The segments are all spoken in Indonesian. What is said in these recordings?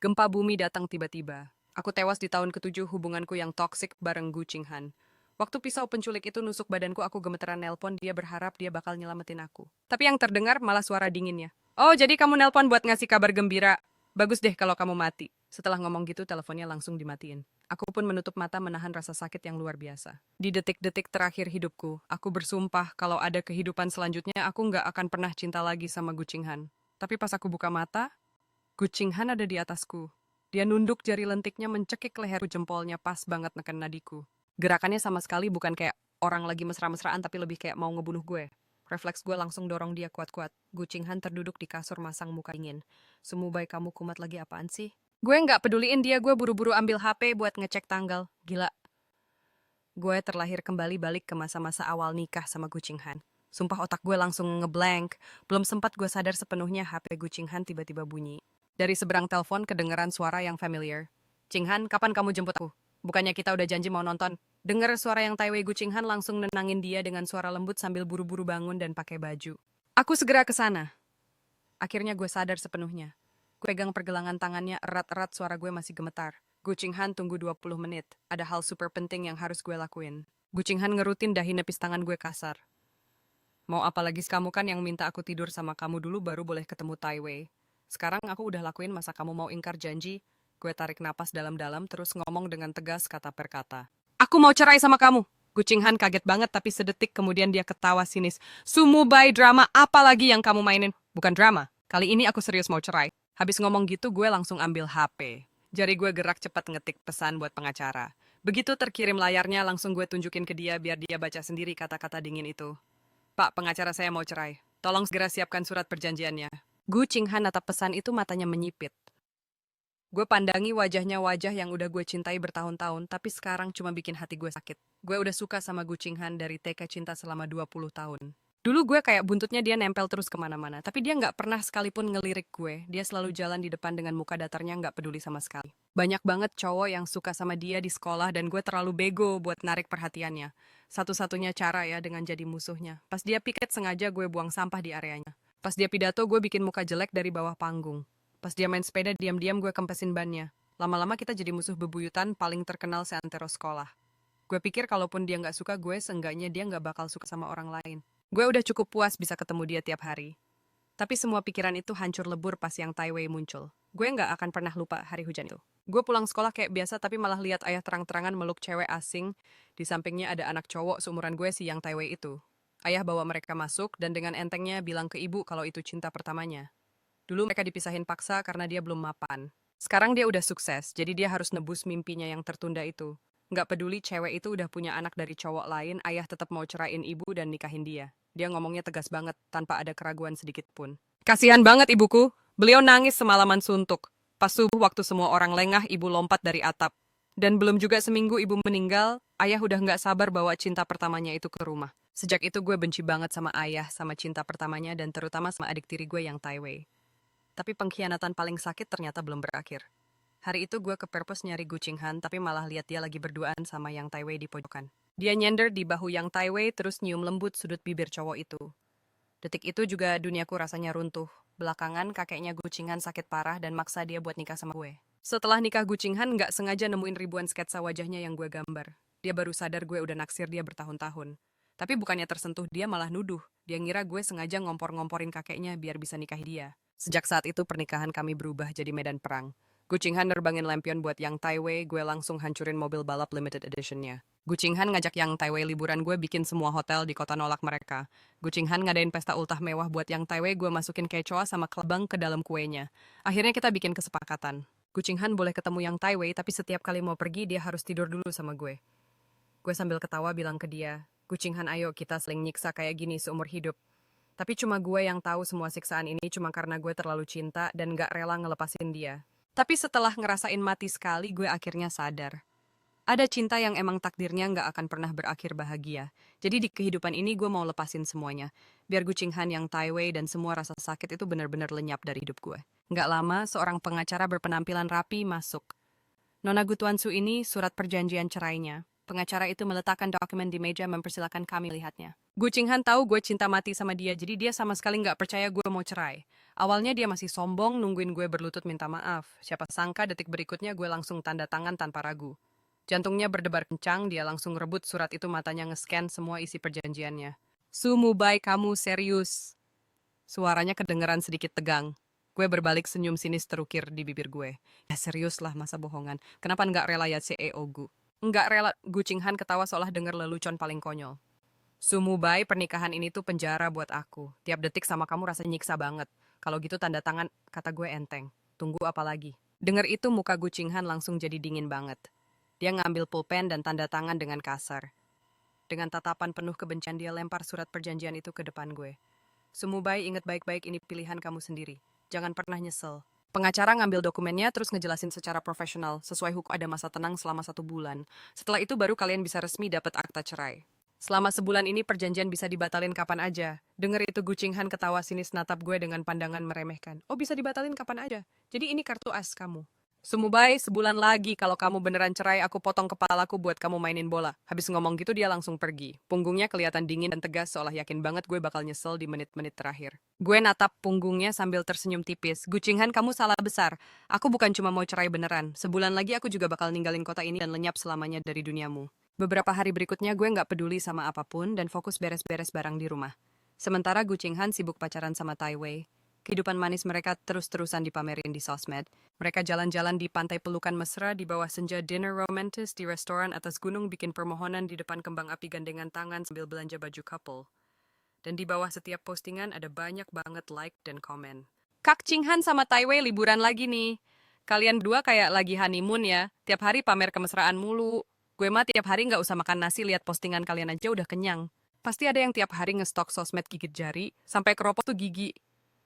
Gempa bumi datang tiba-tiba. Aku tewas di tahun ke-7 hubunganku yang toksik bareng Gu Qinghan. Waktu pisau penculik itu nusuk badanku, aku gemeteran nelpon dia berharap dia bakal nyelamatin aku. Tapi yang terdengar malah suara dinginnya. Oh, jadi kamu nelpon buat ngasih kabar gembira. Bagus deh kalau kamu mati. Setelah ngomong gitu, teleponnya langsung dimatiin. Aku pun menutup mata menahan rasa sakit yang luar biasa. Di detik-detik terakhir hidupku, aku bersumpah kalau ada kehidupan selanjutnya, aku nggak akan pernah cinta lagi sama Gu Qinghan. Tapi pas aku buka mata, Gu Qinghan ada di atasku. Dia nunduk, jari lentiknya mencekik leherku, jempolnya pas banget neken nadiku. Gerakannya sama sekali bukan kayak orang lagi mesra-mesraan, tapi lebih kayak mau ngebunuh gue. Refleks gue langsung dorong dia kuat-kuat. Gu Qinghan terduduk di kasur masang muka dingin. Semu baik kamu kumat lagi apaan sih? Gue nggak peduliin dia, gue buru-buru ambil HP buat ngecek tanggal. Gila. Gue terlahir kembali balik ke masa-masa awal nikah sama Gu Qinghan. Sumpah otak gue langsung ngeblank. Belum sempat gue sadar sepenuhnya, HP Gu Qinghan tiba-tiba bunyi. Dari seberang telepon kedengeran suara yang familiar. Qinghan, kapan kamu jemput aku? Bukannya kita udah janji mau nonton? Dengar suara yang Tai Wei, Gu Qinghan langsung nenangin dia dengan suara lembut sambil buru-buru bangun dan pakai baju. Aku segera ke sana. Akhirnya gue sadar sepenuhnya. Gue pegang pergelangan tangannya erat-erat, suara gue masih gemetar. Gu Qinghan, tunggu 20 menit. Ada hal super penting yang harus gue lakuin. Gu Qinghan ngerutin dahi nepis tangan gue kasar. Mau apa lagi, kamu kan yang minta aku tidur sama kamu dulu baru boleh ketemu Tai Wei. Sekarang aku udah lakuin, masa kamu mau ingkar janji? Gue tarik napas dalam-dalam terus ngomong dengan tegas kata per kata. Aku mau cerai sama kamu. Gu Qinghan kaget banget tapi sedetik kemudian dia ketawa sinis. Sumubai drama apa lagi yang kamu mainin? Bukan drama. Kali ini aku serius mau cerai. Habis ngomong gitu gue langsung ambil HP. Jari gue gerak cepat ngetik pesan buat pengacara. Begitu terkirim layarnya langsung gue tunjukin ke dia biar dia baca sendiri kata-kata dingin itu. Pak, pengacara saya mau cerai. Tolong segera siapkan surat perjanjiannya. Gu Qinghan natap pesan itu, matanya menyipit. Gue pandangi wajahnya, wajah yang udah gue cintai bertahun-tahun, tapi sekarang cuma bikin hati gue sakit. Gue udah suka sama Gu Qinghan dari TK cinta selama 20 tahun. Dulu gue kayak buntutnya dia nempel terus kemana-mana, tapi dia nggak pernah sekalipun ngelirik gue. Dia selalu jalan di depan dengan muka datarnya, nggak peduli sama sekali. Banyak banget cowok yang suka sama dia di sekolah dan gue terlalu bego buat narik perhatiannya. Satu-satunya cara ya dengan jadi musuhnya. Pas dia piket sengaja gue buang sampah di areanya. Pas dia pidato, gue bikin muka jelek dari bawah panggung. Pas dia main sepeda, diam-diam gue kempesin bannya. Lama-lama kita jadi musuh bebuyutan paling terkenal seantero sekolah. Gue pikir kalaupun dia nggak suka gue, seenggaknya dia nggak bakal suka sama orang lain. Gue udah cukup puas bisa ketemu dia tiap hari. Tapi semua pikiran itu hancur lebur pas yang Tai Wei muncul. Gue nggak akan pernah lupa hari hujan itu. Gue pulang sekolah kayak biasa, tapi malah lihat ayah terang-terangan meluk cewek asing. Di sampingnya ada anak cowok seumuran gue, si yang Tai Wei itu. Ayah bawa mereka masuk dan dengan entengnya bilang ke ibu kalau itu cinta pertamanya. Dulu mereka dipisahin paksa karena dia belum mapan. Sekarang dia udah sukses, jadi dia harus nebus mimpinya yang tertunda itu. Nggak peduli cewek itu udah punya anak dari cowok lain, ayah tetap mau ceraiin ibu dan nikahin dia. Dia ngomongnya tegas banget, tanpa ada keraguan sedikit pun. Kasihan banget ibuku, beliau nangis semalaman suntuk. Pas subuh waktu semua orang lengah, ibu lompat dari atap. Dan belum juga seminggu ibu meninggal, ayah udah nggak sabar bawa cinta pertamanya itu ke rumah. Sejak itu gue benci banget sama ayah, sama cinta pertamanya, dan terutama sama adik tiri gue yang Tai Wei. Tapi pengkhianatan paling sakit ternyata belum berakhir. Hari itu gue ke perpus nyari Gu Qinghan, tapi malah lihat dia lagi berduaan sama yang Tai Wei di pojokan. Dia nyender di bahu yang Tai Wei terus nyium lembut sudut bibir cowok itu. Detik itu juga duniaku rasanya runtuh. Belakangan kakeknya Gu Qinghan sakit parah dan maksa dia buat nikah sama gue. Setelah nikah, Gu Qinghan nggak sengaja nemuin ribuan sketsa wajahnya yang gue gambar. Dia baru sadar gue udah naksir dia bertahun-tahun. Tapi bukannya tersentuh, dia malah nuduh. Dia ngira gue sengaja ngompor-ngomporin kakeknya biar bisa nikahi dia. Sejak saat itu pernikahan kami berubah jadi medan perang. Gu Qinghan nerbangin lampion buat yang Tai Wei, gue langsung hancurin mobil balap limited editionnya. Gu Qinghan ngajak yang Tai Wei liburan, gue bikin semua hotel di kota nolak mereka. Gu Qinghan ngadain pesta ultah mewah buat yang Tai Wei, gue masukin kecoa sama kelabang ke dalam kuenya. Akhirnya kita bikin kesepakatan. Gu Qinghan boleh ketemu yang Tai Wei, tapi setiap kali mau pergi dia harus tidur dulu sama gue. Gue sambil ketawa bilang ke dia, Gu Qinghan, ayo kita saling nyiksa kayak gini seumur hidup. Tapi cuma gue yang tahu semua siksaan ini cuma karena gue terlalu cinta dan gak rela ngelepasin dia. Tapi setelah ngerasain mati sekali, gue akhirnya sadar. Ada cinta yang emang takdirnya nggak akan pernah berakhir bahagia. Jadi di kehidupan ini gue mau lepasin semuanya. Biar Gu Qinghan, yang Tai Wei, dan semua rasa sakit itu benar-benar lenyap dari hidup gue. Nggak lama, seorang pengacara berpenampilan rapi masuk. Nona Gu Tuansu, ini surat perjanjian cerainya. Pengacara itu meletakkan dokumen di meja, mempersilahkan kami lihatnya. Gu Qinghan tahu gue cinta mati sama dia, jadi dia sama sekali nggak percaya gue mau cerai. Awalnya dia masih sombong nungguin gue berlutut minta maaf. Siapa sangka detik berikutnya gue langsung tanda tangan tanpa ragu. Jantungnya berdebar kencang, dia langsung rebut surat itu matanya nge-scan semua isi perjanjiannya. Sumubai, kamu serius? Suaranya kedengeran sedikit tegang. Gue berbalik senyum sinis terukir di bibir gue. Ya serius lah, masa bohongan. Kenapa nggak rela ya CEO Gu? Nggak rela, Gu Qinghan ketawa seolah denger lelucon paling konyol. Sumubai, pernikahan ini tuh penjara buat aku. Tiap detik sama kamu rasa nyiksa banget. Kalau gitu tanda tangan, kata gue enteng. Tunggu apa lagi? Dengar itu muka Gu Qinghan langsung jadi dingin banget. Dia ngambil pulpen dan tanda tangan dengan kasar. Dengan tatapan penuh kebencian dia lempar surat perjanjian itu ke depan gue. Sumubai, ingat baik-baik ini pilihan kamu sendiri. Jangan pernah nyesel. Pengacara ngambil dokumennya terus ngejelasin secara profesional, sesuai hukum ada masa tenang selama 1 bulan. Setelah itu baru kalian bisa resmi dapat akta cerai. Selama sebulan ini perjanjian bisa dibatalin kapan aja. Dengar itu Gu Qinghan ketawa sinis natap gue dengan pandangan meremehkan. Oh bisa dibatalin kapan aja. Jadi ini kartu as kamu. Sumubai, sebulan lagi kalau kamu beneran cerai, aku potong kepalaku buat kamu mainin bola. Habis ngomong gitu dia langsung pergi. Punggungnya kelihatan dingin dan tegas seolah yakin banget gue bakal nyesel di menit-menit terakhir. Gue natap punggungnya sambil tersenyum tipis. Gu Qinghan, kamu salah besar. Aku bukan cuma mau cerai beneran. Sebulan lagi aku juga bakal ninggalin kota ini dan lenyap selamanya dari duniamu. Beberapa hari berikutnya gue nggak peduli sama apapun dan fokus beres-beres barang di rumah. Sementara Gu Qinghan sibuk pacaran sama Tai Wei. Kehidupan manis mereka terus-terusan dipamerin di sosmed. Mereka jalan-jalan di pantai pelukan mesra di bawah senja, dinner romantis di restoran atas gunung, bikin permohonan di depan kembang api gandengan tangan sambil belanja baju couple. Dan di bawah setiap postingan ada banyak banget like dan komen. Kak Qinghan sama Tai Wei liburan lagi nih. Kalian berdua kayak lagi honeymoon ya. Tiap hari pamer kemesraan mulu. Gue mah tiap hari nggak usah makan nasi, lihat postingan kalian aja udah kenyang. Pasti ada yang tiap hari ngestok sosmed gigit jari, sampai keropos tuh gigi.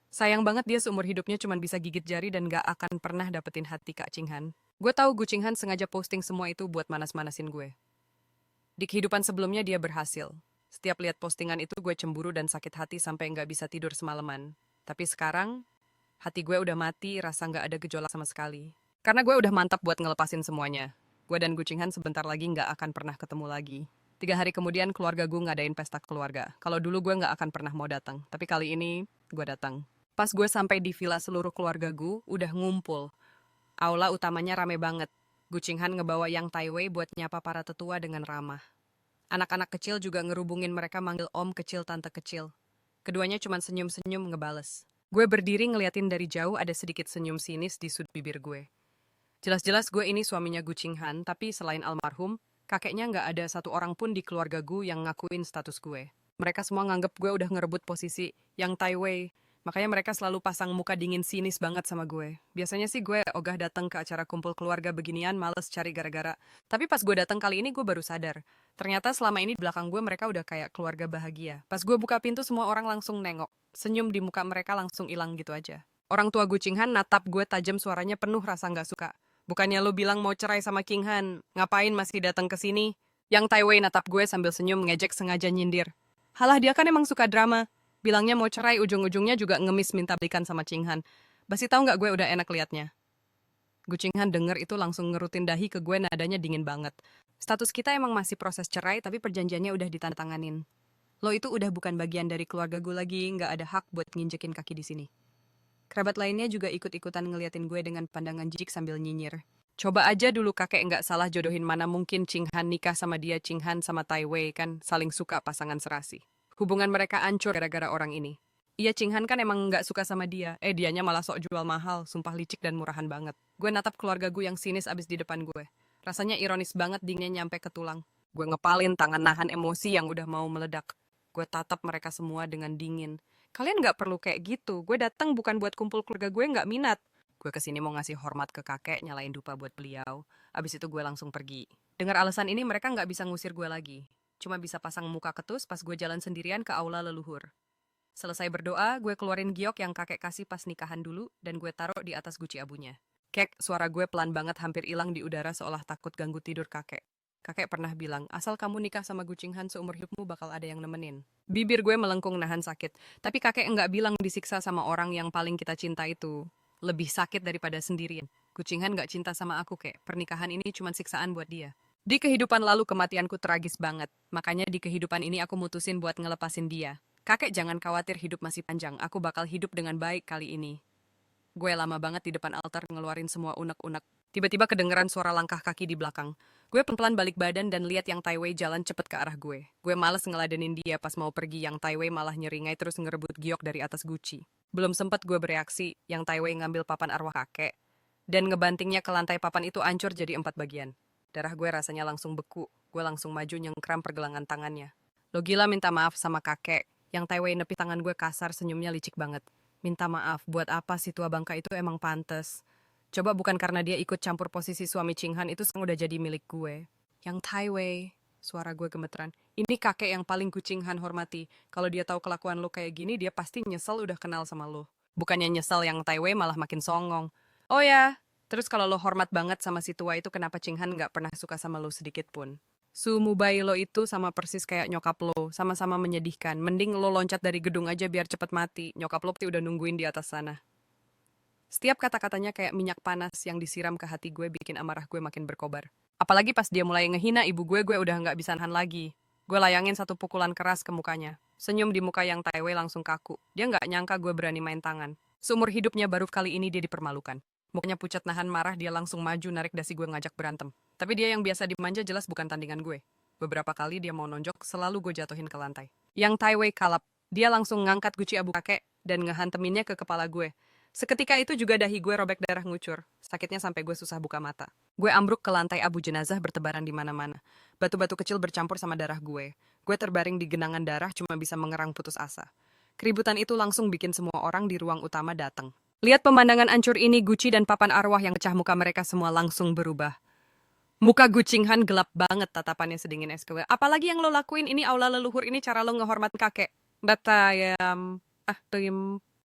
Sayang banget dia seumur hidupnya cuma bisa gigit jari dan gak akan pernah dapetin hati Kak Qinghan. Gue tahu Gu Qinghan sengaja posting semua itu buat manas-manasin gue. Di kehidupan sebelumnya dia berhasil. Setiap lihat postingan itu gue cemburu dan sakit hati sampai nggak bisa tidur semalaman. Tapi sekarang, hati gue udah mati, rasa nggak ada gejolak sama sekali. Karena gue udah mantap buat ngelepasin semuanya. Gue dan Gu Qinghan sebentar lagi nggak akan pernah ketemu lagi. 3 hari kemudian keluarga gue ngadain pesta keluarga. Kalau dulu gue nggak akan pernah mau datang, tapi kali ini gue datang. Pas gue sampai di villa, seluruh keluarga gue udah ngumpul. Aula utamanya rame banget. Gu Qinghan ngebawa Yang Tai Wei buat nyapa para tetua dengan ramah. Anak-anak kecil juga ngerubungin mereka manggil om kecil, tante kecil. Keduanya cuma senyum-senyum ngebales. Gue berdiri ngeliatin dari jauh, ada sedikit senyum sinis di sudut bibir gue. Jelas-jelas gue ini suaminya Gu Qinghan, tapi selain almarhum, kakeknya nggak ada satu orang pun di keluarga gue yang ngakuin status gue. Mereka semua nganggep gue udah ngerebut posisi Yang Tai Wei. Makanya mereka selalu pasang muka dingin sinis banget sama gue. Biasanya sih gue ogah datang ke acara kumpul keluarga beginian, males cari gara-gara. Tapi pas gue datang kali ini gue baru sadar. Ternyata selama ini di belakang gue mereka udah kayak keluarga bahagia. Pas gue buka pintu semua orang langsung nengok. Senyum di muka mereka langsung hilang gitu aja. Orang tua Gu Qinghan natap gue tajam, suaranya penuh rasa nggak suka. Bukannya lo bilang mau cerai sama Qinghan, ngapain masih datang ke sini? Yang Tai Wei natap gue sambil senyum ngejek sengaja nyindir. Halah, dia kan emang suka drama. Bilangnya mau cerai, ujung-ujungnya juga ngemis minta balikan sama Qinghan. Basi tahu nggak gue udah enak liatnya. Gu Qinghan denger itu langsung ngerutin dahi ke gue, nadanya dingin banget. Status kita emang masih proses cerai, tapi perjanjiannya udah ditandatanganin. Lo itu udah bukan bagian dari keluarga gue lagi, nggak ada hak buat nginjekin kaki di sini. Kerabat lainnya juga ikut-ikutan ngeliatin gue dengan pandangan jijik sambil nyinyir. Coba aja dulu kakek nggak salah jodohin, mana mungkin Qinghan nikah sama dia. Qinghan sama Tai Wei kan saling suka, pasangan serasi. Hubungan mereka hancur gara-gara orang ini. Iya, Qinghan kan emang nggak suka sama dia. Dianya malah sok jual mahal, sumpah licik dan murahan banget. Gue natap keluarga gue yang sinis abis di depan gue. Rasanya ironis banget, dinginnya nyampe ke tulang. Gue ngepalin tangan nahan emosi yang udah mau meledak. Gue tatap mereka semua dengan dingin. Kalian nggak perlu kayak gitu. Gue datang bukan buat kumpul keluarga gue, nggak minat. Gue kesini mau ngasih hormat ke kakek, nyalain dupa buat beliau. Abis itu gue langsung pergi. Dengar alasan ini mereka nggak bisa ngusir gue lagi. Cuma bisa pasang muka ketus pas gue jalan sendirian ke aula leluhur. Selesai berdoa, gue keluarin giok yang kakek kasih pas nikahan dulu, dan gue taruh di atas guci abunya. Kek, suara gue pelan banget hampir hilang di udara seolah takut ganggu tidur kakek. Kakek pernah bilang, asal kamu nikah sama Gu Qinghan seumur hidupmu bakal ada yang nemenin. Bibir gue melengkung nahan sakit, tapi kakek enggak bilang disiksa sama orang yang paling kita cinta itu lebih sakit daripada sendirian. Gu Qinghan nggak cinta sama aku, kek. Pernikahan ini cuma siksaan buat dia. Di kehidupan lalu kematianku tragis banget. Makanya di kehidupan ini aku mutusin buat ngelepasin dia. Kakek jangan khawatir, hidup masih panjang. Aku bakal hidup dengan baik kali ini. Gue lama banget di depan altar ngeluarin semua unek-unek. Tiba-tiba kedengeran suara langkah kaki di belakang. Gue pelan-pelan balik badan dan lihat yang Tai Wei jalan cepet ke arah gue. Gue males ngeladenin dia pas mau pergi, yang Tai Wei malah nyeringai terus ngerebut giok dari atas guci. Belum sempet gue bereaksi, yang Tai Wei ngambil papan arwah kakek. Dan ngebantingnya ke lantai. Papan itu hancur jadi 4 bagian. Darah gue rasanya langsung beku. Gue langsung maju nyengkram pergelangan tangannya. Lo gila, minta maaf sama kakek. Yang Tai Wei nepi tangan gue kasar, senyumnya licik banget. Minta maaf, buat apa si tua bangka itu emang pantes. Coba bukan karena dia ikut campur posisi suami Qinghan, itu sekarang udah jadi milik gue. Yang Tai Wei, suara gue gemeteran. Ini kakek yang paling ku Qinghan hormati. Kalau dia tahu kelakuan lo kayak gini, dia pasti nyesel udah kenal sama lo. Bukannya nyesel, yang Tai Wei malah makin songong. Oh ya, terus kalau lo hormat banget sama si tua itu, kenapa Qinghan nggak pernah suka sama lo sedikit pun? Mubai lo itu sama persis kayak nyokap lo, sama-sama menyedihkan. Mending lo loncat dari gedung aja biar cepet mati. Nyokap lo pasti udah nungguin di atas sana. Setiap kata-katanya kayak minyak panas yang disiram ke hati gue, bikin amarah gue makin berkobar. Apalagi pas dia mulai ngehina ibu gue udah nggak bisa nahan lagi. Gue layangin satu pukulan keras ke mukanya. Senyum di muka yang Tai Wei langsung kaku. Dia nggak nyangka gue berani main tangan. Seumur hidupnya baru kali ini dia dipermalukan. Mukanya pucat nahan marah, dia langsung maju narik dasi gue ngajak berantem. Tapi dia yang biasa dimanja jelas bukan tandingan gue. Beberapa kali dia mau nonjok, selalu gue jatuhin ke lantai. Yang Tai Wei kalap. Dia langsung ngangkat guci abu kakek dan ngehanteminnya ke kepala gue. Seketika itu juga dahi gue robek, darah ngucur. Sakitnya sampai gue susah buka mata. Gue ambruk ke lantai, abu jenazah bertebaran di mana-mana. Batu-batu kecil bercampur sama darah gue. Gue terbaring di genangan darah, cuma bisa mengerang putus asa. Keributan itu langsung bikin semua orang di ruang utama datang. Lihat pemandangan ancur ini, guci dan papan arwah yang pecah, muka mereka semua langsung berubah. Muka Gu Qinghan gelap banget, tatapannya sedingin es kue. Apalagi yang lo lakuin, ini aula leluhur, ini cara lo ngehormat kakek. Batayam.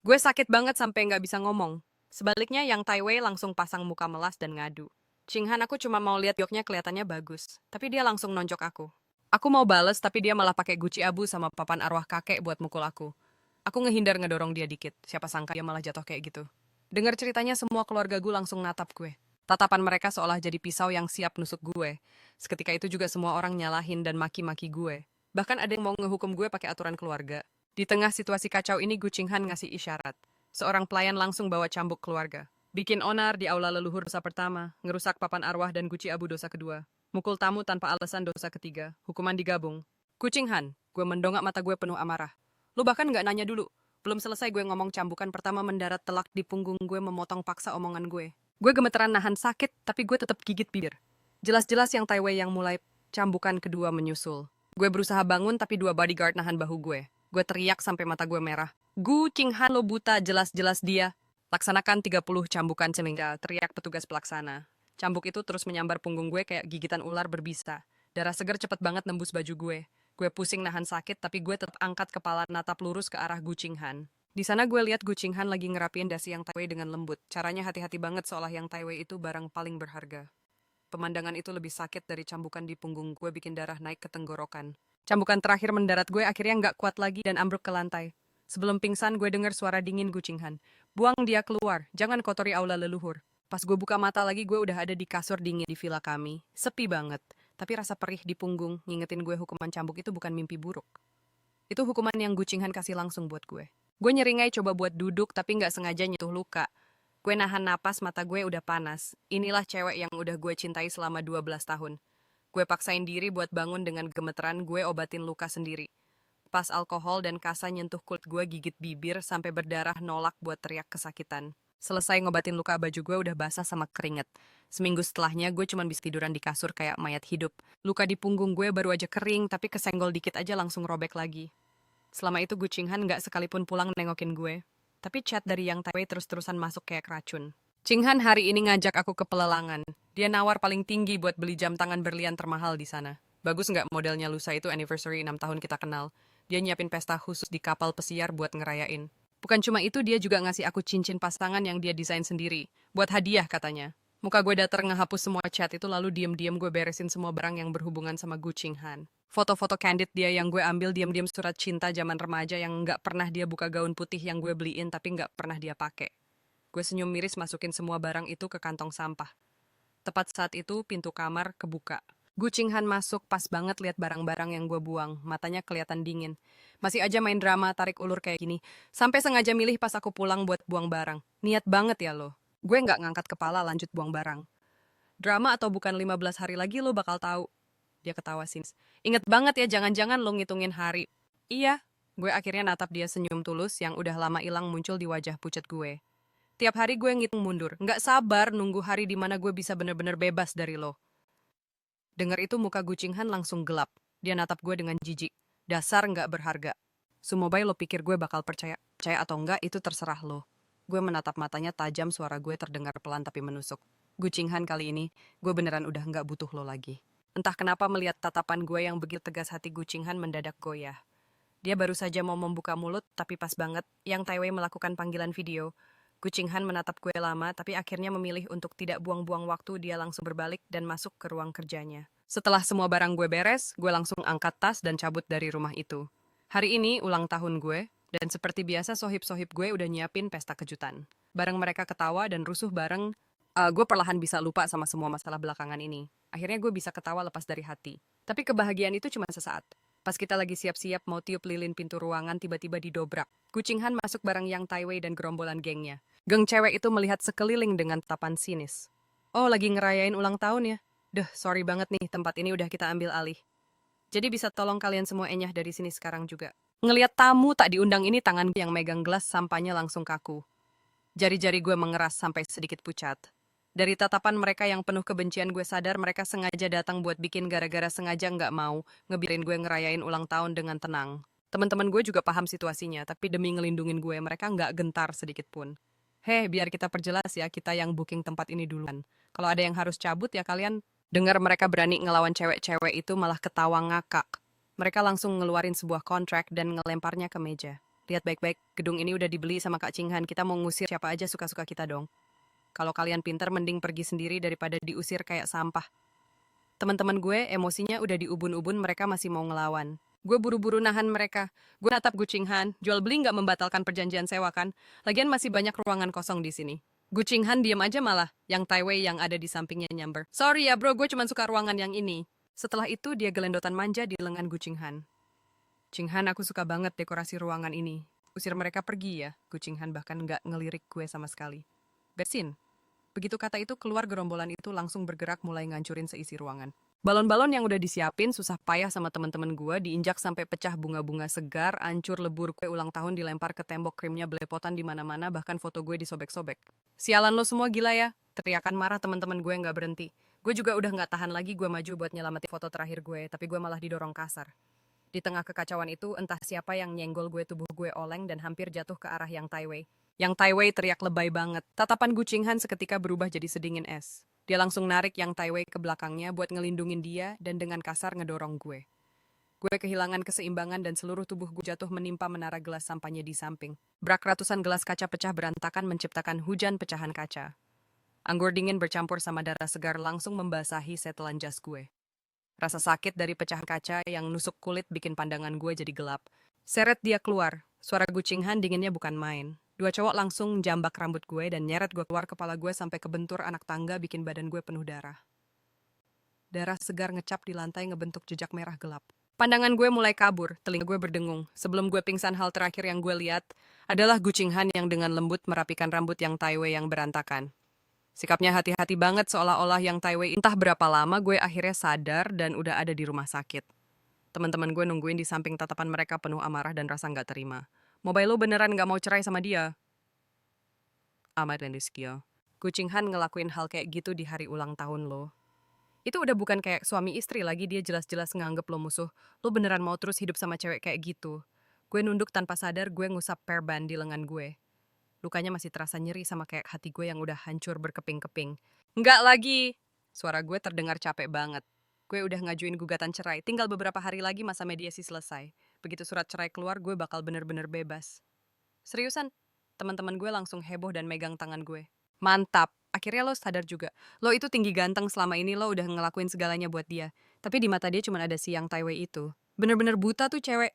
Gue sakit banget sampai nggak bisa ngomong. Sebaliknya yang Tai Wei langsung pasang muka melas dan ngadu. Qinghan, aku cuma mau lihat gioknya, kelihatannya bagus. Tapi dia langsung nonjok aku. Aku mau bales, tapi dia malah pakai guci abu sama papan arwah kakek buat mukul aku. Aku ngehindar ngedorong dia dikit. Siapa sangka dia malah jatuh kayak gitu. Dengar ceritanya, semua keluarga gue langsung natap gue. Tatapan mereka seolah jadi pisau yang siap nusuk gue. Seketika itu juga semua orang nyalahin dan maki-maki gue. Bahkan ada yang mau ngehukum gue pakai aturan keluarga. Di tengah situasi kacau ini, Gu Qinghan ngasih isyarat. Seorang pelayan langsung bawa cambuk keluarga. Bikin onar di aula leluhur dosa pertama, ngerusak papan arwah dan guci abu dosa kedua. Mukul tamu tanpa alasan dosa ketiga, hukuman digabung. Gu Qinghan, gue mendongak mata gue penuh amarah. Lu bahkan nggak nanya dulu. Belum selesai gue ngomong, cambukan pertama mendarat telak di punggung gue, memotong paksa omongan gue. Gue gemeteran nahan sakit, tapi gue tetap gigit bibir. Jelas-jelas yang Tai Wei yang mulai, cambukan kedua menyusul. Gue berusaha bangun, tapi dua bodyguard nahan bahu gue. Gue teriak sampai mata gue merah. Gu Qinghan, lo buta, jelas-jelas dia. Laksanakan 30 cambukan sehingga, teriak petugas pelaksana. Cambuk itu terus menyambar punggung gue kayak gigitan ular berbisa. Darah segar cepet banget nembus baju gue. Gue pusing nahan sakit, tapi gue tetap angkat kepala natap lurus ke arah Gu Qinghan. Di sana gue lihat Gu Qinghan lagi ngerapiin dasi yang Tai Wei dengan lembut. Caranya hati-hati banget, seolah yang Tai Wei itu barang paling berharga. Pemandangan itu lebih sakit dari cambukan di punggung gue, bikin darah naik ke tenggorokan. Cambukan terakhir mendarat gue akhirnya nggak kuat lagi dan ambruk ke lantai. Sebelum pingsan, gue dengar suara dingin Gu Qinghan. Buang dia keluar, jangan kotori aula leluhur. Pas gue buka mata lagi, gue udah ada di kasur dingin di villa kami. Sepi banget, tapi rasa perih di punggung ngingetin gue hukuman cambuk itu bukan mimpi buruk. Itu hukuman yang Gu Qinghan kasih langsung buat gue. Gue nyeringai coba buat duduk, tapi nggak sengaja nyentuh luka. Gue nahan napas, mata gue udah panas. Inilah cewek yang udah gue cintai selama 12 tahun. Gue paksain diri buat bangun dengan gemeteran, gue obatin luka sendiri. Pas alkohol dan kasa nyentuh kulit gue, gigit bibir sampai berdarah, nolak buat teriak kesakitan. Selesai ngobatin luka, baju gue udah basah sama keringet. Seminggu setelahnya gue cuma bisa tiduran di kasur kayak mayat hidup. Luka di punggung gue baru aja kering, tapi kesenggol dikit aja langsung robek lagi. Selama itu Gu Qinghan nggak sekalipun pulang nengokin gue. Tapi chat dari yang Tai Wei terus-terusan masuk kayak racun. Qinghan hari ini ngajak aku ke pelelangan. Dia nawar paling tinggi buat beli jam tangan berlian termahal di sana. Bagus nggak modelnya, lusa itu anniversary 6 tahun kita kenal. Dia nyiapin pesta khusus di kapal pesiar buat ngerayain. Bukan cuma itu, dia juga ngasih aku cincin pasangan yang dia desain sendiri. Buat hadiah katanya. Muka gue datar ngehapus semua chat itu, lalu diem-diem gue beresin semua barang yang berhubungan sama Gu Qinghan. Foto-foto candid dia yang gue ambil, diem-diem surat cinta zaman remaja yang nggak pernah dia buka, gaun putih yang gue beliin tapi nggak pernah dia pakai. Gue senyum miris masukin semua barang itu ke kantong sampah. Tepat saat itu pintu kamar kebuka. Gucinghan masuk pas banget lihat barang-barang yang gue buang. Matanya kelihatan dingin. Masih aja main drama tarik ulur kayak gini. Sampai sengaja milih pas aku pulang buat buang barang. Niat banget ya lo. Gue nggak ngangkat kepala lanjut buang barang. Drama atau bukan 15 hari lagi lo bakal tahu. Dia ketawa sinis. Ingat banget ya jangan-jangan lo ngitungin hari. Iya. Gue akhirnya natap dia senyum tulus yang udah lama hilang muncul di wajah pucat gue. Tiap hari gue ngitung mundur. Nggak sabar nunggu hari di mana gue bisa bener-bener bebas dari lo. Dengar itu muka Gucinghan langsung gelap. Dia natap gue dengan jijik. Dasar nggak berharga. Sumobai lo pikir gue bakal percaya. Percaya atau enggak itu terserah lo. Gue menatap matanya tajam, suara gue terdengar pelan tapi menusuk. Gucinghan kali ini, gue beneran udah nggak butuh lo lagi. Entah kenapa melihat tatapan gue yang begitu tegas hati Gucinghan mendadak goyah. Dia baru saja mau membuka mulut, tapi pas banget yang Tai Wei melakukan panggilan video. Gucinghan menatap gue lama, tapi akhirnya memilih untuk tidak buang-buang waktu. Dia langsung berbalik dan masuk ke ruang kerjanya. Setelah semua barang gue beres, gue langsung angkat tas dan cabut dari rumah itu. Hari ini ulang tahun gue, dan seperti biasa sohib-sohib gue udah nyiapin pesta kejutan. Bareng mereka ketawa dan rusuh bareng, gue perlahan bisa lupa sama semua masalah belakangan ini. Akhirnya gue bisa ketawa lepas dari hati. Tapi kebahagiaan itu cuma sesaat. Pas kita lagi siap-siap mau tiup lilin pintu ruangan, tiba-tiba didobrak. Gucinghan masuk bareng Yang Tai Wei dan gerombolan gengnya. Geng cewek itu melihat sekeliling dengan tatapan sinis. Oh, lagi ngerayain ulang tahun ya? Duh, sorry banget nih, tempat ini udah kita ambil alih. Jadi bisa tolong kalian semua enyah dari sini sekarang juga. Ngeliat tamu tak diundang ini, tangan yang megang gelas sampahnya langsung kaku. Jari-jari gue mengeras sampai sedikit pucat. Dari tatapan mereka yang penuh kebencian, gue sadar mereka sengaja datang buat bikin gara-gara sengaja nggak mau ngebiarin gue ngerayain ulang tahun dengan tenang. Teman-teman gue juga paham situasinya, tapi demi ngelindungin gue, mereka nggak gentar sedikit pun. Heh, biar kita perjelas ya, kita yang booking tempat ini duluan. Kalau ada yang harus cabut ya kalian. Dengar mereka berani ngelawan cewek-cewek itu malah ketawa ngakak. Mereka langsung ngeluarin sebuah kontrak dan ngelemparnya ke meja. Lihat baik-baik, gedung ini udah dibeli sama Kak Cinghan, kita mau ngusir siapa aja suka-suka kita dong. Kalau kalian pintar, mending pergi sendiri daripada diusir kayak sampah. Teman-teman gue emosinya udah diubun-ubun, mereka masih mau ngelawan. Gue buru-buru nahan mereka. Gue natap Gucinghan, jual beli nggak membatalkan perjanjian sewa kan? Lagian masih banyak ruangan kosong di sini. Gucinghan diam aja malah, yang Tai Wei yang ada di sampingnya nyamber. Sorry ya bro, gue cuma suka ruangan yang ini. Setelah itu dia gelendotan manja di lengan Gucinghan. Cinghan, aku suka banget dekorasi ruangan ini. Usir mereka pergi ya. Gucinghan bahkan nggak ngelirik gue sama sekali. Bersin. Begitu kata itu keluar, gerombolan itu langsung bergerak mulai ngancurin seisi ruangan. Balon-balon yang udah disiapin susah payah sama teman-teman gue diinjak sampai pecah, bunga-bunga segar, ancur lebur, kue ulang tahun dilempar ke tembok, krimnya belepotan di mana-mana, bahkan foto gue disobek-sobek. Sialan lo semua gila ya? Teriakan marah teman-teman gue nggak berhenti. Gue juga udah nggak tahan lagi, gue maju buat nyelamatin foto terakhir gue, tapi gue malah didorong kasar. Di tengah kekacauan itu, entah siapa yang nyenggol gue, tubuh gue oleng dan hampir jatuh ke arah Yang Tai Wei. Yang Tai Wei teriak lebay banget. Tatapan Gucinghan seketika berubah jadi sedingin es. Dia langsung narik Yang Tai Wei ke belakangnya buat ngelindungin dia dan dengan kasar ngedorong gue. Gue kehilangan keseimbangan dan seluruh tubuh gue jatuh menimpa menara gelas sampahnya di samping. Brak, ratusan gelas kaca pecah berantakan menciptakan hujan pecahan kaca. Anggur dingin bercampur sama darah segar langsung membasahi setelan jas gue. Rasa sakit dari pecahan kaca yang nusuk kulit bikin pandangan gue jadi gelap. Seret dia keluar. Suara Gucinghan dinginnya bukan main. Dua cowok langsung jambak rambut gue dan nyeret gue keluar, kepala gue sampai kebentur anak tangga bikin badan gue penuh darah. Darah segar ngecap di lantai ngebentuk jejak merah gelap. Pandangan gue mulai kabur, telinga gue berdengung. Sebelum gue pingsan, hal terakhir yang gue lihat adalah Gucinghan yang dengan lembut merapikan rambut Yang Tai Wei yang berantakan. Sikapnya hati-hati banget, seolah-olah Yang Tai Wei. Entah berapa lama gue akhirnya sadar dan udah ada di rumah sakit. Teman-teman gue nungguin di samping, tatapan mereka penuh amarah dan rasa nggak terima. Mobile lo beneran nggak mau cerai sama dia? Ahmad dan Rizkio. Gucinghan ngelakuin hal kayak gitu di hari ulang tahun lo. Itu udah bukan kayak suami istri lagi, dia jelas-jelas nganggep lo musuh. Lo beneran mau terus hidup sama cewek kayak gitu? Gue nunduk tanpa sadar, gue ngusap perban di lengan gue. Lukanya masih terasa nyeri sama kayak hati gue yang udah hancur berkeping-keping. Nggak lagi! Suara gue terdengar capek banget. Gue udah ngajuin gugatan cerai, tinggal beberapa hari lagi masa mediasi selesai. Begitu surat cerai keluar, gue bakal bener-bener bebas. Seriusan? Teman-teman gue langsung heboh dan megang tangan gue. Mantap! Akhirnya lo sadar juga. Lo itu tinggi ganteng, selama ini lo udah ngelakuin segalanya buat dia. Tapi di mata dia cuma ada si Yang Tai Wei itu. Bener-bener buta tuh cewek.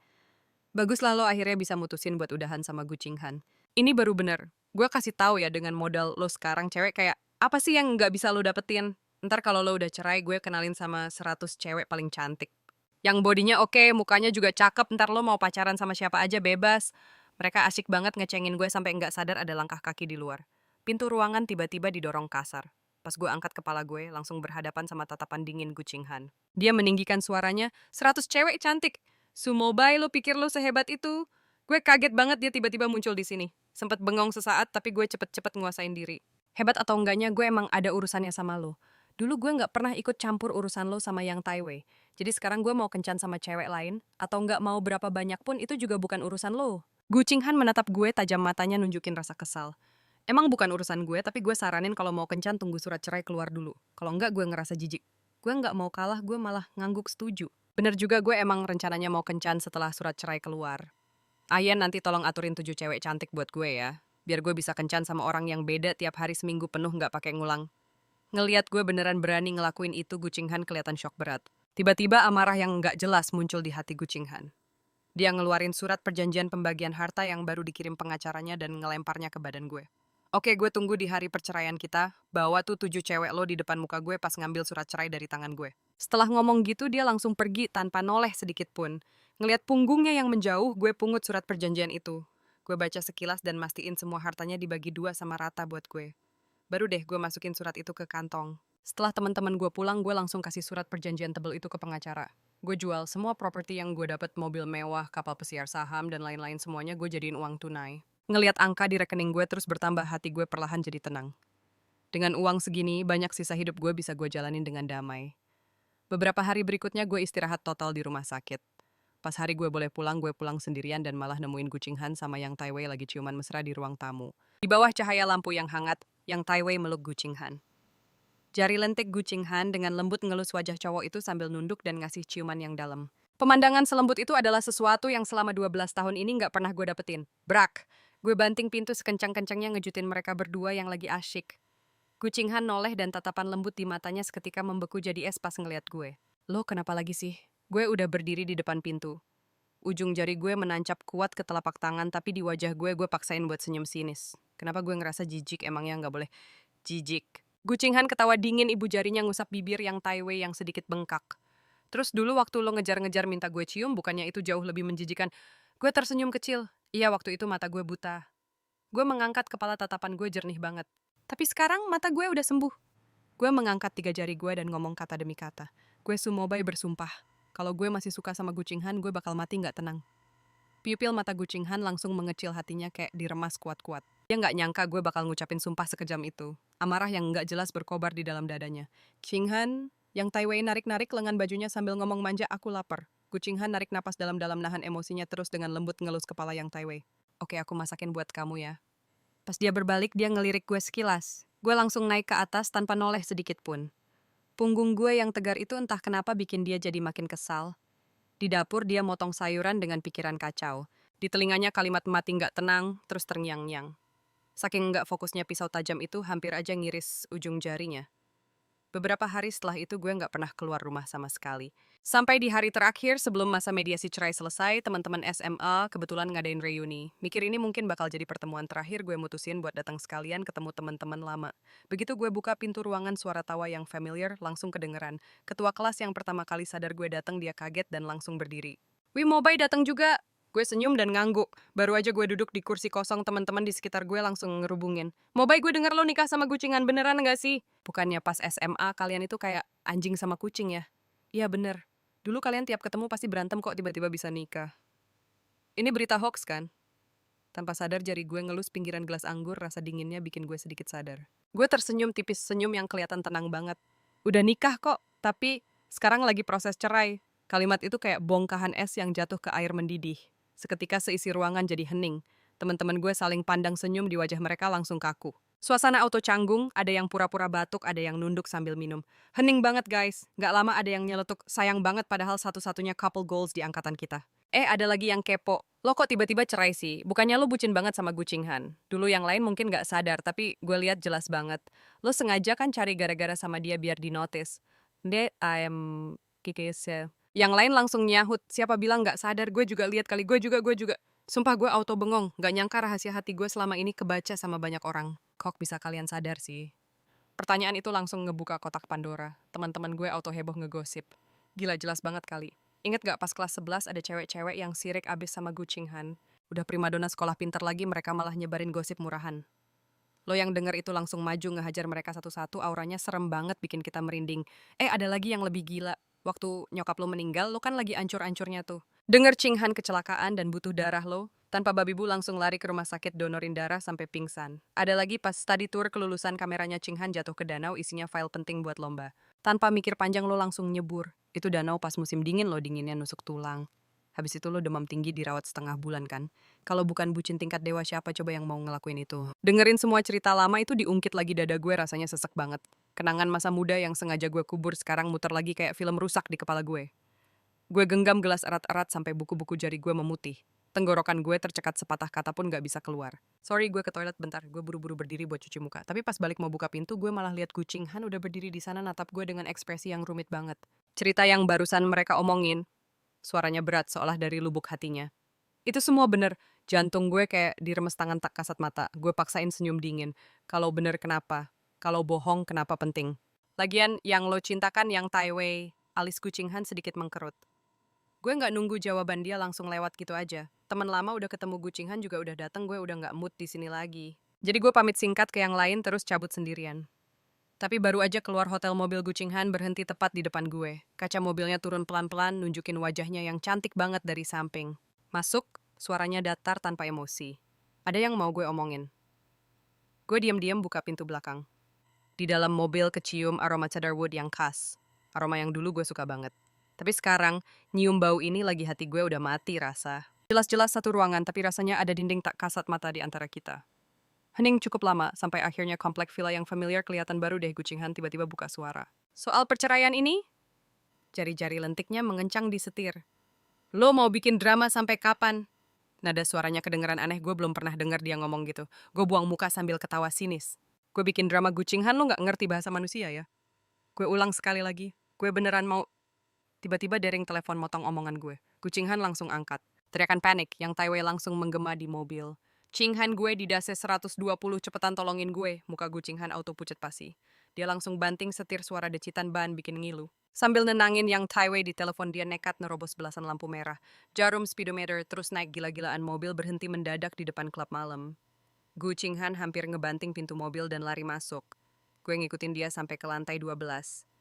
Baguslah lo akhirnya bisa mutusin buat udahan sama Gucinghan. Ini baru bener. Gue kasih tahu ya, dengan modal lo sekarang cewek kayak apa sih yang nggak bisa lo dapetin? Ntar kalau lo udah cerai, gue kenalin sama 100 cewek paling cantik. Yang bodinya oke, mukanya juga cakep, ntar lo mau pacaran sama siapa aja bebas. Mereka asik banget ngecengin gue sampai nggak sadar ada langkah kaki di luar. Pintu ruangan tiba-tiba didorong kasar. Pas gue angkat kepala gue, langsung berhadapan sama tatapan dingin Gu Qinghan. Dia meninggikan suaranya, 100 cewek cantik. Sumobai, lo pikir lo sehebat itu? Gue kaget banget dia tiba-tiba muncul di sini. Sempet bengong sesaat, tapi gue cepet-cepet nguasain diri. Hebat atau enggaknya, gue emang ada urusannya sama lo. Dulu gue nggak pernah ikut campur urusan lo sama yang Taiwei. Jadi sekarang gue mau kencan sama cewek lain, atau nggak mau berapa banyak pun itu juga bukan urusan lo. Gu Qinghan menatap gue tajam matanya nunjukin rasa kesal. Emang bukan urusan gue, tapi gue saranin kalau mau kencan tunggu surat cerai keluar dulu. Kalau nggak gue ngerasa jijik. Gue nggak mau kalah, gue malah ngangguk setuju. Bener juga gue emang rencananya mau kencan setelah surat cerai keluar. Ayen nanti tolong aturin 7 cewek cantik buat gue ya. Biar gue bisa kencan sama orang yang beda tiap hari seminggu penuh nggak pakai ngulang. Ngeliat gue beneran berani ngelakuin itu, Gu Qinghan kelihatan shock berat. Tiba-tiba amarah yang nggak jelas muncul di hati Gu Qinghan. Dia ngeluarin surat perjanjian pembagian harta yang baru dikirim pengacaranya dan ngelemparnya ke badan gue. Oke, gue tunggu di hari perceraian kita, bawa tuh 7 cewek lo di depan muka gue pas ngambil surat cerai dari tangan gue. Setelah ngomong gitu, dia langsung pergi tanpa noleh sedikit pun. Ngeliat punggungnya yang menjauh, gue pungut surat perjanjian itu. Gue baca sekilas dan mastiin semua hartanya dibagi 2 sama rata buat gue. Baru deh gue masukin surat itu ke kantong. Setelah teman-teman gue pulang, gue langsung kasih surat perjanjian tebel itu ke pengacara. Gue jual semua properti yang gue dapat, mobil mewah, kapal pesiar saham, dan lain-lain semuanya gue jadiin uang tunai. Ngeliat angka di rekening gue terus bertambah, hati gue perlahan jadi tenang. Dengan uang segini, banyak sisa hidup gue bisa gue jalanin dengan damai. Beberapa hari berikutnya gue istirahat total di rumah sakit. Pas hari gue boleh pulang, gue pulang sendirian dan malah nemuin Gu Qinghan sama Yang Taiwei lagi ciuman mesra di ruang tamu. Di bawah cahaya lampu yang hangat, Yang Taiwei meluk Gu Qinghan. Jari lentik Gu Qinghan dengan lembut ngelus wajah cowok itu sambil nunduk dan ngasih ciuman yang dalam. Pemandangan selembut itu adalah sesuatu yang selama 12 tahun ini nggak pernah gue dapetin. Brak! Gue banting pintu sekencang-kencangnya ngejutin mereka berdua yang lagi asyik. Gu Qinghan noleh dan tatapan lembut di matanya seketika membeku jadi es pas ngeliat gue. Lo kenapa lagi sih? Gue udah berdiri di depan pintu. Ujung jari gue menancap kuat ke telapak tangan, tapi di wajah gue paksain buat senyum sinis. Kenapa gue ngerasa jijik? Emangnya nggak boleh jijik? Gu Qinghan ketawa dingin, ibu jarinya ngusap bibir Yang Taiwei yang sedikit bengkak. Terus dulu waktu lo ngejar-ngejar minta gue cium, bukannya itu jauh lebih menjijikan? Gue tersenyum kecil. Iya, waktu itu mata gue buta. Gue mengangkat kepala, tatapan gue jernih banget. Tapi sekarang mata gue udah sembuh. Gue mengangkat 3 jari gue dan ngomong kata demi kata. Gue Sumobai bersumpah. Kalau gue masih suka sama Gu Qinghan, gue bakal mati nggak tenang. Pupil mata Gu Qinghan langsung mengecil, hatinya kayak diremas kuat-kuat. Dia nggak nyangka gue bakal ngucapin sumpah sekejam itu. Amarah yang nggak jelas berkobar di dalam dadanya. Qinghan, Yang Taiwei narik-narik lengan bajunya sambil ngomong manja, aku lapar. Gu Qinghan narik napas dalam-dalam nahan emosinya terus dengan lembut ngelus kepala Yang Taiwei. Oke, aku masakin buat kamu ya. Pas dia berbalik, dia ngelirik gue sekilas. Gue langsung naik ke atas tanpa noleh sedikit pun. Punggung gue yang tegar itu entah kenapa bikin dia jadi makin kesal. Di dapur dia motong sayuran dengan pikiran kacau. Di telinganya kalimat mati nggak tenang, terus terngiang-ngiang. Saking nggak fokusnya pisau tajam itu hampir aja ngiris ujung jarinya. Beberapa hari setelah itu gue nggak pernah keluar rumah sama sekali. Sampai di hari terakhir sebelum masa mediasi cerai selesai, teman-teman SMA kebetulan ngadain reuni. Mikir ini mungkin bakal jadi pertemuan terakhir, gue mutusin buat datang sekalian ketemu teman-teman lama. Begitu gue buka pintu ruangan, suara tawa yang familiar langsung kedengeran. Ketua kelas yang pertama kali sadar gue datang, dia kaget dan langsung berdiri. Wih, Mobai datang juga. Gue senyum dan ngangguk. Baru aja gue duduk di kursi kosong, teman-teman di sekitar gue langsung ngerubungin. Mobai, gue denger lo nikah sama Gu Qinghan, beneran gak sih? Bukannya pas SMA kalian itu kayak anjing sama kucing ya? Iya bener. Dulu kalian tiap ketemu pasti berantem, kok tiba-tiba bisa nikah. Ini berita hoax kan? Tanpa sadar jari gue ngelus pinggiran gelas anggur, rasa dinginnya bikin gue sedikit sadar. Gue tersenyum tipis, senyum yang kelihatan tenang banget. Udah nikah kok, tapi sekarang lagi proses cerai. Kalimat itu kayak bongkahan es yang jatuh ke air mendidih. Seketika seisi ruangan jadi hening. Teman-teman gue saling pandang, senyum di wajah mereka langsung kaku. Suasana auto canggung, ada yang pura-pura batuk, ada yang nunduk sambil minum. Hening banget guys, gak lama ada yang nyeletuk, sayang banget padahal satu-satunya couple goals di angkatan kita. Ada lagi yang kepo, lo kok tiba-tiba cerai sih? Bukannya lo bucin banget sama Gu Qinghan? Dulu yang lain mungkin gak sadar, tapi gue lihat jelas banget. Lo sengaja kan cari gara-gara sama dia biar dinotis. Dia, kikisnya. Yang lain langsung nyahut, siapa bilang gak sadar, gue juga lihat kali, gue juga. Sumpah gue auto bengong, gak nyangka rahasia hati gue selama ini kebaca sama banyak orang. Kok bisa kalian sadar sih? Pertanyaan itu langsung ngebuka kotak Pandora. Teman-teman gue auto heboh ngegosip. Gila, jelas banget kali. Ingat gak pas kelas 11 ada cewek-cewek yang sirik abis sama Gu Qinghan? Udah primadona sekolah pinter lagi, mereka malah nyebarin gosip murahan. Lo yang denger itu langsung maju ngehajar mereka satu-satu, auranya serem banget bikin kita merinding. Ada lagi yang lebih gila. Waktu nyokap lo meninggal, lo kan lagi ancur-ancurnya tuh. Denger Qinghan kecelakaan dan butuh darah lo, tanpa babi bu langsung lari ke rumah sakit donorin darah sampai pingsan. Ada lagi pas study tour kelulusan kameranya Qinghan jatuh ke danau isinya file penting buat lomba. Tanpa mikir panjang lo langsung nyebur. Itu danau pas musim dingin lo, dinginnya nusuk tulang. Habis itu lo demam tinggi dirawat setengah bulan kan? Kalau bukan bucin tingkat dewa siapa coba yang mau ngelakuin itu? Dengerin semua cerita lama itu diungkit lagi dada gue rasanya sesek banget. Kenangan masa muda yang sengaja gue kubur sekarang muter lagi kayak film rusak di kepala gue. Gue genggam gelas erat-erat sampai buku-buku jari gue memutih. Tenggorokan gue tercekat sepatah kata pun gak bisa keluar. Sorry, gue ke toilet bentar. Gue buru-buru berdiri buat cuci muka. Tapi pas balik mau buka pintu, gue malah lihat Gu Qinghan udah berdiri di sana natap gue dengan ekspresi yang rumit banget. Cerita yang barusan mereka omongin, suaranya berat seolah dari lubuk hatinya. Itu semua bener. Jantung gue kayak diremes tangan tak kasat mata. Gue paksain senyum dingin. Kalau bener kenapa? Kalau bohong kenapa penting? Lagian yang lo cintakan yang Tai Wei, alis Gu Qinghan sedikit mengkerut. Gue nggak nunggu jawaban dia langsung lewat gitu aja. Teman lama udah ketemu Gu Qinghan juga udah dateng, gue udah nggak mood di sini lagi. Jadi gue pamit singkat ke yang lain terus cabut sendirian. Tapi baru aja keluar hotel mobil Gu Qinghan berhenti tepat di depan gue. Kaca mobilnya turun pelan-pelan nunjukin wajahnya yang cantik banget dari samping. Masuk, suaranya datar tanpa emosi. Ada yang mau gue omongin. Gue diam-diam buka pintu belakang. Di dalam mobil kecium aroma cedarwood yang khas. Aroma yang dulu gue suka banget. Tapi sekarang, nyium bau ini lagi hati gue udah mati rasa. Jelas-jelas satu ruangan, tapi rasanya ada dinding tak kasat mata di antara kita. Hening cukup lama, sampai akhirnya komplek villa yang familiar kelihatan baru deh. Gu Qinghan tiba-tiba buka suara. Soal perceraian ini? Jari-jari lentiknya mengencang di setir. Lo mau bikin drama sampai kapan? Nada suaranya kedengeran aneh, gue belum pernah dengar dia ngomong gitu. Gue buang muka sambil ketawa sinis. Gue bikin drama Gu Qinghan, lo nggak ngerti bahasa manusia ya? Gue ulang sekali lagi. Gue beneran mau... Tiba-tiba dering telepon motong omongan gue. Gu Qinghan langsung angkat. Teriakan panik yang Tai Wei langsung menggema di mobil. Qinghan gue di dase 120, cepetan tolongin gue. Muka Gu Qinghan auto pucet pasi. Dia langsung banting setir, suara decitan ban bikin ngilu. Sambil nenangin yang Tai Wei di telepon, dia nekat nerobos belasan lampu merah. Jarum speedometer terus naik gila-gilaan, mobil berhenti mendadak di depan klub malam. Gu Qinghan hampir ngebanting pintu mobil dan lari masuk. Gue ngikutin dia sampai ke lantai 12.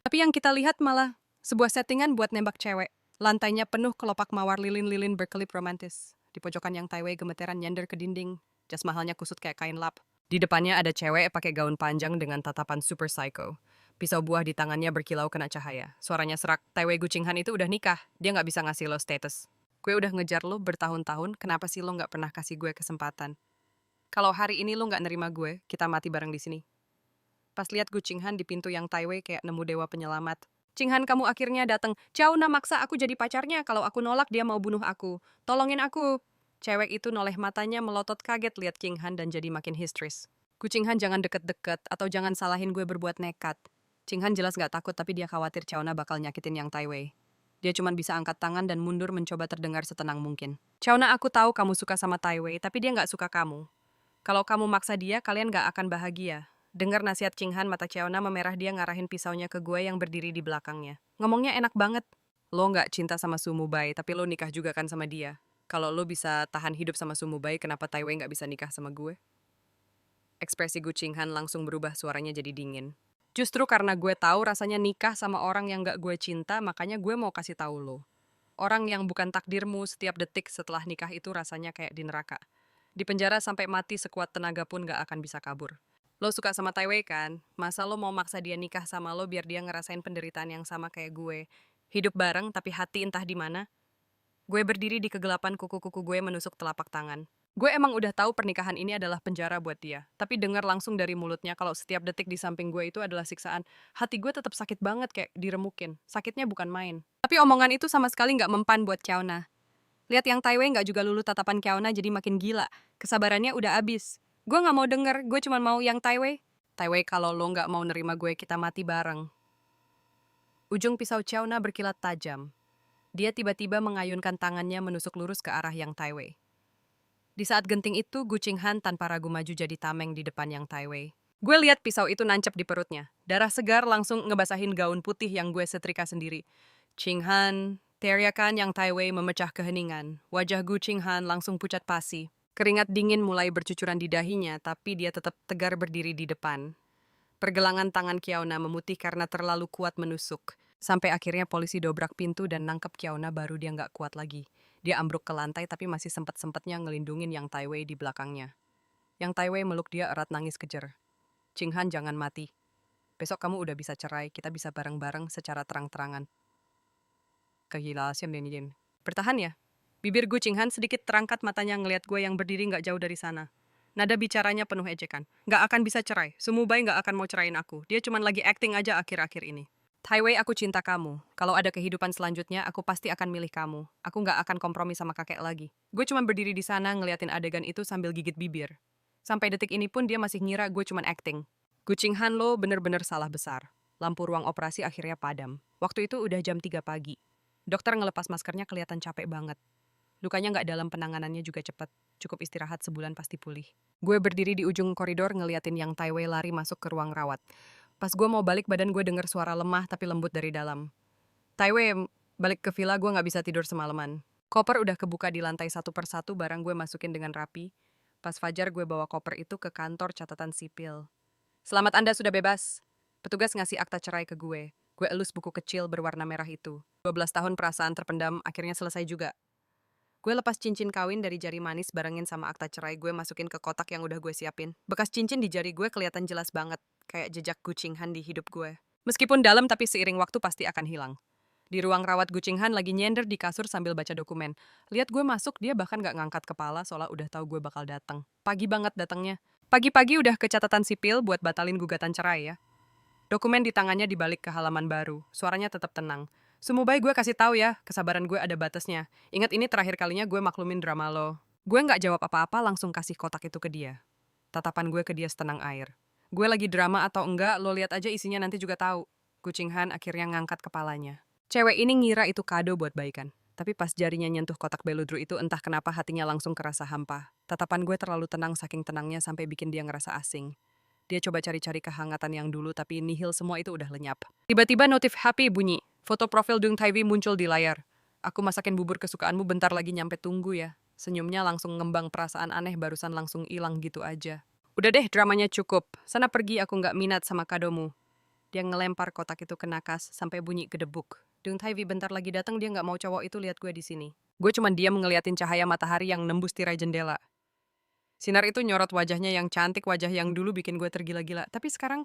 Tapi yang kita lihat malah sebuah settingan buat nembak cewek. Lantainya penuh kelopak mawar lilin-lilin berkelip romantis. Di pojokan yang Tai Wei gemeteran nyender ke dinding. Jas mahalnya kusut kayak kain lap. Di depannya ada cewek pakai gaun panjang dengan tatapan super psycho. Pisau buah di tangannya berkilau kena cahaya. Suaranya serak. Tai Wei Gu Qinghan itu udah nikah. Dia nggak bisa ngasih lo status. Gue udah ngejar lo bertahun-tahun. Kenapa sih lo nggak pernah kasih gue kesempatan? Kalau hari ini lo nggak nerima gue, kita mati bareng di sini. Pas lihat Gu Qinghan di pintu yang Tai Wei kayak nemu dewa penyelamat. Qinghan, kamu akhirnya datang. Chauna maksa aku jadi pacarnya. Kalau aku nolak, dia mau bunuh aku. Tolongin aku. Cewek itu noleh matanya melotot kaget lihat Qinghan dan jadi makin histeris. Gu Qinghan, jangan deket-deket atau jangan salahin gue berbuat nekat. Qinghan jelas gak takut, tapi dia khawatir Chauna bakal nyakitin yang Tai Wei. Dia cuma bisa angkat tangan dan mundur mencoba terdengar setenang mungkin. Chauna, aku tahu kamu suka sama Tai Wei, tapi dia gak suka kamu. Kalau kamu maksa dia, kalian gak akan bahagia. Dengar nasihat Qinghan, mata Chauna memerah, dia ngarahin pisaunya ke gue yang berdiri di belakangnya. Ngomongnya enak banget. Lo nggak cinta sama Sumu Bai, tapi lo nikah juga kan sama dia. Kalau lo bisa tahan hidup sama Sumu Bai, kenapa Tai Wei nggak bisa nikah sama gue? Ekspresi Gu Qinghan langsung berubah, suaranya jadi dingin. Justru karena gue tahu rasanya nikah sama orang yang nggak gue cinta, makanya gue mau kasih tahu lo. Orang yang bukan takdirmu, setiap detik setelah nikah itu rasanya kayak di neraka. Di penjara sampai mati sekuat tenaga pun nggak akan bisa kabur. Lo suka sama Tai Wei kan? Masa lo mau maksa dia nikah sama lo biar dia ngerasain penderitaan yang sama kayak gue? Hidup bareng tapi hati entah di mana? Gue berdiri di kegelapan, kuku-kuku gue menusuk telapak tangan. Gue emang udah tahu pernikahan ini adalah penjara buat dia. Tapi dengar langsung dari mulutnya kalau setiap detik di samping gue itu adalah siksaan. Hati gue tetap sakit banget kayak diremukin. Sakitnya bukan main. Tapi omongan itu sama sekali nggak mempan buat Chauna. Lihat yang Tai Wei nggak juga luluh tatapan Chauna jadi makin gila. Kesabarannya udah abis. Gue nggak mau denger, gue cuma mau yang Tai Wei. Tai Wei, kalau lo nggak mau nerima gue, kita mati bareng. Ujung pisau Chauna berkilat tajam. Dia tiba-tiba mengayunkan tangannya menusuk lurus ke arah yang Tai Wei. Di saat genting itu, Gu Qinghan tanpa ragu maju jadi tameng di depan yang Tai Wei. Gue lihat pisau itu nancep di perutnya. Darah segar langsung ngebasahin gaun putih yang gue setrika sendiri. Qinghan, teriakan yang Tai Wei memecah keheningan. Wajah Gu Qinghan langsung pucat pasi. Keringat dingin mulai bercucuran di dahinya, tapi dia tetap tegar berdiri di depan. Pergelangan tangan Kiauna memutih karena terlalu kuat menusuk. Sampai akhirnya polisi dobrak pintu dan nangkep Kiauna, baru dia nggak kuat lagi. Dia ambruk ke lantai tapi masih sempet-sempetnya ngelindungin Yang Tai Wei di belakangnya. Yang Tai Wei meluk dia erat nangis kejer. Qinghan, jangan mati. Besok kamu udah bisa cerai, kita bisa bareng-bareng secara terang-terangan. Kehilasan Denijin. Bertahan ya. Bibir Gu Qinghan sedikit terangkat, matanya ngeliat gue yang berdiri nggak jauh dari sana. Nada bicaranya penuh ejekan. Nggak akan bisa cerai. Sumubai nggak akan mau cerain aku. Dia cuman lagi acting aja akhir-akhir ini. Tai Wei, aku cinta kamu. Kalau ada kehidupan selanjutnya, aku pasti akan milih kamu. Aku nggak akan kompromi sama kakek lagi. Gue cuman berdiri di sana ngeliatin adegan itu sambil gigit bibir. Sampai detik ini pun dia masih ngira gue cuman acting. Gu Qinghan, lo bener-bener salah besar. Lampu ruang operasi akhirnya padam. Waktu itu udah jam 3 pagi. Dokter ngelepas maskernya, kelihatan capek banget. Lukanya nggak dalam, penanganannya juga cepat. Cukup istirahat sebulan pasti pulih. Gue berdiri di ujung koridor ngeliatin Yang Tai Wei lari masuk ke ruang rawat. Pas gue mau balik, badan gue denger suara lemah tapi lembut dari dalam. Tai Wei, balik ke villa, gue nggak bisa tidur semalaman. Koper udah kebuka di lantai satu persatu, barang gue masukin dengan rapi. Pas fajar gue bawa koper itu ke kantor catatan sipil. Selamat, Anda sudah bebas. Petugas ngasih akta cerai ke gue. Gue elus buku kecil berwarna merah itu. 12 tahun perasaan terpendam akhirnya selesai juga. Gue lepas cincin kawin dari jari manis barengin sama akta cerai, gue masukin ke kotak yang udah gue siapin. Bekas cincin di jari gue kelihatan jelas banget, kayak jejak Gu Qinghan di hidup gue. Meskipun dalam, tapi seiring waktu pasti akan hilang. Di ruang rawat, Gu Qinghan lagi nyender di kasur sambil baca dokumen. Lihat gue masuk, dia bahkan gak ngangkat kepala seolah udah tahu gue bakal datang. Pagi banget datangnya. Pagi-pagi udah ke catatan sipil buat batalin gugatan cerai ya. Dokumen di tangannya dibalik ke halaman baru. Suaranya tetap tenang. Sumubai, gue kasih tahu ya, kesabaran gue ada batasnya. Ingat, ini terakhir kalinya gue maklumin drama lo. Gue nggak jawab apa-apa, langsung kasih kotak itu ke dia. Tatapan gue ke dia setenang air. Gue lagi drama atau enggak, lo lihat aja isinya, nanti juga tahu. Gu Qinghan akhirnya ngangkat kepalanya. Cewek ini ngira itu kado buat baikan. Tapi pas jarinya nyentuh kotak beludru itu, entah kenapa hatinya langsung kerasa hampa. Tatapan gue terlalu tenang, saking tenangnya sampai bikin dia ngerasa asing. Dia coba cari-cari kehangatan yang dulu, tapi nihil, semua itu udah lenyap. Tiba-tiba notif HP bunyi. Foto profil Dung Taiwi muncul di layar. Aku masakin bubur kesukaanmu, bentar lagi nyampe, tunggu ya. Senyumnya langsung ngembang, perasaan aneh barusan langsung hilang gitu aja. Udah deh, dramanya cukup. Sana pergi, aku nggak minat sama kadomu. Dia ngelempar kotak itu ke nakas sampai bunyi gedebuk. Dung Taiwi bentar lagi datang, dia nggak mau cowok itu lihat gue di sini. Gue cuma diam ngeliatin cahaya matahari yang nembus tirai jendela. Sinar itu nyorot wajahnya yang cantik, wajah yang dulu bikin gue tergila-gila. Tapi sekarang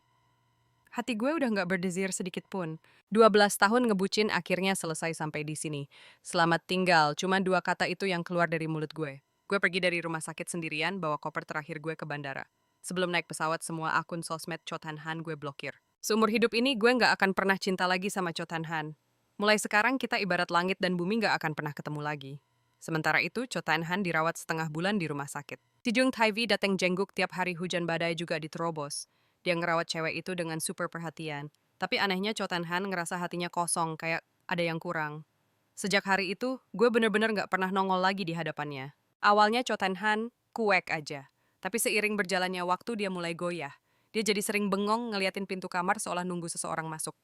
hati gue udah nggak berdesir sedikit pun. 12 tahun ngebucin akhirnya selesai sampai di sini. Selamat tinggal, cuma 2 kata itu yang keluar dari mulut gue. Gue pergi dari rumah sakit sendirian, bawa koper terakhir gue ke bandara. Sebelum naik pesawat, semua akun sosmed Cho Tan Han gue blokir. Seumur hidup ini gue nggak akan pernah cinta lagi sama Cho Tan Han. Mulai sekarang kita ibarat langit dan bumi, nggak akan pernah ketemu lagi. Sementara itu, Cho Tan Han dirawat setengah bulan di rumah sakit. Si Dung Taiwi datang jengguk tiap hari, hujan badai juga diterobos. Dia ngerawat cewek itu dengan super perhatian. Tapi anehnya Cho Tan Han ngerasa hatinya kosong, kayak ada yang kurang. Sejak hari itu, gue bener-bener gak pernah nongol lagi di hadapannya. Awalnya Cho Tan Han cuek aja. Tapi seiring berjalannya waktu, dia mulai goyah. Dia jadi sering bengong ngeliatin pintu kamar seolah nunggu seseorang masuk.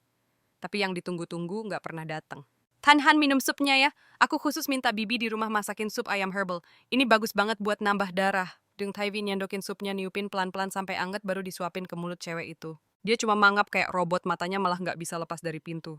Tapi yang ditunggu-tunggu gak pernah datang. Tan Han, minum supnya ya. Aku khusus minta Bibi di rumah masakin sup ayam herbal. Ini bagus banget buat nambah darah. Dung Taiwi nyendokin supnya, niupin pelan-pelan sampai anget, baru disuapin ke mulut cewek itu. Dia cuma mangap kayak robot, matanya malah nggak bisa lepas dari pintu.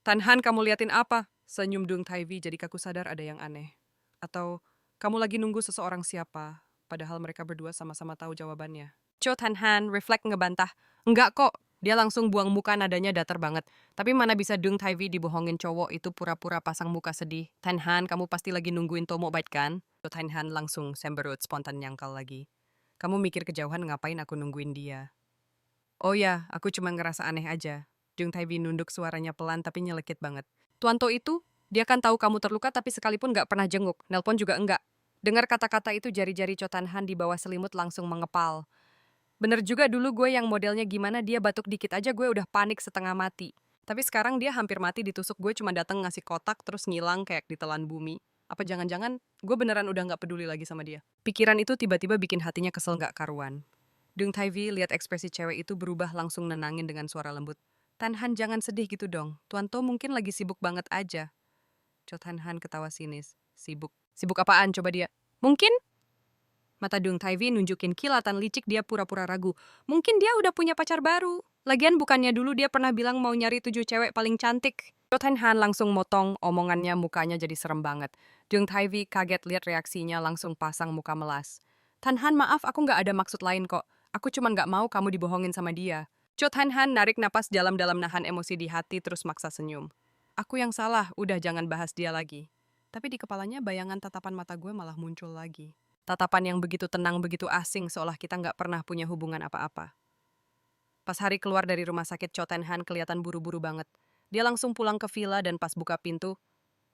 Tan Han, kamu liatin apa? Senyum Dung Taiwi, jadi aku sadar ada yang aneh. Atau kamu lagi nunggu seseorang siapa? Padahal mereka berdua sama-sama tahu jawabannya. Cho Tan Han refleks ngebantah. Enggak kok. Dia langsung buang muka, nadanya datar banget. Tapi mana bisa Dung Taiwi dibohongin cowok itu pura-pura pasang muka sedih. Tan Han, kamu pasti lagi nungguin Tomo bait kan? Tan Han langsung semberut, spontan nyangkal lagi. Kamu mikir kejauhan, ngapain aku nungguin dia? Oh ya, aku cuma ngerasa aneh aja. Dung Taiwi nunduk, suaranya pelan tapi nyelekit banget. Tuanto itu, dia kan tahu kamu terluka tapi sekalipun gak pernah jenguk. Nelpon juga enggak. Dengar kata-kata itu, jari-jari Cho Tan Han di bawah selimut langsung mengepal. Bener juga, dulu gue yang modelnya gimana, dia batuk dikit aja gue udah panik setengah mati. Tapi sekarang dia hampir mati ditusuk, gue cuma datang ngasih kotak terus ngilang kayak ditelan bumi. Apa jangan-jangan gue beneran udah gak peduli lagi sama dia? Pikiran itu tiba-tiba bikin hatinya kesel gak karuan. Dung Taevi lihat ekspresi cewek itu berubah langsung nenangin dengan suara lembut. Tan Han jangan sedih gitu dong. Tuan To mungkin lagi sibuk banget aja. Cho Tan Han ketawa sinis. Sibuk. Sibuk apaan coba dia? Mungkin mata Dung Taevi nunjukin kilatan licik dia pura-pura ragu. Mungkin dia udah punya pacar baru. Lagian bukannya dulu dia pernah bilang mau nyari 7 cewek paling cantik. Cho Tan Han langsung motong omongannya mukanya jadi serem banget. Dung Taevi kaget lihat reaksinya langsung pasang muka melas. Tan Han maaf aku nggak ada maksud lain kok. Aku cuma nggak mau kamu dibohongin sama dia. Cho Tan Han narik napas dalam-dalam nahan emosi di hati terus maksa senyum. Aku yang salah, udah jangan bahas dia lagi. Tapi di kepalanya bayangan tatapan mata gue malah muncul lagi. Tatapan yang begitu tenang, begitu asing, seolah kita nggak pernah punya hubungan apa-apa. Pas hari keluar dari rumah sakit, Cho Tan Han kelihatan buru-buru banget. Dia langsung pulang ke villa dan pas buka pintu,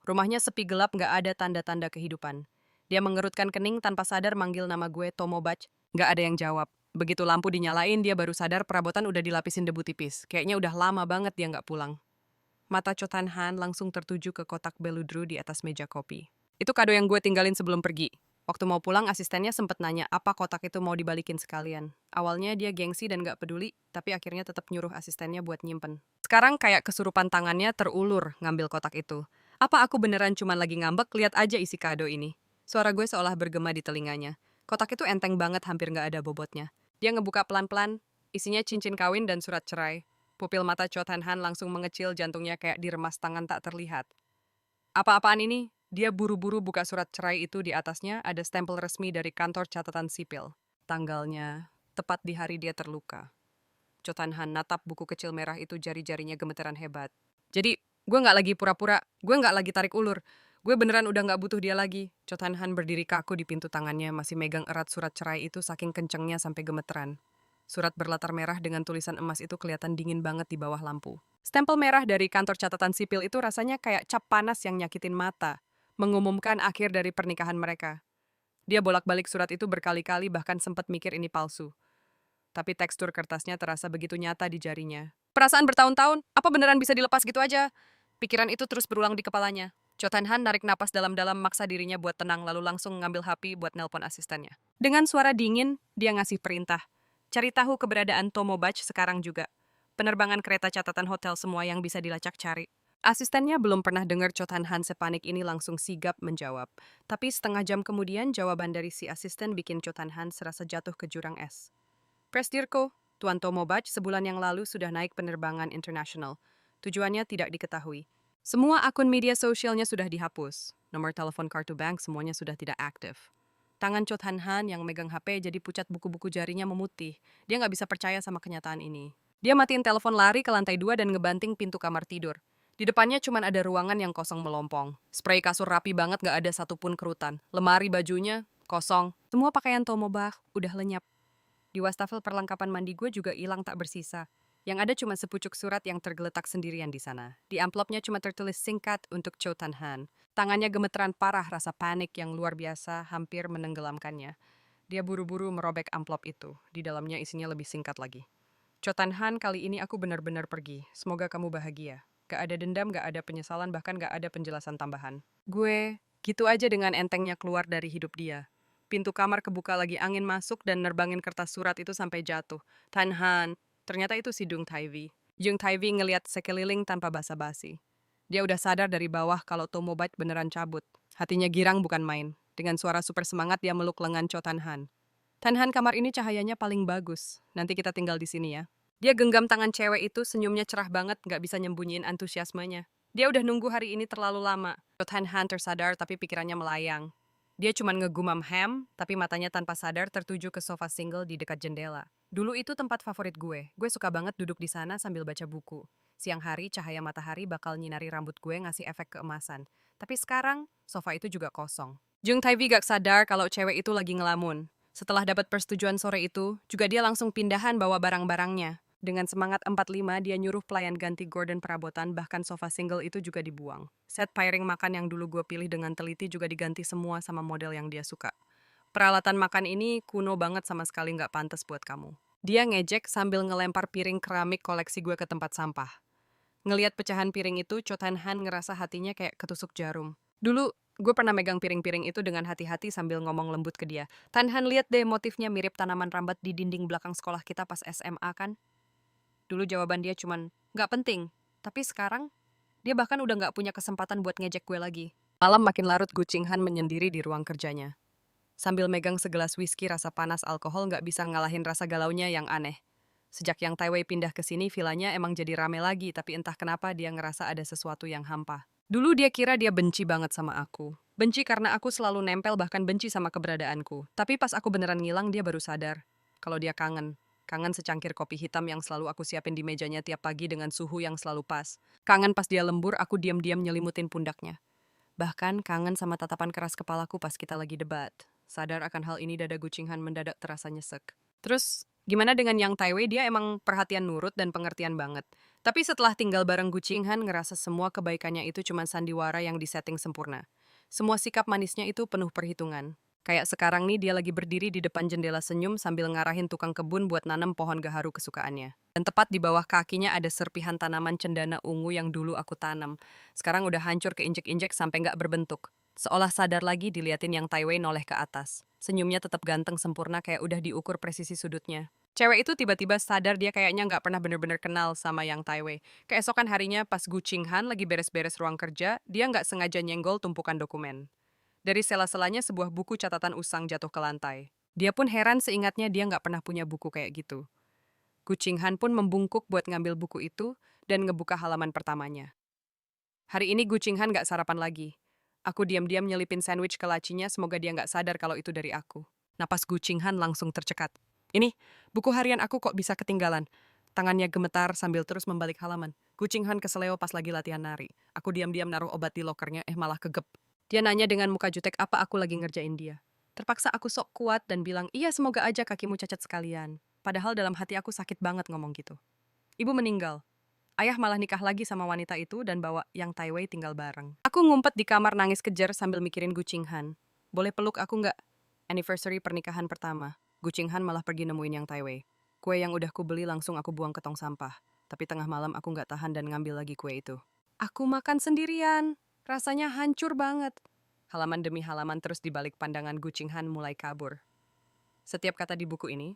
rumahnya sepi gelap, nggak ada tanda-tanda kehidupan. Dia mengerutkan kening tanpa sadar manggil nama gue, Tomobach. Nggak ada yang jawab. Begitu lampu dinyalain, dia baru sadar perabotan udah dilapisin debu tipis. Kayaknya udah lama banget dia nggak pulang. Mata Cho Tan Han langsung tertuju ke kotak beludru di atas meja kopi. Itu kado yang gue tinggalin sebelum pergi. Waktu mau pulang, asistennya sempet nanya apa kotak itu mau dibalikin sekalian. Awalnya dia gengsi dan gak peduli, tapi akhirnya tetap nyuruh asistennya buat nyimpen. Sekarang kayak kesurupan tangannya terulur ngambil kotak itu. Apa aku beneran cuma lagi ngambek, lihat aja isi kado ini. Suara gue seolah bergema di telinganya. Kotak itu enteng banget, hampir gak ada bobotnya. Dia ngebuka pelan-pelan, isinya cincin kawin dan surat cerai. Pupil mata Cho Tan Han langsung mengecil, jantungnya kayak diremas tangan tak terlihat. Apa-apaan ini? Dia buru-buru buka surat cerai itu, di atasnya ada stempel resmi dari kantor catatan sipil. Tanggalnya, tepat di hari dia terluka. Cho Tan Han natap buku kecil merah itu, jari-jarinya gemeteran hebat. Jadi, gue nggak lagi pura-pura, gue nggak lagi tarik ulur. Gue beneran udah nggak butuh dia lagi. Cho Tan Han berdiri kaku di pintu, tangannya masih megang erat surat cerai itu saking kencengnya sampai gemeteran. Surat berlatar merah dengan tulisan emas itu kelihatan dingin banget di bawah lampu. Stempel merah dari kantor catatan sipil itu rasanya kayak cap panas yang nyakitin mata, mengumumkan akhir dari pernikahan mereka. Dia bolak-balik surat itu berkali-kali, bahkan sempat mikir ini palsu. Tapi tekstur kertasnya terasa begitu nyata di jarinya. Perasaan bertahun-tahun, apa beneran bisa dilepas gitu aja? Pikiran itu terus berulang di kepalanya. Cho Tan Han narik napas dalam-dalam, maksa dirinya buat tenang, lalu langsung ngambil HP buat nelpon asistennya. Dengan suara dingin, dia ngasih perintah. Cari tahu keberadaan Tomobach sekarang juga. Penerbangan kereta, catatan hotel, semua yang bisa dilacak cari. Asistennya belum pernah dengar Cho Tan Han sepanik ini, langsung sigap menjawab. Tapi setengah jam kemudian, jawaban dari si asisten bikin Cho Tan Han serasa jatuh ke jurang es. Presdirko, Tuan Tomobach sebulan yang lalu sudah naik penerbangan internasional. Tujuannya tidak diketahui. Semua akun media sosialnya sudah dihapus. Nomor telepon, kartu bank, semuanya sudah tidak aktif. Tangan Cho Tan Han yang megang HP jadi pucat, buku-buku jarinya memutih. Dia nggak bisa percaya sama kenyataan ini. Dia matiin telepon, lari ke lantai 2 dan ngebanting pintu kamar tidur. Di depannya cuma ada ruangan yang kosong melompong. Spray kasur rapi banget, nggak ada satupun kerutan. Lemari bajunya kosong. Semua pakaian Tomobach udah lenyap. Di wastafel perlengkapan mandi gue juga hilang tak bersisa. Yang ada cuma sepucuk surat yang tergeletak sendirian di sana. Di amplopnya cuma tertulis singkat untuk Cho Tan Han. Tangannya gemeteran parah, rasa panik yang luar biasa hampir menenggelamkannya. Dia buru-buru merobek amplop itu. Di dalamnya isinya lebih singkat lagi. Cho Tan Han, kali ini aku benar-benar pergi. Semoga kamu bahagia. Gak ada dendam, gak ada penyesalan, bahkan gak ada penjelasan tambahan. Gue gitu aja dengan entengnya keluar dari hidup dia. Pintu kamar kebuka lagi, angin masuk dan nerbangin kertas surat itu sampai jatuh. Tan Han, ternyata itu si Dung Taevi. Dung Taevi ngeliat sekeliling tanpa basa-basi. Dia udah sadar dari bawah kalau Tomobach beneran cabut. Hatinya girang bukan main. Dengan suara super semangat dia meluk lengan Cho Tan Han. Tan Han, kamar ini cahayanya paling bagus. Nanti kita tinggal di sini ya. Dia genggam tangan cewek itu, senyumnya cerah banget, gak bisa nyembunyiin antusiasmenya. Dia udah nunggu hari ini terlalu lama. Cho Tan Han tersadar tapi pikirannya melayang. Dia cuma ngegumam ham, tapi matanya tanpa sadar tertuju ke sofa single di dekat jendela. Dulu itu tempat favorit gue. Gue suka banget duduk di sana sambil baca buku. Siang hari, cahaya matahari bakal nyinari rambut gue, ngasih efek keemasan. Tapi sekarang, sofa itu juga kosong. Jung Taevi gak sadar kalau cewek itu lagi ngelamun. Setelah dapat persetujuan sore itu, juga dia langsung pindahan bawa barang-barangnya. Dengan semangat 45, dia nyuruh pelayan ganti gorden perabotan, bahkan sofa single itu juga dibuang. Set piring makan yang dulu gue pilih dengan teliti juga diganti semua sama model yang dia suka. Peralatan makan ini kuno banget, sama sekali nggak pantas buat kamu. Dia ngejek sambil ngelempar piring keramik koleksi gue ke tempat sampah. Ngeliat pecahan piring itu, Cho Tan Han ngerasa hatinya kayak ketusuk jarum. Dulu, Gue pernah megang piring-piring itu dengan hati-hati sambil ngomong lembut ke dia. Tanhan, lihat deh motifnya mirip tanaman rambat di dinding belakang sekolah kita pas SMA kan? Dulu jawaban dia cuman, nggak penting. Tapi sekarang, dia bahkan udah nggak punya kesempatan buat ngejek gue lagi. Malam makin larut, Gu Qinghan menyendiri di ruang kerjanya. Sambil megang segelas whisky rasa panas, alkohol nggak bisa ngalahin rasa galaunya yang aneh. Sejak yang Taiwei pindah ke sini, vilanya emang jadi rame lagi, tapi entah kenapa dia ngerasa ada sesuatu yang hampa. Dulu dia kira dia benci banget sama aku. Benci karena aku selalu nempel, bahkan benci sama keberadaanku. Tapi pas aku beneran ngilang, dia baru sadar kalau dia kangen. Kangen secangkir kopi hitam yang selalu aku siapin di mejanya tiap pagi dengan suhu yang selalu pas. Kangen pas dia lembur, aku diam-diam nyelimutin pundaknya. Bahkan kangen sama tatapan keras kepalaku pas kita lagi debat. Sadar akan hal ini, dada Gu Qinghan mendadak terasa nyesek. Terus, gimana dengan yang Taiwei? Dia emang perhatian nurut dan pengertian banget. Tapi setelah tinggal bareng Gu Qinghan, ngerasa semua kebaikannya itu cuma sandiwara yang disetting sempurna. Semua sikap manisnya itu penuh perhitungan. Kayak sekarang nih, dia lagi berdiri di depan jendela senyum sambil ngarahin tukang kebun buat nanam pohon gaharu kesukaannya. Dan tepat di bawah kakinya ada serpihan tanaman cendana ungu yang dulu aku tanam. Sekarang udah hancur keinjek-injek sampai nggak berbentuk. Seolah sadar lagi, diliatin yang Taiwei noleh ke atas. Senyumnya tetap ganteng sempurna, kayak udah diukur presisi sudutnya. Cewek itu tiba-tiba sadar dia kayaknya nggak pernah bener-bener kenal sama yang Taiwei. Keesokan harinya pas Gu Qinghan lagi beres-beres ruang kerja, dia nggak sengaja nyenggol tumpukan dokumen. Dari sela-selanya sebuah buku catatan usang jatuh ke lantai. Dia pun heran, seingatnya dia nggak pernah punya buku kayak gitu. Gu Qinghan pun membungkuk buat ngambil buku itu dan ngebuka halaman pertamanya. Hari ini Gu Qinghan nggak sarapan lagi. Aku diam-diam nyelipin sandwich ke lacinya, semoga dia nggak sadar kalau itu dari aku. Napas Gu Qinghan langsung tercekat. Ini, buku harian aku kok bisa ketinggalan. Tangannya gemetar sambil terus membalik halaman. Gu Qinghan keseleo pas lagi latihan nari. Aku diam-diam naruh obat di lokernya, malah kegep. Dia nanya dengan muka jutek apa aku lagi ngerjain dia. Terpaksa aku sok kuat dan bilang, iya semoga aja kakimu cacat sekalian. Padahal dalam hati aku sakit banget ngomong gitu. Ibu meninggal. Ayah malah nikah lagi sama wanita itu dan bawa yang Taiwei tinggal bareng. Aku ngumpet di kamar nangis kejer sambil mikirin Gu Qinghan. Boleh peluk aku nggak? Anniversary pernikahan pertama. Gu Qinghan malah pergi nemuin yang Taiwei. Kue yang udah kubeli langsung aku buang ke tong sampah. Tapi tengah malam aku nggak tahan dan ngambil lagi kue itu. Aku makan sendirian. Rasanya hancur banget. Halaman demi halaman terus dibalik pandangan Gu Qinghan mulai kabur. Setiap kata di buku ini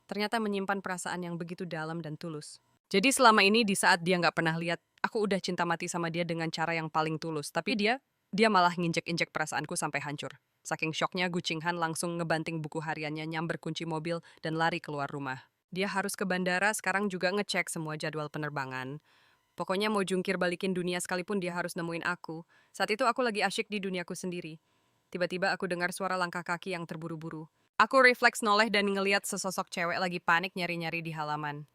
ternyata menyimpan perasaan yang begitu dalam dan tulus. Jadi selama ini di saat dia nggak pernah lihat, aku udah cinta mati sama dia dengan cara yang paling tulus. Tapi dia malah nginjek-injek perasaanku sampai hancur. Saking syoknya, Gu Qinghan langsung ngebanting buku hariannya, nyamber kunci mobil, dan lari keluar rumah. Dia harus ke bandara, sekarang juga ngecek semua jadwal penerbangan. Pokoknya mau jungkir balikin dunia sekalipun dia harus nemuin aku. Saat itu aku lagi asyik di duniaku sendiri. Tiba-tiba aku dengar suara langkah kaki yang terburu-buru. Aku refleks noleh dan ngeliat sesosok cewek lagi panik nyari-nyari di halaman.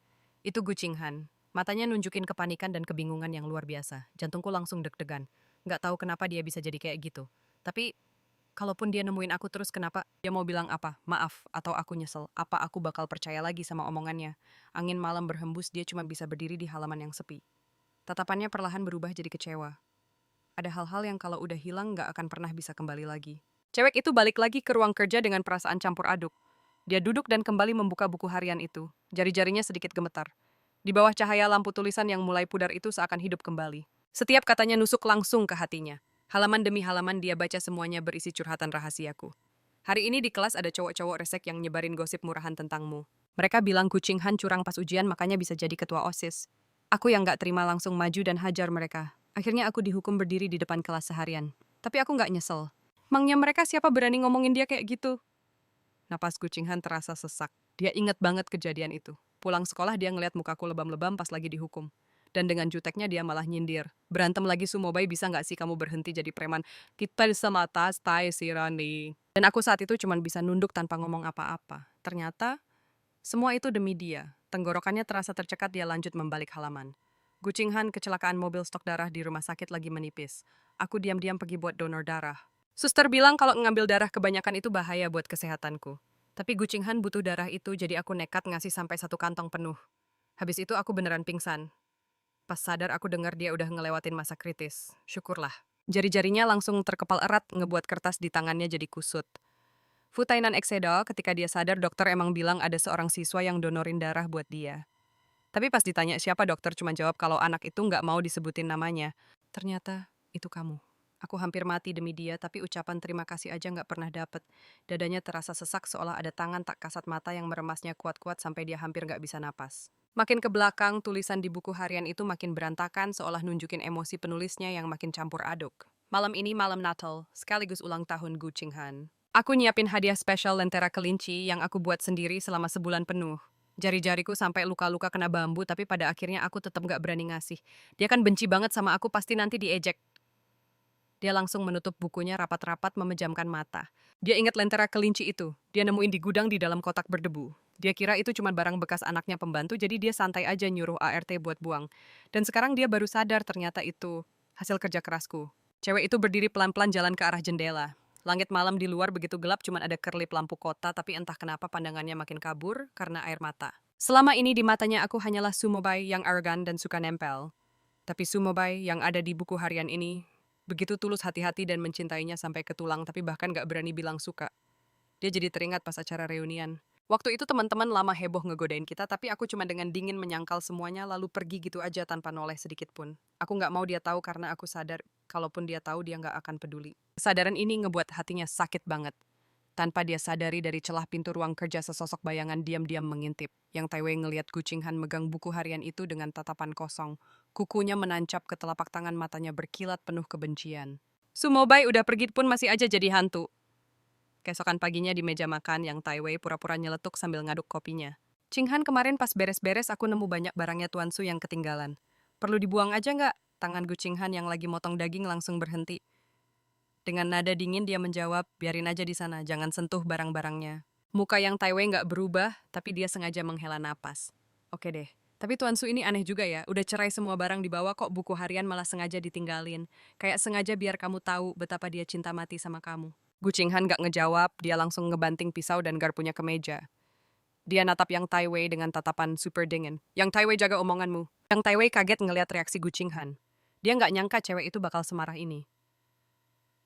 Itu Gu Qinghan. Matanya nunjukin kepanikan dan kebingungan yang luar biasa. Jantungku langsung deg-degan. Nggak tahu kenapa dia bisa jadi kayak gitu. Tapi, kalaupun dia nemuin aku terus, kenapa? Dia mau bilang apa? Maaf, atau aku nyesel? Apa aku bakal percaya lagi sama omongannya? Angin malam berhembus, dia cuma bisa berdiri di halaman yang sepi. Tatapannya perlahan berubah jadi kecewa. Ada hal-hal yang kalau udah hilang nggak akan pernah bisa kembali lagi. Cewek itu balik lagi ke ruang kerja dengan perasaan campur aduk. Dia duduk dan kembali membuka buku harian itu. Jari-jarinya sedikit gemetar. Di bawah cahaya lampu tulisan yang mulai pudar itu seakan hidup kembali. Setiap katanya nusuk langsung ke hatinya. Halaman demi halaman dia baca, semuanya berisi curhatan rahasiaku. Hari ini di kelas ada cowok-cowok resek yang nyebarin gosip murahan tentangmu. Mereka bilang Gu Qinghan curang pas ujian, makanya bisa jadi ketua OSIS. Aku yang nggak terima langsung maju dan hajar mereka. Akhirnya aku dihukum berdiri di depan kelas seharian. Tapi aku nggak nyesel. Emangnya mereka siapa berani ngomongin dia kayak gitu? Napas Gu Qinghan terasa sesak. Dia inget banget kejadian itu. Pulang sekolah dia ngeliat mukaku lebam-lebam pas lagi dihukum. Dan dengan juteknya dia malah nyindir. Berantem lagi Sumobai, bisa nggak sih kamu berhenti jadi preman? Kita semata stay si Rani. Dan aku saat itu cuma bisa nunduk tanpa ngomong apa-apa. Ternyata semua itu demi dia. Tenggorokannya terasa tercekat, dia lanjut membalik halaman. Gu Qinghan kecelakaan mobil, stok darah di rumah sakit lagi menipis. Aku diam-diam pergi buat donor darah. Suster bilang kalau ngambil darah kebanyakan itu bahaya buat kesehatanku. Tapi Gu Qinghan butuh darah itu, jadi aku nekat ngasih sampai 1 kantong penuh. Habis itu aku beneran pingsan. Pas sadar aku dengar dia udah ngelewatin masa kritis. Syukurlah. Jari-jarinya langsung terkepal erat, ngebuat kertas di tangannya jadi kusut. Futainan Exedo, ketika dia sadar dokter emang bilang ada seorang siswa yang donorin darah buat dia. Tapi pas ditanya siapa, dokter cuma jawab kalau anak itu nggak mau disebutin namanya. Ternyata itu kamu. Aku hampir mati demi dia, tapi ucapan terima kasih aja nggak pernah dapet. Dadanya terasa sesak seolah ada tangan tak kasat mata yang meremasnya kuat-kuat sampai dia hampir nggak bisa napas. Makin ke belakang, tulisan di buku harian itu makin berantakan seolah nunjukin emosi penulisnya yang makin campur aduk. Malam ini malam Natal, sekaligus ulang tahun Gu Qinghan. Aku nyiapin hadiah spesial lentera kelinci yang aku buat sendiri selama sebulan penuh. Jari-jariku sampai luka-luka kena bambu, tapi pada akhirnya aku tetap gak berani ngasih. Dia kan benci banget sama aku, pasti nanti diejek. Dia langsung menutup bukunya rapat-rapat memejamkan mata. Dia ingat lentera kelinci itu. Dia nemuin di gudang di dalam kotak berdebu. Dia kira itu cuma barang bekas anaknya pembantu, jadi dia santai aja nyuruh ART buat buang. Dan sekarang dia baru sadar ternyata itu hasil kerja kerasku. Cewek itu berdiri pelan-pelan jalan ke arah jendela. Langit malam di luar begitu gelap, cuma ada kerlip lampu kota, tapi entah kenapa pandangannya makin kabur karena air mata. Selama ini di matanya aku hanyalah Sumobai yang arogan dan suka nempel. Tapi Sumobai yang ada di buku harian ini begitu tulus hati-hati dan mencintainya sampai ke tulang, tapi bahkan gak berani bilang suka. Dia jadi teringat pas acara reunian. Waktu itu teman-teman lama heboh ngegodain kita, tapi aku cuma dengan dingin menyangkal semuanya lalu pergi gitu aja tanpa noleh sedikit pun. Aku gak mau dia tahu karena aku sadar, kalaupun dia tahu dia gak akan peduli. Kesadaran ini ngebuat hatinya sakit banget. Tanpa dia sadari dari celah pintu ruang kerja sesosok bayangan diam-diam mengintip. Yang Tai Wei ngeliat Gu Qinghan megang buku harian itu dengan tatapan kosong. Kukunya menancap ke telapak tangan, matanya berkilat penuh kebencian. Sumobai udah pergi pun masih aja jadi hantu. Keesokan paginya di meja makan, yang Tai Wei pura-pura nyeletuk sambil ngaduk kopinya. Qinghan, kemarin pas beres-beres aku nemu banyak barangnya Tuan Su yang ketinggalan. Perlu dibuang aja nggak? Tangan Gu Qinghan yang lagi motong daging langsung berhenti. Dengan nada dingin dia menjawab, biarin aja di sana, jangan sentuh barang-barangnya. Muka yang Tai Wei nggak berubah, tapi dia sengaja menghela napas. Oke deh, tapi Tuan Su ini aneh juga ya, udah cerai semua barang dibawa kok buku harian malah sengaja ditinggalin. Kayak sengaja biar kamu tahu betapa dia cinta mati sama kamu. Gu Qinghan nggak ngejawab, dia langsung ngebanting pisau dan garpunya ke meja. Dia natap Yang Tai Wei dengan tatapan super dingin. Yang Tai Wei, jaga omonganmu. Yang Tai Wei kaget ngeliat reaksi Gu Qinghan. Dia nggak nyangka cewek itu bakal semarah ini.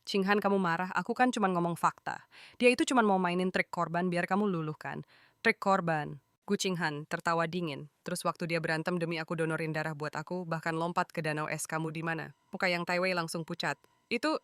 Qinghan, kamu marah, aku kan cuma ngomong fakta. Dia itu cuma mau mainin trik korban biar kamu luluh kan. Trik korban. Gu Qinghan tertawa dingin. Terus waktu dia berantem demi aku donorin darah buat aku, bahkan lompat ke danau es kamu di mana? Muka Yang Tai Wei langsung pucat. Itu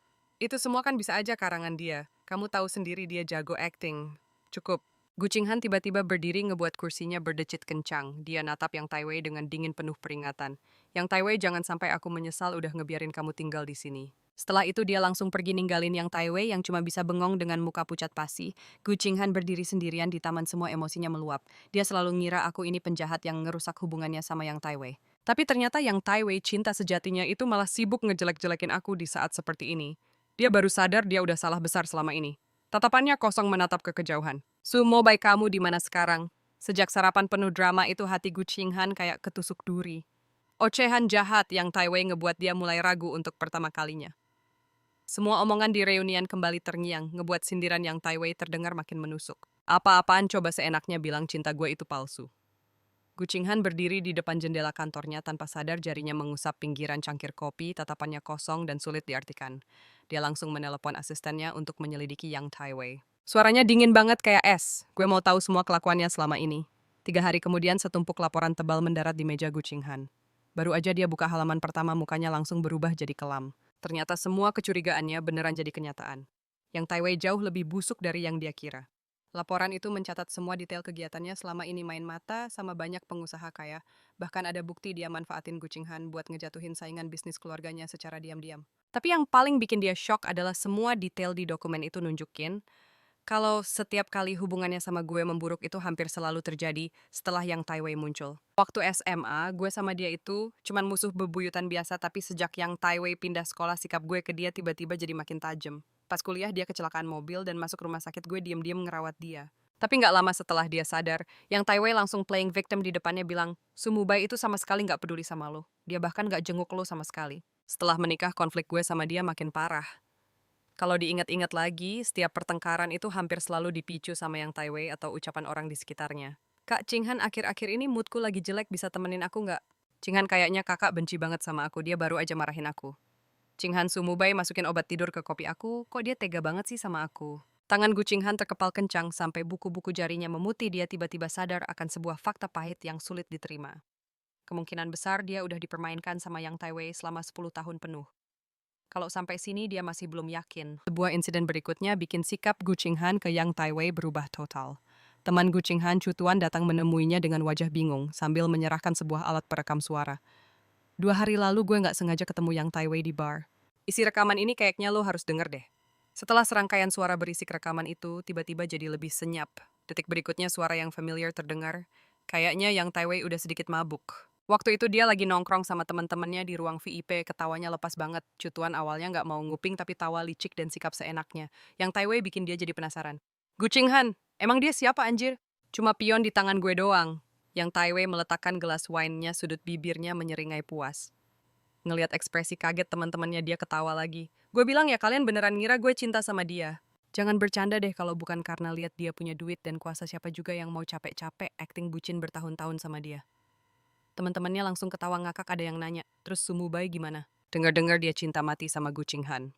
semua kan bisa aja karangan dia. Kamu tahu sendiri dia jago acting. Cukup. Gu Qinghan tiba-tiba berdiri ngebuat kursinya berdecit kencang. Dia natap Yang Tai Wei dengan dingin penuh peringatan. Yang Tai Wei, jangan sampai aku menyesal udah ngebiarin kamu tinggal di sini. Setelah itu dia langsung pergi ninggalin Yang Tai Wei yang cuma bisa bengong dengan muka pucat pasi. Gu Qinghan berdiri sendirian di taman, semua emosinya meluap. Dia selalu ngira aku ini penjahat yang ngerusak hubungannya sama Yang Tai Wei. Tapi ternyata Yang Tai Wei, cinta sejatinya itu, malah sibuk ngejelek-jelekin aku di saat seperti ini. Dia baru sadar dia udah salah besar selama ini. Tatapannya kosong menatap ke kejauhan. Sumo, baik kamu di mana sekarang? Sejak sarapan penuh drama itu hati Gu Qinghan kayak ketusuk duri. Ocehan jahat Yang Tai Wei ngebuat dia mulai ragu untuk pertama kalinya. Semua omongan di reunian kembali terngiang, ngebuat sindiran Yang Tai Wei terdengar makin menusuk. Apa-apaan coba seenaknya bilang cinta gue itu palsu. Gu Qinghan berdiri di depan jendela kantornya tanpa sadar jarinya mengusap pinggiran cangkir kopi, tatapannya kosong dan sulit diartikan. Dia langsung menelepon asistennya untuk menyelidiki Yang Tai Wei. Suaranya dingin banget kayak es. Gue mau tahu semua kelakuannya selama ini. 3 hari kemudian setumpuk laporan tebal mendarat di meja Gu Qinghan. Baru aja dia buka halaman pertama, mukanya langsung berubah jadi kelam. Ternyata semua kecurigaannya beneran jadi kenyataan. Yang Tai Wei jauh lebih busuk dari yang dia kira. Laporan itu mencatat semua detail kegiatannya selama ini main mata sama banyak pengusaha kaya. Bahkan ada bukti dia manfaatin Gu Qinghan buat ngejatuhin saingan bisnis keluarganya secara diam-diam. Tapi yang paling bikin dia shock adalah semua detail di dokumen itu nunjukin kalau setiap kali hubungannya sama gue memburuk itu hampir selalu terjadi setelah Yang Tai Wei muncul. Waktu SMA, gue sama dia itu cuman musuh bebuyutan biasa, tapi sejak Yang Tai Wei pindah sekolah, sikap gue ke dia tiba-tiba jadi makin tajam. Pas kuliah dia kecelakaan mobil dan masuk rumah sakit, gue diam-diam ngerawat dia. Tapi nggak lama setelah dia sadar, Yang Tai Wei langsung playing victim di depannya bilang, Sumubai itu sama sekali nggak peduli sama lo. Dia bahkan nggak jenguk lo sama sekali. Setelah menikah, konflik gue sama dia makin parah. Kalau diingat-ingat lagi, setiap pertengkaran itu hampir selalu dipicu sama Yang Tai Wei atau ucapan orang di sekitarnya. Kak Qinghan, akhir-akhir ini moodku lagi jelek, bisa temenin aku nggak? Qinghan, kayaknya kakak benci banget sama aku, dia baru aja marahin aku. Qinghan, Sumubai masukin obat tidur ke kopi aku, kok dia tega banget sih sama aku? Tangan Gu Qinghan terkepal kencang sampai buku-buku jarinya memutih, dia tiba-tiba sadar akan sebuah fakta pahit yang sulit diterima. Kemungkinan besar dia udah dipermainkan sama Yang Tai Wei selama 10 tahun penuh. Kalau sampai sini dia masih belum yakin. Sebuah insiden berikutnya bikin sikap Gu Qinghan ke Yang Taiwei berubah total. Teman Gu Qinghan Chutuan datang menemuinya dengan wajah bingung sambil menyerahkan sebuah alat perekam suara. 2 hari lalu gue nggak sengaja ketemu Yang Taiwei di bar. Isi rekaman ini kayaknya lo harus denger deh. Setelah serangkaian suara berisik rekaman itu, tiba-tiba jadi lebih senyap. Detik berikutnya suara yang familiar terdengar. Kayaknya Yang Taiwei udah sedikit mabuk. Waktu itu dia lagi nongkrong sama teman-temannya di ruang VIP, ketawanya lepas banget. Cutuan awalnya nggak mau nguping tapi tawa licik dan sikap seenaknya. Yang Taiwei bikin dia jadi penasaran. Gu Qinghan, emang dia siapa anjir? Cuma pion di tangan gue doang. Yang Taiwei meletakkan gelas wine-nya, sudut bibirnya menyeringai puas. Ngelihat ekspresi kaget teman-temannya, dia ketawa lagi. Gue bilang ya kalian beneran ngira gue cinta sama dia. Jangan bercanda deh kalau bukan karena lihat dia punya duit dan kuasa, siapa juga yang mau capek-capek acting bucin bertahun-tahun sama dia. Teman-temannya langsung ketawa ngakak, ada yang nanya, terus Sumubai gimana? Dengar-dengar dia cinta mati sama Gu Qinghan.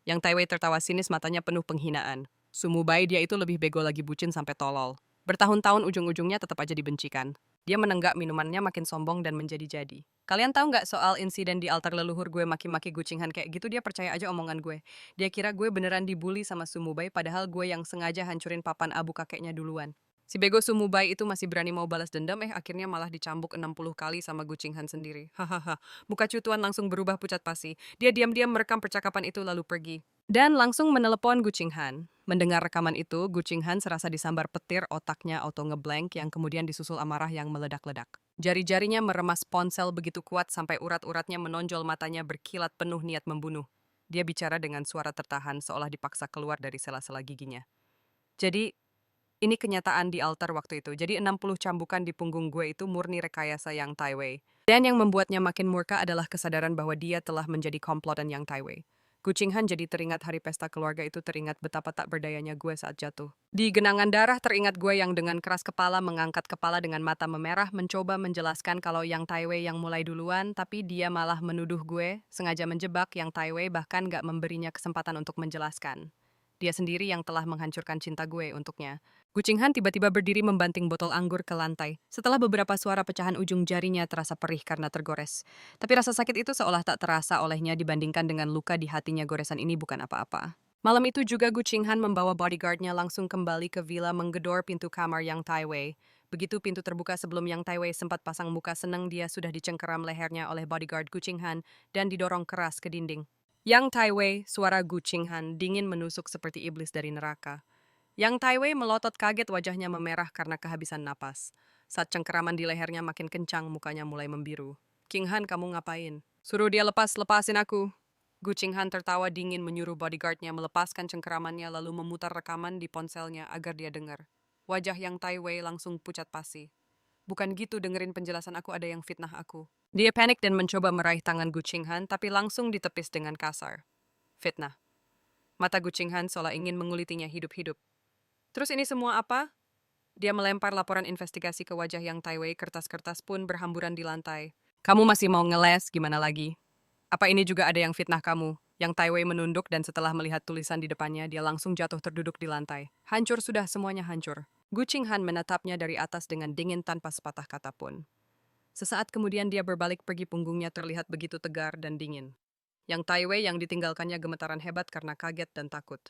Yang Taiwei tertawa sinis, matanya penuh penghinaan. Sumubai dia itu lebih bego lagi, bucin sampai tolol. Bertahun-tahun ujung-ujungnya tetap aja dibencikan. Dia menenggak minumannya makin sombong dan menjadi-jadi. Kalian tahu nggak soal insiden di altar leluhur gue maki-maki Gu Qinghan kayak gitu? Dia percaya aja omongan gue. Dia kira gue beneran dibully sama Sumubai, padahal gue yang sengaja hancurin papan abu kakeknya duluan. Si bego Sumubai itu masih berani mau balas dendam, akhirnya malah dicambuk 60 kali sama Gu Qinghan sendiri. Hahaha, muka Cutuan langsung berubah pucat pasi. Dia diam-diam merekam percakapan itu lalu pergi. Dan langsung menelepon Gu Qinghan. Mendengar rekaman itu, Gu Qinghan serasa disambar petir, otaknya auto ngeblank yang kemudian disusul amarah yang meledak-ledak. Jari-jarinya meremas ponsel begitu kuat sampai urat-uratnya menonjol, matanya berkilat penuh niat membunuh. Dia bicara dengan suara tertahan seolah dipaksa keluar dari sela-sela giginya. Jadi, ini kenyataan di altar waktu itu. Jadi 60 cambukan di punggung gue itu murni rekayasa Yang Taiwei. Dan yang membuatnya makin murka adalah kesadaran bahwa dia telah menjadi komplotan Yang Taiwei. Gu Qinghan jadi teringat hari pesta keluarga itu, teringat betapa tak berdayanya gue saat jatuh. Di genangan darah teringat gue yang dengan keras kepala mengangkat kepala dengan mata memerah mencoba menjelaskan kalau Yang Taiwei yang mulai duluan, tapi dia malah menuduh gue sengaja menjebak Yang Taiwei, bahkan gak memberinya kesempatan untuk menjelaskan. Dia sendiri yang telah menghancurkan cinta gue untuknya. Gu Qinghan tiba-tiba berdiri membanting botol anggur ke lantai. Setelah beberapa suara pecahan, ujung jarinya terasa perih karena tergores. Tapi rasa sakit itu seolah tak terasa olehnya dibandingkan dengan luka di hatinya. Goresan ini bukan apa-apa. Malam itu juga Gu Qinghan membawa bodyguardnya langsung kembali ke villa, menggedor pintu kamar Yang Taiwei. Begitu pintu terbuka, sebelum Yang Taiwei sempat pasang muka senang, dia sudah dicengkeram lehernya oleh bodyguard Gu Qinghan dan didorong keras ke dinding. Yang Taiwei, suara Gu Qinghan dingin menusuk seperti iblis dari neraka. Yang Taiwei melotot kaget, wajahnya memerah karena kehabisan napas. Saat cengkeraman di lehernya makin kencang, mukanya mulai membiru. Qinghan, kamu ngapain? Suruh dia lepasin aku. Gu Qinghan tertawa dingin menyuruh bodyguardnya melepaskan cengkeramannya lalu memutar rekaman di ponselnya agar dia dengar. Wajah Yang Taiwei langsung pucat pasi. Bukan gitu, dengerin penjelasan aku, ada yang fitnah aku. Dia panik dan mencoba meraih tangan Gu Qinghan, tapi langsung ditepis dengan kasar. Fitnah. Mata Gu Qinghan seolah ingin mengulitinya hidup-hidup. Terus ini semua apa? Dia melempar laporan investigasi ke wajah Yang Taiwei, kertas-kertas pun berhamburan di lantai. Kamu masih mau ngeles, gimana lagi? Apa ini juga ada yang fitnah kamu? Yang Taiwei menunduk dan setelah melihat tulisan di depannya, dia langsung jatuh terduduk di lantai. Hancur sudah, semuanya hancur. Gu Qinghan menatapnya dari atas dengan dingin tanpa sepatah kata pun. Sesaat kemudian dia berbalik pergi, punggungnya terlihat begitu tegar dan dingin. Yang Taiwei yang ditinggalkannya gemetaran hebat karena kaget dan takut.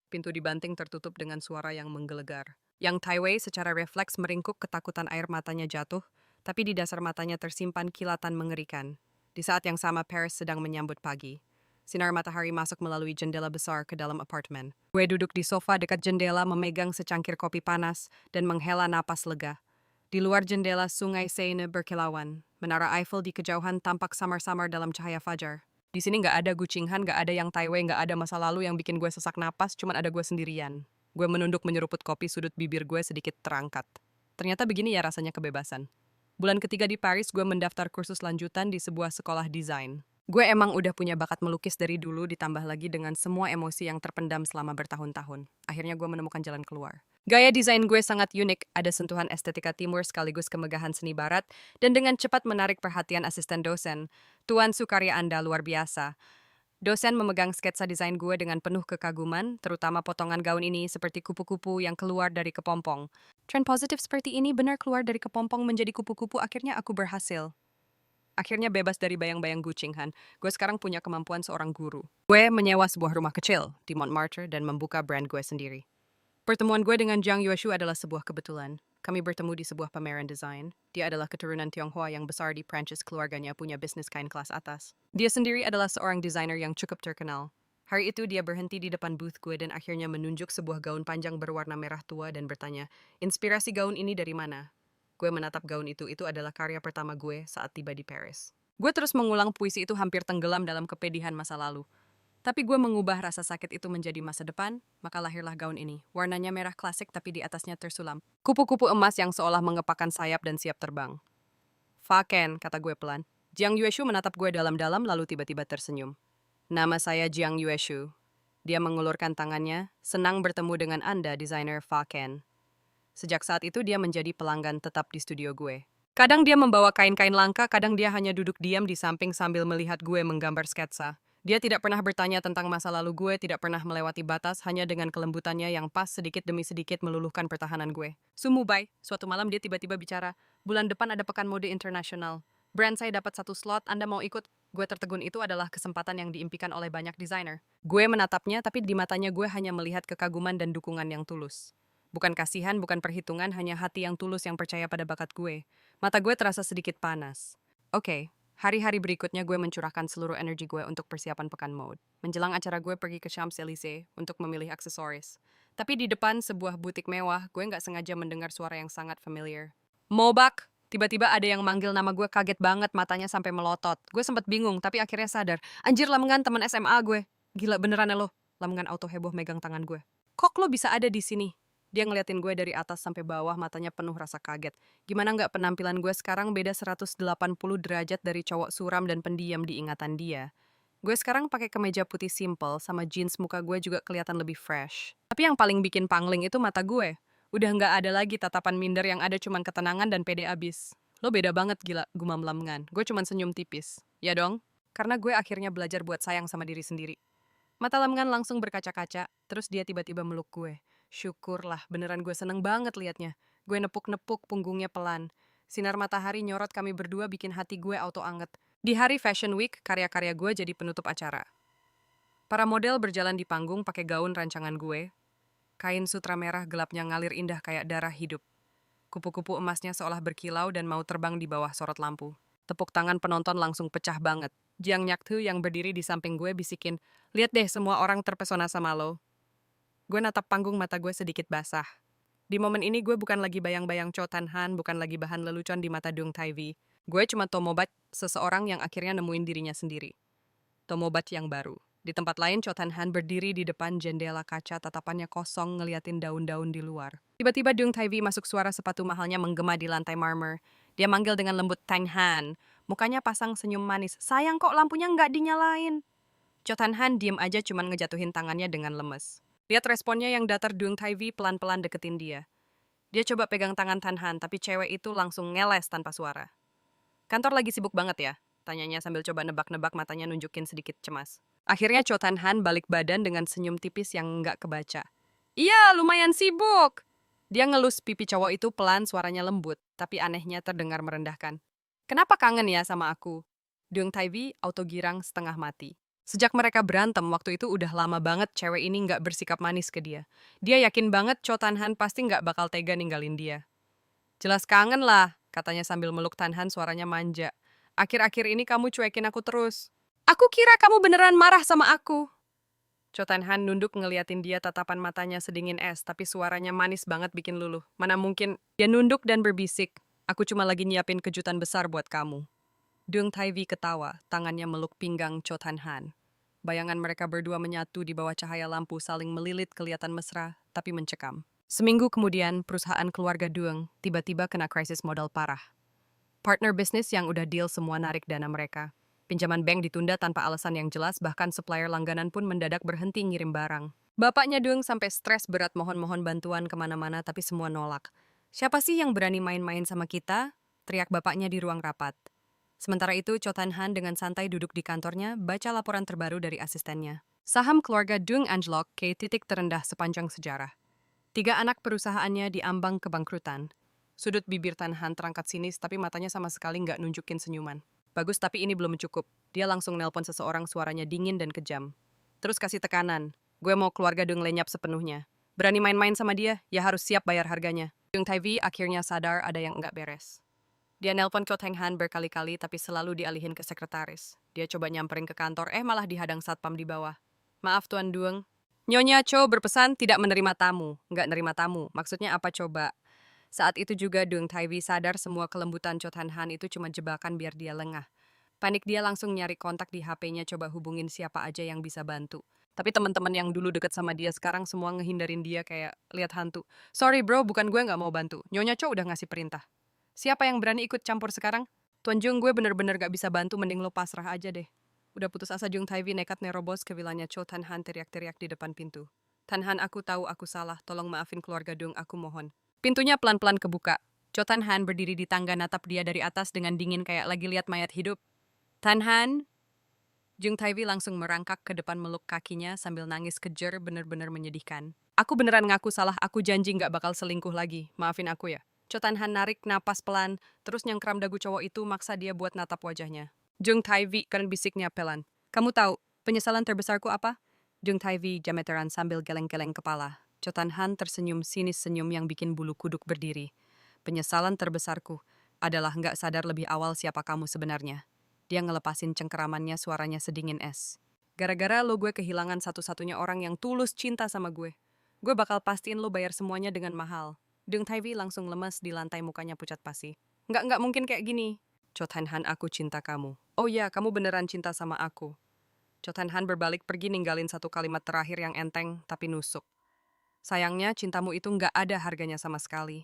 Pintu dibanting tertutup dengan suara yang menggelegar. Yang Taiwei secara refleks meringkuk, ketakutan air matanya jatuh, tapi di dasar matanya tersimpan kilatan mengerikan. Di saat yang sama, Paris sedang menyambut pagi. Sinar matahari masuk melalui jendela besar ke dalam apartemen. Gue duduk di sofa dekat jendela memegang secangkir kopi panas dan menghela napas lega. Di luar jendela, sungai Seine berkilauan. Menara Eiffel di kejauhan tampak samar-samar dalam cahaya fajar. Di sini nggak ada Gu Qinghan, nggak ada Yang Taiwei, nggak ada masa lalu yang bikin gue sesak napas, cuman ada gue sendirian. Gue menunduk menyeruput kopi, sudut bibir gue sedikit terangkat. Ternyata begini ya rasanya kebebasan. Bulan ketiga di Paris, gue mendaftar kursus lanjutan di sebuah sekolah desain. Gue emang udah punya bakat melukis dari dulu, ditambah lagi dengan semua emosi yang terpendam selama bertahun-tahun. Akhirnya gue menemukan jalan keluar. Gaya desain gue sangat unik, ada sentuhan estetika timur sekaligus kemegahan seni barat, dan dengan cepat menarik perhatian asisten dosen. Tuan Sukarya Anda luar biasa. Dosen memegang sketsa desain gue dengan penuh kekaguman, terutama potongan gaun ini seperti kupu-kupu yang keluar dari kepompong. Tren positif seperti ini benar keluar dari kepompong menjadi kupu-kupu, akhirnya aku berhasil. Akhirnya bebas dari bayang-bayang Gucinghan. Gue sekarang punya kemampuan seorang guru. Gue menyewa sebuah rumah kecil di Montmartre dan membuka brand gue sendiri. Pertemuan gue dengan Jiang Yueshu adalah sebuah kebetulan. Kami bertemu di sebuah pameran desain. Dia adalah keturunan Tionghoa yang besar di Prancis, keluarganya punya bisnis kain kelas atas. Dia sendiri adalah seorang desainer yang cukup terkenal. Hari itu dia berhenti di depan booth gue dan akhirnya menunjuk sebuah gaun panjang berwarna merah tua dan bertanya, "Inspirasi gaun ini dari mana?" Gue menatap gaun itu adalah karya pertama gue saat tiba di Paris. Gue terus mengulang puisi itu hampir tenggelam dalam kepedihan masa lalu. Tapi gue mengubah rasa sakit itu menjadi masa depan, maka lahirlah gaun ini. Warnanya merah klasik tapi di atasnya tersulam kupu-kupu emas yang seolah mengepakkan sayap dan siap terbang. "Faken," kata gue pelan. Jiang Yueshu menatap gue dalam-dalam lalu tiba-tiba tersenyum. "Nama saya Jiang Yueshu." Dia mengulurkan tangannya, "Senang bertemu dengan Anda, desainer Faken." Sejak saat itu dia menjadi pelanggan tetap di studio gue. Kadang dia membawa kain-kain langka, kadang dia hanya duduk diam di samping sambil melihat gue menggambar sketsa. Dia tidak pernah bertanya tentang masa lalu gue, tidak pernah melewati batas, hanya dengan kelembutannya yang pas sedikit demi sedikit meluluhkan pertahanan gue. Sumubai, suatu malam dia tiba-tiba bicara, "Bulan depan ada pekan mode internasional. Brand saya dapat 1 slot, Anda mau ikut?" Gue tertegun, itu adalah kesempatan yang diimpikan oleh banyak desainer. Gue menatapnya, tapi di matanya gue hanya melihat kekaguman dan dukungan yang tulus. Bukan kasihan, bukan perhitungan, hanya hati yang tulus yang percaya pada bakat gue. Mata gue terasa sedikit panas. Oke, hari-hari berikutnya gue mencurahkan seluruh energi gue untuk persiapan pekan mode. Menjelang acara gue pergi ke Champs-Élysées untuk memilih aksesoris. Tapi di depan sebuah butik mewah, gue nggak sengaja mendengar suara yang sangat familiar. "Mobak!" Tiba-tiba ada yang manggil nama gue, kaget banget, matanya sampai melotot. Gue sempat bingung, tapi akhirnya sadar. Anjir, Lamengan, teman SMA gue. Gila beneran ya lo? Lamengan auto heboh megang tangan gue. "Kok lo bisa ada di sini?" Dia ngeliatin gue dari atas sampai bawah, matanya penuh rasa kaget. Gimana nggak penampilan gue sekarang beda 180 derajat dari cowok suram dan pendiam di ingatan dia. Gue sekarang pakai kemeja putih simple, sama jeans, muka gue juga kelihatan lebih fresh. Tapi yang paling bikin pangling itu mata gue. Udah nggak ada lagi tatapan minder, yang ada cuman ketenangan dan pede abis. "Lo beda banget, gila," gumam Lamengan. Gue cuman senyum tipis. "Ya dong, karena gue akhirnya belajar buat sayang sama diri sendiri." Mata Lamengan langsung berkaca-kaca, terus dia tiba-tiba meluk gue. Syukurlah, beneran gue seneng banget liatnya. Gue nepuk-nepuk punggungnya pelan. Sinar matahari nyorot kami berdua bikin hati gue auto anget. Di hari Fashion Week, karya-karya gue jadi penutup acara. Para model berjalan di panggung pakai gaun rancangan gue. Kain sutra merah gelapnya ngalir indah kayak darah hidup. Kupu-kupu emasnya seolah berkilau dan mau terbang di bawah sorot lampu. Tepuk tangan penonton langsung pecah banget. Jiang Nyaktu yang berdiri di samping gue bisikin, "Lihat deh, semua orang terpesona sama lo." Gue natap panggung, mata gue sedikit basah. Di momen ini gue bukan lagi bayang-bayang Cho Tan Han, bukan lagi bahan lelucon di mata Dung Taivy. Gue cuma Tomobat, seseorang yang akhirnya nemuin dirinya sendiri. Tomobat yang baru. Di tempat lain, Cho Tan Han berdiri di depan jendela kaca, tatapannya kosong ngeliatin daun-daun di luar. Tiba-tiba Dung Taivy masuk, suara sepatu mahalnya menggema di lantai marmer. Dia manggil dengan lembut, "Tang Han." Mukanya pasang senyum manis. "Sayang kok lampunya nggak dinyalain." Cho Tan Han diem aja, cuman ngejatuhin tangannya dengan lemes. Lihat responnya yang datar, Dung Taivy pelan-pelan deketin dia. Dia coba pegang tangan Tan Han, tapi cewek itu langsung ngeles tanpa suara. "Kantor lagi sibuk banget ya?" tanyanya sambil coba nebak-nebak, matanya nunjukin sedikit cemas. Akhirnya Cho Tan Han balik badan dengan senyum tipis yang nggak kebaca. "Iya, lumayan sibuk." Dia ngelus pipi cowok itu pelan, suaranya lembut, tapi anehnya terdengar merendahkan. "Kenapa kangen ya sama aku?" Dung Taivy auto girang setengah mati. Sejak mereka berantem, waktu itu udah lama banget cewek ini nggak bersikap manis ke dia. Dia yakin banget Cho Tan Han pasti nggak bakal tega ninggalin dia. "Jelas kangen lah," katanya sambil meluk Tan Han, suaranya manja. "Akhir-akhir ini kamu cuekin aku terus." "Aku kira kamu beneran marah sama aku." Cho Tan Han nunduk ngeliatin dia, tatapan matanya sedingin es, tapi suaranya manis banget bikin luluh. "Mana mungkin." Dia nunduk dan berbisik, "Aku cuma lagi nyiapin kejutan besar buat kamu." Dung Taivy ketawa, tangannya meluk pinggang Cho Tan Han. Bayangan mereka berdua menyatu di bawah cahaya lampu, saling melilit, kelihatan mesra, tapi mencekam. Seminggu kemudian, perusahaan keluarga Dung tiba-tiba kena krisis modal parah. Partner bisnis yang udah deal semua narik dana mereka. Pinjaman bank ditunda tanpa alasan yang jelas, bahkan supplier langganan pun mendadak berhenti ngirim barang. Bapaknya Dung sampai stres berat mohon-mohon bantuan kemana-mana, tapi semua nolak. "Siapa sih yang berani main-main sama kita?" teriak bapaknya di ruang rapat. Sementara itu, Cho Tan Han dengan santai duduk di kantornya, baca laporan terbaru dari asistennya. Saham keluarga Dung anjlok ke titik terendah sepanjang sejarah. 3 anak perusahaannya diambang kebangkrutan. Sudut bibir Tan Han terangkat sinis, tapi matanya sama sekali nggak nunjukin senyuman. Bagus, tapi ini belum cukup. Dia langsung nelpon seseorang, suaranya dingin dan kejam. Terus kasih tekanan. Gue mau keluarga Dung lenyap sepenuhnya. Berani main-main sama dia, ya harus siap bayar harganya. Dung Taivi akhirnya sadar ada yang enggak beres. Dia nelpon Ko Teng Han berkali-kali tapi selalu dialihin ke sekretaris. Dia coba nyamperin ke kantor, malah dihadang satpam di bawah. Maaf Tuan Dung. Nyonya Cho berpesan tidak menerima tamu. Nggak nerima tamu. Maksudnya apa coba? Saat itu juga Dung Taiwi sadar semua kelembutan Cho Tan Han itu cuma jebakan biar dia lengah. Panik dia langsung nyari kontak di HP-nya, coba hubungin siapa aja yang bisa bantu. Tapi teman-teman yang dulu deket sama dia sekarang semua ngehindarin dia kayak lihat hantu. Sorry bro, bukan gue nggak mau bantu. Nyonya Cho udah ngasih perintah. Siapa yang berani ikut campur sekarang? Tuan Jung, gue bener-bener gak bisa bantu, mending lo pasrah aja deh. Udah putus asa, Jung Taiwi nekat nerobos ke vilanya Cho Tan Han, teriak-teriak di depan pintu. Tan Han, aku tahu aku salah, tolong maafin keluarga Dung, aku mohon. Pintunya pelan-pelan kebuka. Cho Tan Han berdiri di tangga natap dia dari atas dengan dingin kayak lagi lihat mayat hidup. Tan Han? Jung Taiwi langsung merangkak ke depan meluk kakinya sambil nangis kejer, bener-bener menyedihkan. Aku beneran ngaku salah, aku janji nggak bakal selingkuh lagi. Maafin aku ya. Cho Tan Han narik napas pelan, terus nyengkram dagu cowok itu maksa dia buat natap wajahnya. Jung Taiwi kan bisiknya pelan. Kamu tahu, penyesalan terbesarku apa? Jung Taiwi gemeteran sambil geleng-geleng kepala. Cho Tan Han tersenyum sinis, senyum yang bikin bulu kuduk berdiri. Penyesalan terbesarku adalah nggak sadar lebih awal siapa kamu sebenarnya. Dia ngelepasin cengkeramannya, suaranya sedingin es. Gara-gara lo gue kehilangan satu-satunya orang yang tulus cinta sama gue. Gue bakal pastiin lo bayar semuanya dengan mahal. Dung Taiwi langsung lemes di lantai, mukanya pucat pasi. Nggak mungkin kayak gini. Cho Tan Han, aku cinta kamu. Oh iya, kamu beneran cinta sama aku. Cho Tan Han berbalik pergi ninggalin satu kalimat terakhir yang enteng tapi nusuk. Sayangnya cintamu itu nggak ada harganya sama sekali.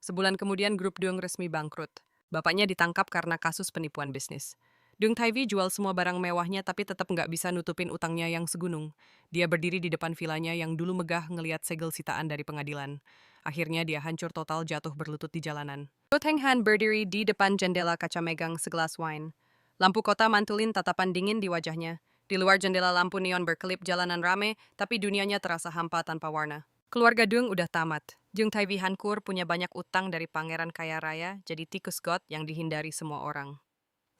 Sebulan kemudian grup Dung resmi bangkrut. Bapaknya ditangkap karena kasus penipuan bisnis. Dung Taiwi jual semua barang mewahnya tapi tetap nggak bisa nutupin utangnya yang segunung. Dia berdiri di depan vilanya yang dulu megah ngeliat segel sitaan dari pengadilan. Akhirnya dia hancur total, jatuh berlutut di jalanan. Cho Teng Han berdiri di depan jendela kaca megang segelas wine. Lampu kota mantulin tatapan dingin di wajahnya. Di luar jendela lampu neon berkelip, jalanan rame, tapi dunianya terasa hampa tanpa warna. Keluarga Dung udah tamat. Jung Taiwi Hankur punya banyak utang dari pangeran kaya raya, jadi tikus god yang dihindari semua orang.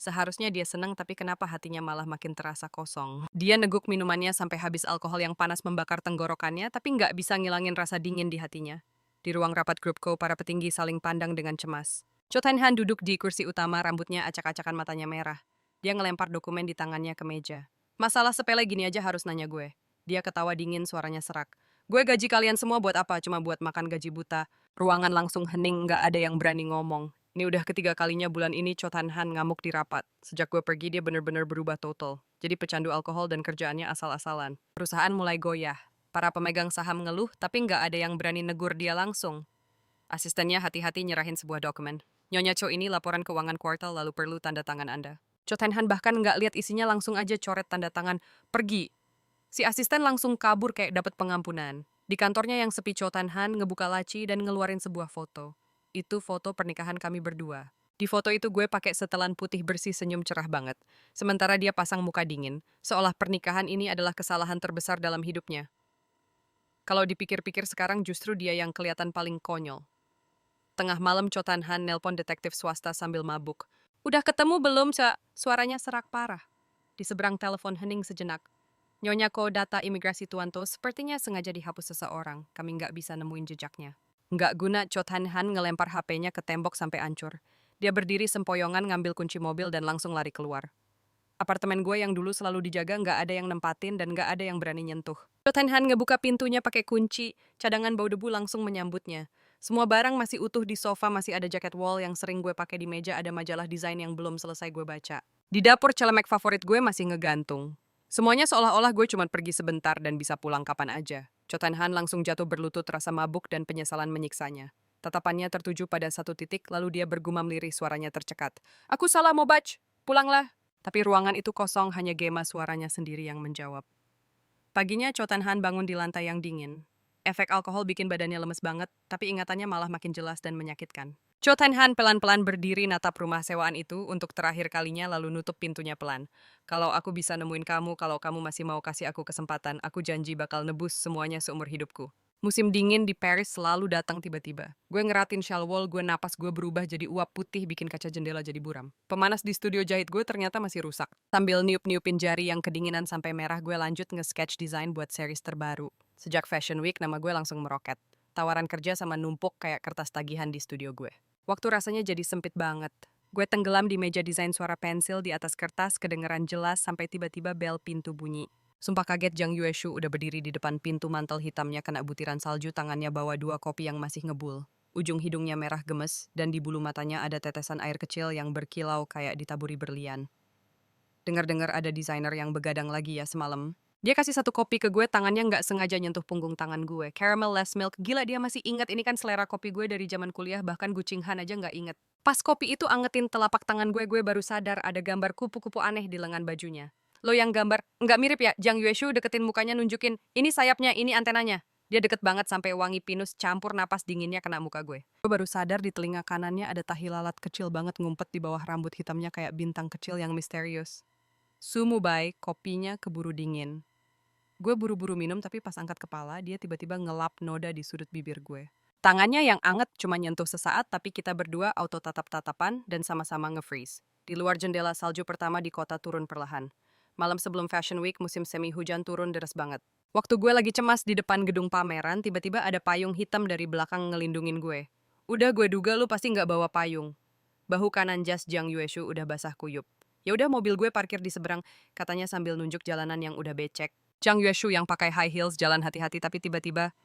Seharusnya dia senang, tapi kenapa hatinya malah makin terasa kosong. Dia neguk minumannya sampai habis alkohol yang panas membakar tenggorokannya, tapi nggak bisa ngilangin rasa dingin di hatinya. Di ruang rapat grup Co, para petinggi saling pandang dengan cemas. Cho Tan Han duduk di kursi utama, rambutnya acak-acakan, matanya merah. Dia ngelempar dokumen di tangannya ke meja. Masalah sepele gini aja harus nanya gue. Dia ketawa dingin, suaranya serak. Gue gaji kalian semua buat apa? Cuma buat makan gaji buta. Ruangan langsung hening, nggak ada yang berani ngomong. Ini udah ketiga kalinya bulan ini Cho Tan Han ngamuk di rapat. Sejak gue pergi dia bener-bener berubah total. Jadi pecandu alkohol dan kerjaannya asal-asalan. Perusahaan mulai goyah. Para pemegang saham ngeluh tapi nggak ada yang berani negur dia langsung. Asistennya hati-hati nyerahin sebuah dokumen. Nyonya Cho, ini laporan keuangan kuartal, lalu perlu tanda tangan Anda. Cho Tan Han bahkan nggak lihat isinya, langsung aja coret tanda tangan. Pergi. Si asisten langsung kabur kayak dapat pengampunan. Di kantornya yang sepi, Cho Tan Han ngebuka laci dan ngeluarin sebuah foto. Itu foto pernikahan kami berdua. Di foto itu gue pakai setelan putih bersih, senyum cerah banget. Sementara dia pasang muka dingin, seolah pernikahan ini adalah kesalahan terbesar dalam hidupnya. Kalau dipikir-pikir sekarang justru dia yang kelihatan paling konyol. Tengah malam Cho Tan Han nelpon detektif swasta sambil mabuk. Udah ketemu belum, Ca? Suaranya serak parah. Di seberang telepon hening sejenak. Nyonya Ko, data imigrasi Tuan To sepertinya sengaja dihapus seseorang. Kami nggak bisa nemuin jejaknya. Nggak guna, Cho Tan Han ngelempar HP-nya ke tembok sampai hancur. Dia berdiri sempoyongan, ngambil kunci mobil dan langsung lari keluar. Apartemen gue yang dulu selalu dijaga nggak ada yang nempatin dan nggak ada yang berani nyentuh. Cho Tan Han ngebuka pintunya pakai kunci, cadangan bau debu langsung menyambutnya. Semua barang masih utuh di sofa, masih ada jaket wall yang sering gue pakai di meja, ada majalah desain yang belum selesai gue baca. Di dapur celemek favorit gue masih ngegantung. Semuanya seolah-olah gue cuma pergi sebentar dan bisa pulang kapan aja. Cho Tan Han langsung jatuh berlutut, rasa mabuk dan penyesalan menyiksanya. Tatapannya tertuju pada satu titik, lalu dia bergumam lirih, suaranya tercekat. Aku salah mau batch, pulanglah. Tapi ruangan itu kosong, hanya Gema suaranya sendiri yang menjawab. Paginya Cho Tan Han bangun di lantai yang dingin. Efek alkohol bikin badannya lemes banget, tapi ingatannya malah makin jelas dan menyakitkan. Cho Tan Han pelan-pelan berdiri natap rumah sewaan itu untuk terakhir kalinya, lalu nutup pintunya pelan. Kalau aku bisa nemuin kamu, kalau kamu masih mau kasih aku kesempatan, aku janji bakal nebus semuanya seumur hidupku. Musim dingin di Paris selalu datang tiba-tiba. Gue ngeratin shawl wall, gue napas gue berubah jadi uap putih bikin kaca jendela jadi buram. Pemanas di studio jahit gue ternyata masih rusak. Sambil niup-niupin jari yang kedinginan sampai merah, gue lanjut nge-sketch design buat series terbaru. Sejak Fashion Week, nama gue langsung meroket. Tawaran kerja sama numpuk kayak kertas tagihan di studio gue. Waktu rasanya jadi sempit banget. Gue tenggelam di meja desain suara pensil di atas kertas, kedengeran jelas sampai tiba-tiba bel pintu bunyi. Sumpah kaget Zhang Yueshu udah berdiri di depan pintu, mantel hitamnya kena butiran salju, tangannya bawa 2 kopi yang masih ngebul. Ujung hidungnya merah gemes, dan di bulu matanya ada tetesan air kecil yang berkilau kayak ditaburi berlian. Dengar-dengar ada desainer yang begadang lagi ya semalam. Dia kasih 1 kopi ke gue, tangannya nggak sengaja nyentuh punggung tangan gue. Caramel less milk, gila dia masih ingat, ini kan selera kopi gue dari zaman kuliah, bahkan Gucing Han aja nggak inget. Pas kopi itu angetin telapak tangan gue baru sadar ada gambar kupu-kupu aneh di lengan bajunya. Lo yang gambar, nggak mirip ya? Zhang Yueshu deketin mukanya nunjukin, ini sayapnya, ini antenanya. Dia deket banget sampai wangi pinus campur napas dinginnya kena muka gue. Gue baru sadar di telinga kanannya ada tahi lalat kecil banget ngumpet di bawah rambut hitamnya kayak bintang kecil yang misterius. Sumu bay, kopinya keburu dingin. Gue buru-buru minum tapi pas angkat kepala, dia tiba-tiba ngelap noda di sudut bibir gue. Tangannya yang anget cuma nyentuh sesaat, tapi kita berdua auto tatap-tatapan dan sama-sama nge-freeze. Di luar jendela salju pertama di kota turun perlahan. Malam sebelum Fashion Week, musim semi hujan turun deras banget. Waktu gue lagi cemas di depan gedung pameran, tiba-tiba ada payung hitam dari belakang ngelindungin gue. Udah gue duga lu pasti nggak bawa payung. Bahu kanan jas Zhang Yueshu udah basah kuyup. Ya udah mobil gue parkir di seberang, katanya sambil nunjuk jalanan yang udah becek. Zhang Yueshu yang pakai high heels jalan hati-hati tapi tiba-tiba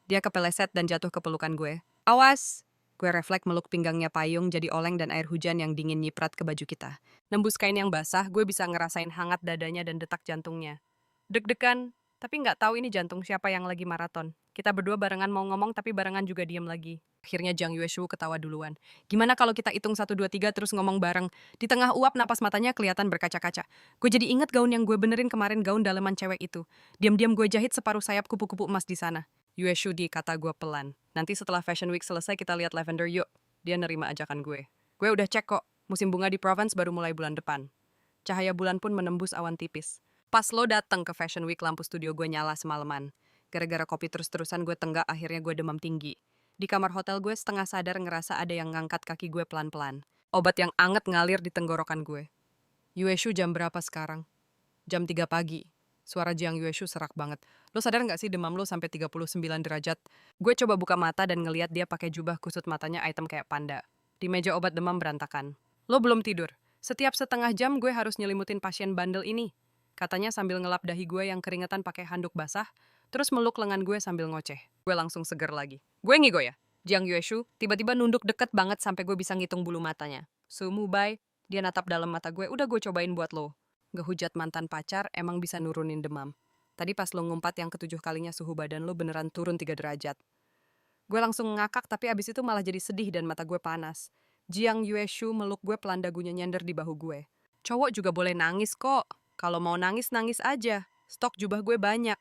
dia kepeleset dan jatuh ke pelukan gue. Awas! Gue refleks meluk pinggangnya payung jadi oleng dan air hujan yang dingin nyiprat ke baju kita. Nembus kain yang basah, gue bisa ngerasain hangat dadanya dan detak jantungnya. Deg-degan, tapi nggak tahu ini jantung siapa yang lagi maraton. Kita berdua barengan mau ngomong tapi barengan juga diem lagi. Akhirnya Zhang Yueshu ketawa duluan. Gimana kalau kita hitung 1, 2, 3 terus ngomong bareng? Di tengah uap napas matanya kelihatan berkaca-kaca. Gue jadi inget gaun yang gue benerin kemarin, gaun daleman cewek itu. Diam-diam gue jahit separuh sayap kupu-kupu emas di sana. Yueshu di kata gue pelan. Nanti setelah Fashion Week selesai kita lihat lavender yuk. Dia nerima ajakan gue. Gue udah cek kok, musim bunga di Provence baru mulai bulan depan. Cahaya bulan pun menembus awan tipis. Pas lo dateng ke Fashion Week, lampu studio gue nyala semalaman. Gara-gara kopi terus-terusan gue tenggak, akhirnya gue demam tinggi. Di kamar hotel gue setengah sadar ngerasa ada yang ngangkat kaki gue pelan-pelan. Obat yang anget ngalir di tenggorokan gue. Yueshu, jam berapa sekarang? Jam 3 pagi. Suara Jiang Yueshu serak banget. Lo sadar nggak sih demam lo sampai 39 derajat? Gue coba buka mata dan ngeliat dia pakai jubah kusut matanya item kayak panda. Di meja obat demam berantakan. Lo belum tidur. Setiap setengah jam gue harus nyelimutin pasien bandel ini. Katanya sambil ngelap dahi gue yang keringetan pakai handuk basah, terus meluk lengan gue sambil ngoceh. Gue langsung seger lagi. Gue ngigo ya? Jiang Yueshu tiba-tiba nunduk deket banget sampai gue bisa ngitung bulu matanya. Sumu bay, dia natap dalam mata gue. Udah gue cobain buat lo. Ngehujat mantan pacar emang bisa nurunin demam. Tadi pas lo ngumpat yang ke-7 kalinya suhu badan lo beneran turun 3 derajat. Gue langsung ngakak tapi abis itu malah jadi sedih dan mata gue panas. Jiang Yueshu meluk gue, pelan dagunya nyender di bahu gue. Cowok juga boleh nangis kok. Kalau mau nangis, nangis aja. Stok jubah gue banyak.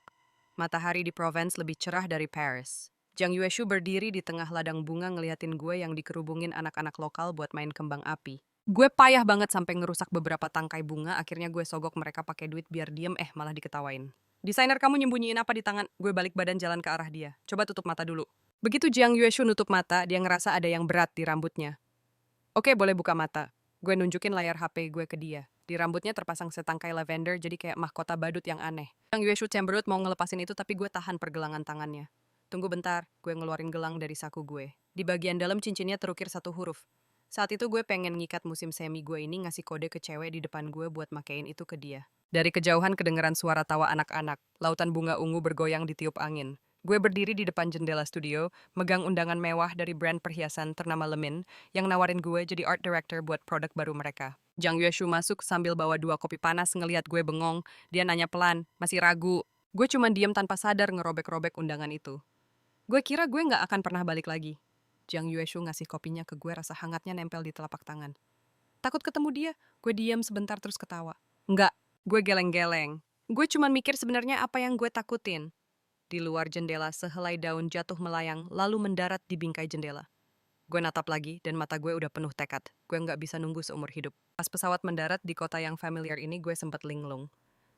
Matahari di Provence lebih cerah dari Paris. Jiang Yueshu berdiri di tengah ladang bunga ngeliatin gue yang dikerubungin anak-anak lokal buat main kembang api. Gue payah banget sampai ngerusak beberapa tangkai bunga, akhirnya gue sogok mereka pakai duit biar diem, malah diketawain. Desainer kamu nyembunyiin apa di tangan? Gue balik badan jalan ke arah dia. Coba tutup mata dulu. Begitu Jiang Yueshu nutup mata, dia ngerasa ada yang berat di rambutnya. Oke, boleh buka mata. Gue nunjukin layar HP gue ke dia. Di rambutnya terpasang setangkai lavender jadi kayak mahkota badut yang aneh. Jiang Yueshu cemberut mau ngelepasin itu tapi gue tahan pergelangan tangannya. Tunggu bentar, gue ngeluarin gelang dari saku gue. Di bagian dalam cincinnya terukir 1 huruf. Saat itu gue pengen ngikat musim semi gue ini, ngasih kode ke cewek di depan gue buat makein itu ke dia. Dari kejauhan kedengeran suara tawa anak-anak. Lautan bunga ungu bergoyang ditiup angin. Gue berdiri di depan jendela studio, megang undangan mewah dari brand perhiasan ternama Lemin yang nawarin gue jadi art director buat produk baru mereka. Jiang Yueshu masuk sambil bawa 2 kopi panas, ngeliat gue bengong. Dia nanya pelan, masih ragu. Gue cuma diem tanpa sadar ngerobek-robek undangan itu. Gue kira gue nggak akan pernah balik lagi. Jiang Yueshu ngasih kopinya ke gue, rasa hangatnya nempel di telapak tangan. Takut ketemu dia, gue diam sebentar terus ketawa. Enggak, gue geleng-geleng. Gue cuma mikir sebenarnya apa yang gue takutin. Di luar jendela, sehelai daun jatuh melayang, lalu mendarat di bingkai jendela. Gue natap lagi, dan mata gue udah penuh tekad. Gue nggak bisa nunggu seumur hidup. Pas pesawat mendarat di kota yang familiar ini, gue sempat linglung.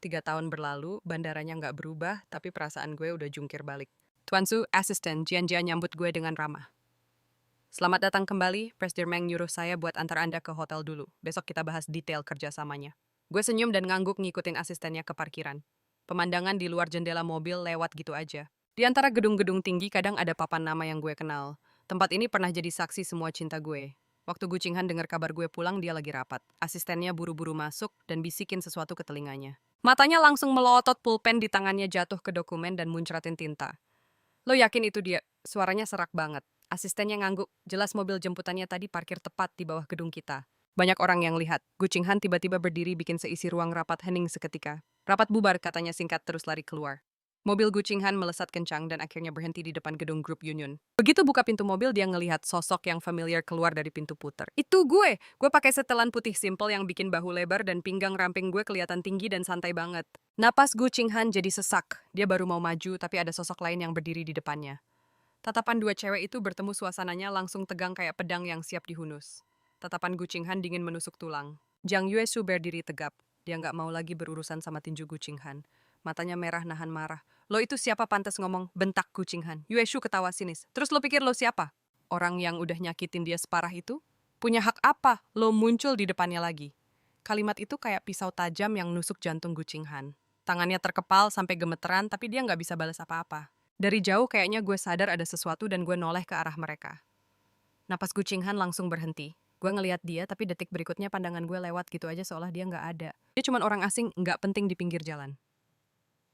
3 tahun berlalu, bandaranya nggak berubah, tapi perasaan gue udah jungkir balik. Tuan Su, asisten, Jian nyambut gue dengan ramah. Selamat datang kembali, Presdir Meng nyuruh saya buat antar Anda ke hotel dulu. Besok kita bahas detail kerjasamanya. Gue senyum dan ngangguk ngikutin asistennya ke parkiran. Pemandangan di luar jendela mobil lewat gitu aja. Di antara gedung-gedung tinggi kadang ada papan nama yang gue kenal. Tempat ini pernah jadi saksi semua cinta gue. Waktu Gu Qinghan dengar kabar gue pulang, dia lagi rapat. Asistennya buru-buru masuk dan bisikin sesuatu ke telinganya. Matanya langsung melotot, pulpen di tangannya jatuh ke dokumen dan muncratin tinta. Lo yakin itu dia? Suaranya serak banget. Asistennya ngangguk. Jelas mobil jemputannya tadi parkir tepat di bawah gedung kita. Banyak orang yang lihat. Gu Qinghan tiba-tiba berdiri bikin seisi ruang rapat hening seketika. Rapat bubar, katanya singkat, terus lari keluar. Mobil Gu Qinghan melesat kencang dan akhirnya berhenti di depan gedung grup Union. Begitu buka pintu mobil, dia ngelihat sosok yang familiar keluar dari pintu puter. Itu gue! Gue pakai setelan putih simple yang bikin bahu lebar dan pinggang ramping gue kelihatan tinggi dan santai banget. Napas Gu Qinghan jadi sesak. Dia baru mau maju, tapi ada sosok lain yang berdiri di depannya. Tatapan dua cewek itu bertemu, suasananya langsung tegang kayak pedang yang siap dihunus. Tatapan Gu Qinghan dingin menusuk tulang. Jiang Yuesu berdiri tegap. Dia nggak mau lagi berurusan sama tinju Gu Qinghan. Matanya merah nahan marah. Lo itu siapa pantas ngomong? Bentak Gu Qinghan. Yuesu ketawa sinis. Terus lo pikir lo siapa? Orang yang udah nyakitin dia separah itu? Punya hak apa lo muncul di depannya lagi? Kalimat itu kayak pisau tajam yang nusuk jantung Gu Qinghan. Tangannya terkepal sampai gemeteran, tapi dia nggak bisa balas apa-apa. Dari jauh kayaknya gue sadar ada sesuatu dan gue noleh ke arah mereka. Napas Gu Qinghan langsung berhenti. Gue ngeliat dia, tapi detik berikutnya pandangan gue lewat gitu aja seolah dia nggak ada. Dia cuma orang asing nggak penting di pinggir jalan.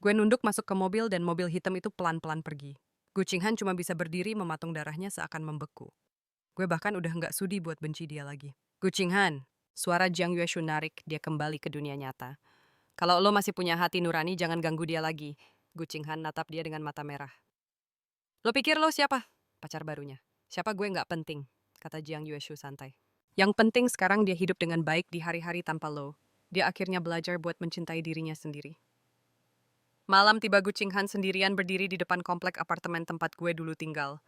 Gue nunduk masuk ke mobil dan mobil hitam itu pelan-pelan pergi. Gu Qinghan cuma bisa berdiri mematung darahnya seakan membeku. Gue bahkan udah nggak sudi buat benci dia lagi. Gu Qinghan, suara Jiang Yueshu narik dia kembali ke dunia nyata. Kalau lo masih punya hati nurani, jangan ganggu dia lagi. Gu Qinghan natap dia dengan mata merah. Lo pikir lo siapa? Pacar barunya. Siapa gue nggak penting, kata Jiang Yueshu santai. Yang penting sekarang dia hidup dengan baik di hari-hari tanpa lo. Dia akhirnya belajar buat mencintai dirinya sendiri. Malam tiba, Gu Qinghan sendirian berdiri di depan komplek apartemen tempat gue dulu tinggal.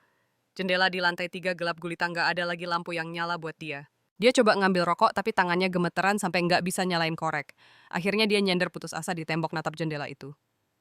Jendela di lantai 3 gelap gulita, nggak ada lagi lampu yang nyala buat dia. Dia coba ngambil rokok tapi tangannya gemeteran sampai nggak bisa nyalain korek. Akhirnya dia nyender putus asa di tembok natap jendela itu.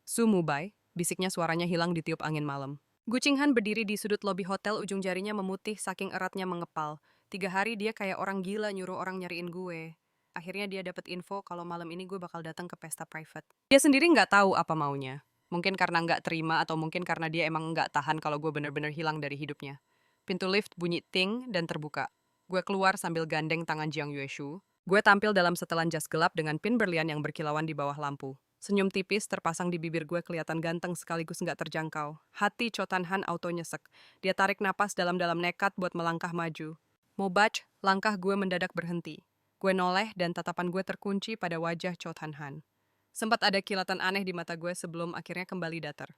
Su Mubai, bisiknya, suaranya hilang ditiup angin malam. Gu Qinghan berdiri di sudut lobi hotel, ujung jarinya memutih saking eratnya mengepal. 3 hari dia kayak orang gila nyuruh orang nyariin gue. Akhirnya dia dapat info kalau malam ini gue bakal datang ke pesta private. Dia sendiri nggak tahu apa maunya. Mungkin karena nggak terima atau mungkin karena dia emang nggak tahan kalau gue bener-bener hilang dari hidupnya. Pintu lift bunyi ting dan terbuka. Gue keluar sambil gandeng tangan Jiang Yueshu. Gue tampil dalam setelan jas gelap dengan pin berlian yang berkilauan di bawah lampu. Senyum tipis terpasang di bibir gue kelihatan ganteng sekaligus nggak terjangkau. Hati Cho Tan Han auto nyesek. Dia tarik napas dalam-dalam nekat buat melangkah maju. Mau batch, langkah gue mendadak berhenti. Gue noleh dan tatapan gue terkunci pada wajah Cho Tan Han. Sempat ada kilatan aneh di mata gue sebelum akhirnya kembali datar.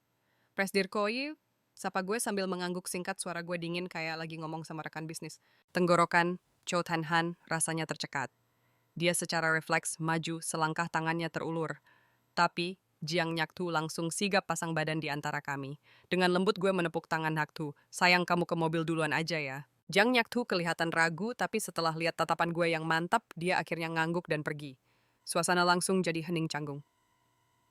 Presdir Koi, sapa gue sambil mengangguk singkat, suara gue dingin kayak lagi ngomong sama rekan bisnis. Tenggorokan Cho Tan Han rasanya tercekat. Dia secara refleks maju, selangkah tangannya terulur. Tapi Jiang Nyaktu langsung sigap pasang badan di antara kami. Dengan lembut gue menepuk tangan Nyaktu. Sayang kamu ke mobil duluan aja ya. Jiang Nyaktu kelihatan ragu, tapi setelah lihat tatapan gue yang mantap, dia akhirnya ngangguk dan pergi. Suasana langsung jadi hening canggung.